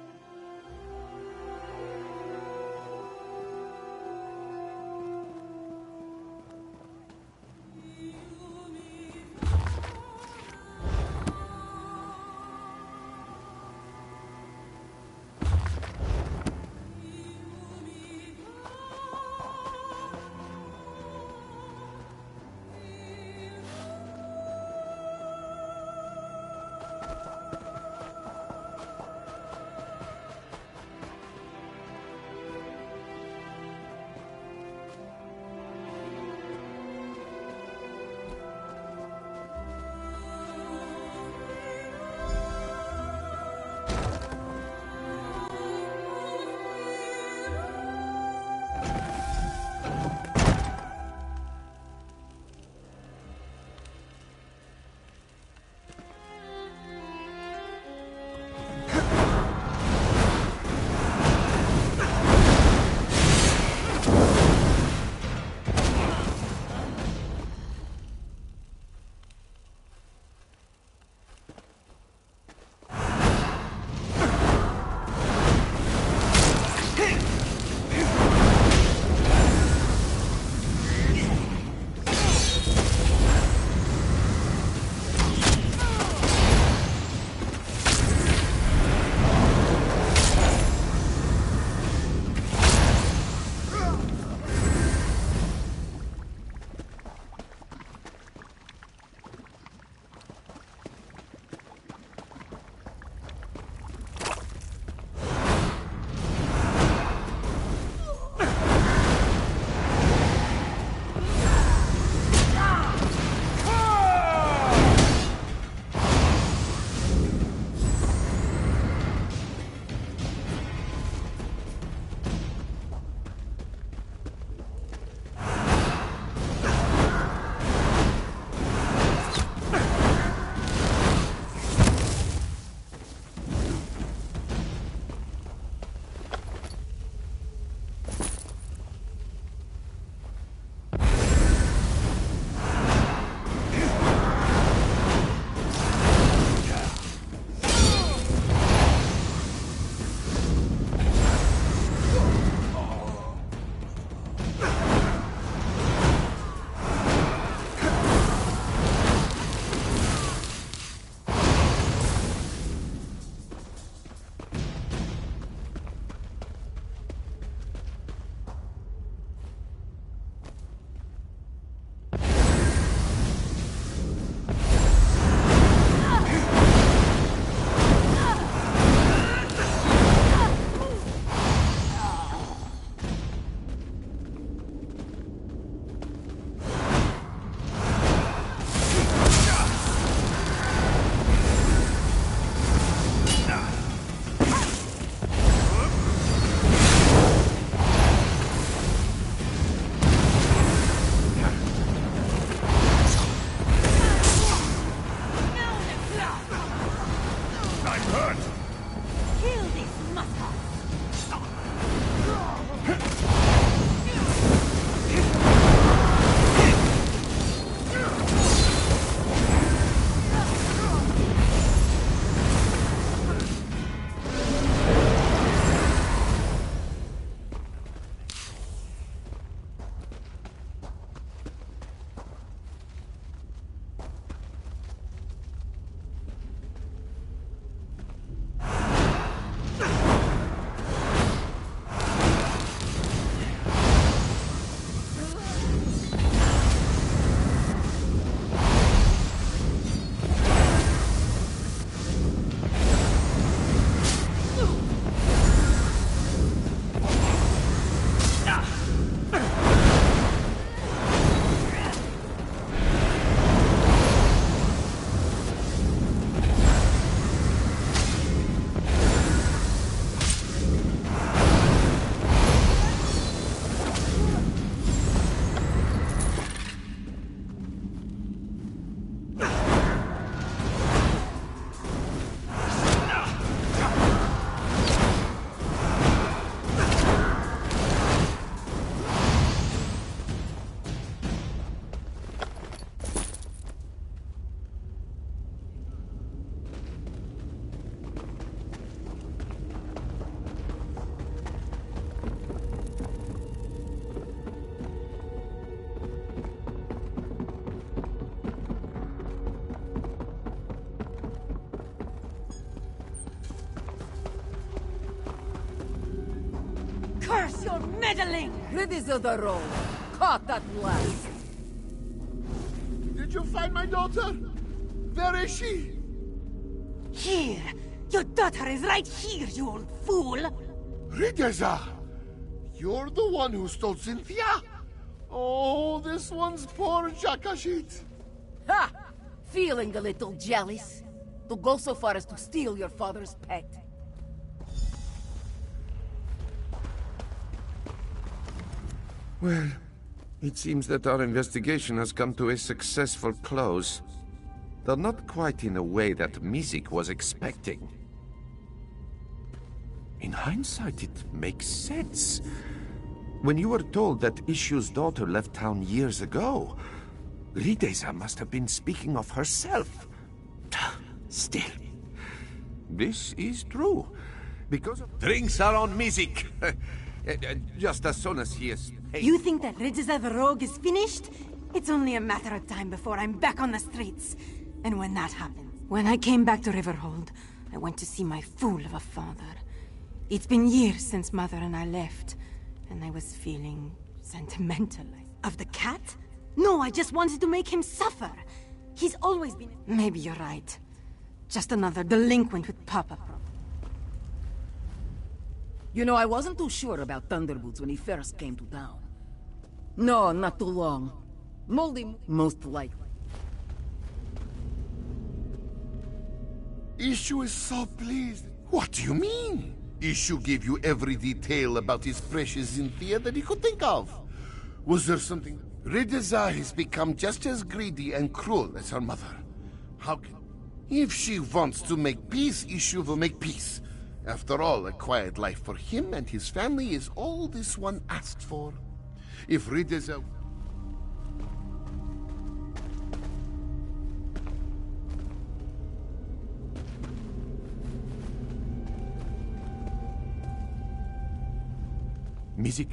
Cease your meddling! Rid of the road. Caught at last. Did you find my daughter? Where is she? Here! Your daughter is right here, you old fool! Rideza! You're the one who stole Cynthia? Oh, this one's poor Jakashit. Ha! Feeling a little jealous? To go so far as to steal your father's pet. Well, it seems that our investigation has come to a successful close. Though not quite in a way that Mizik was expecting. In hindsight, it makes sense. When you were told that Ishu's daughter left town years ago, Rideza must have been speaking of herself. Still, this is true. Because of... Drinks are on Mizik! Just as soon as he is paid. You think that Rideza the rogue is finished? It's only a matter of time before I'm back on the streets. And when that happens, when I came back to Riverhold, I went to see my fool of a father. It's been years since Mother and I left, and I was feeling sentimental. Of the cat? No, I just wanted to make him suffer. He's always been... Maybe you're right. Just another delinquent with Papa problems. You know, I wasn't too sure about Thunderboots when he first came to town. No, not too long. Moldy, most likely. Ishu is so pleased. What do you mean? Ishu gave you every detail about his precious Cynthia that he could think of. Was there something... Rideza has become just as greedy and cruel as her mother. How can... If she wants to make peace, Ishu will make peace. After all, a quiet life for him and his family is all this one asked for. If Rideza... Mizik?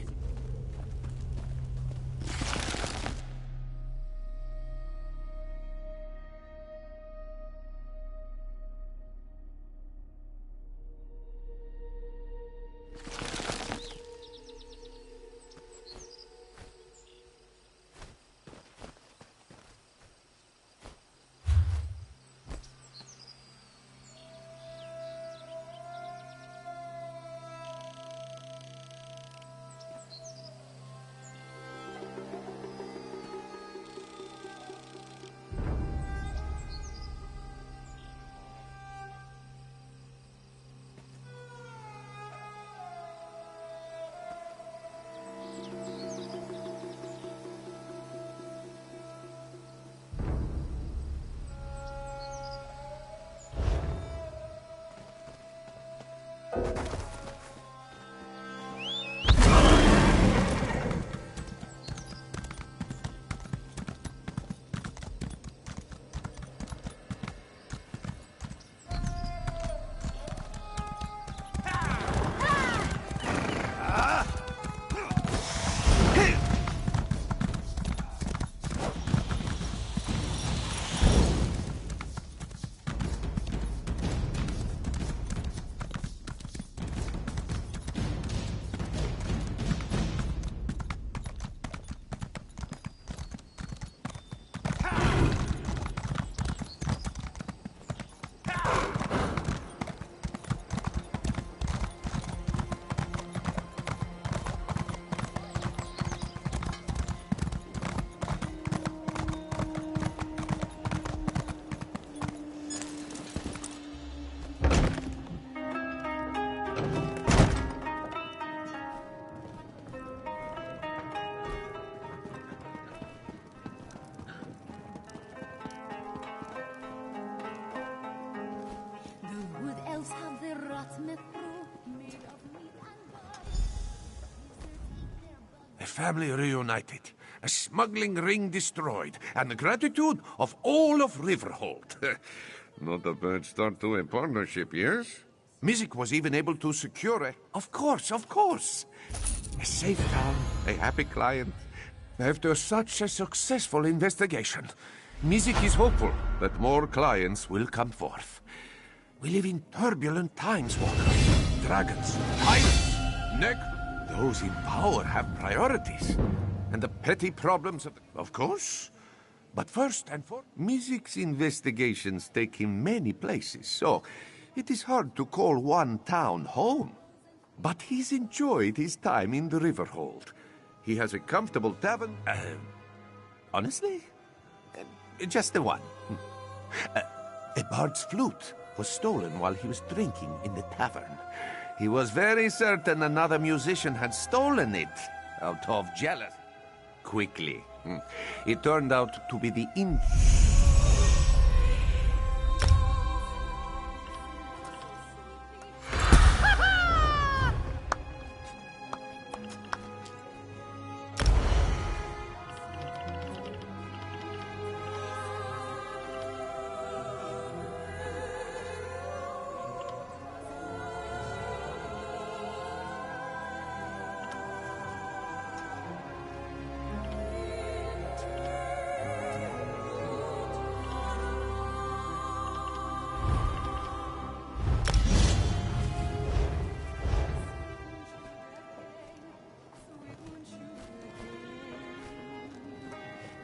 A family reunited, a smuggling ring destroyed, and the gratitude of all of Riverhold. Not a bad start to a partnership, yes? Mizik was even able to secure a... Of course. A safe town, a happy client. After such a successful investigation, Mizik is hopeful that more clients will come forth. We live in turbulent times, Walker. Dragons, pirates, Those in power have priorities. And the petty problems of course. But first and foremost, Mizik's investigations take him many places, so it is hard to call one town home. But he's enjoyed his time in the Riverhold. He has a comfortable tavern. Honestly? Just the one. A bard's flute was stolen while he was drinking in the tavern. He was very certain another musician had stolen it out of jealousy. Quickly. It turned out to be the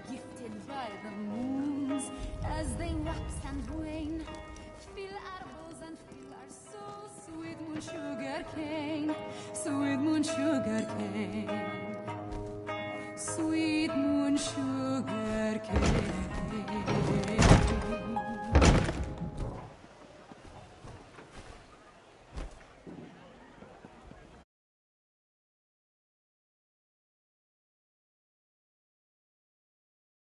Gifted by the moons as they wax and wane. Fill our bowls and fill our souls. Sweet moon sugar cane, sweet moon sugar cane.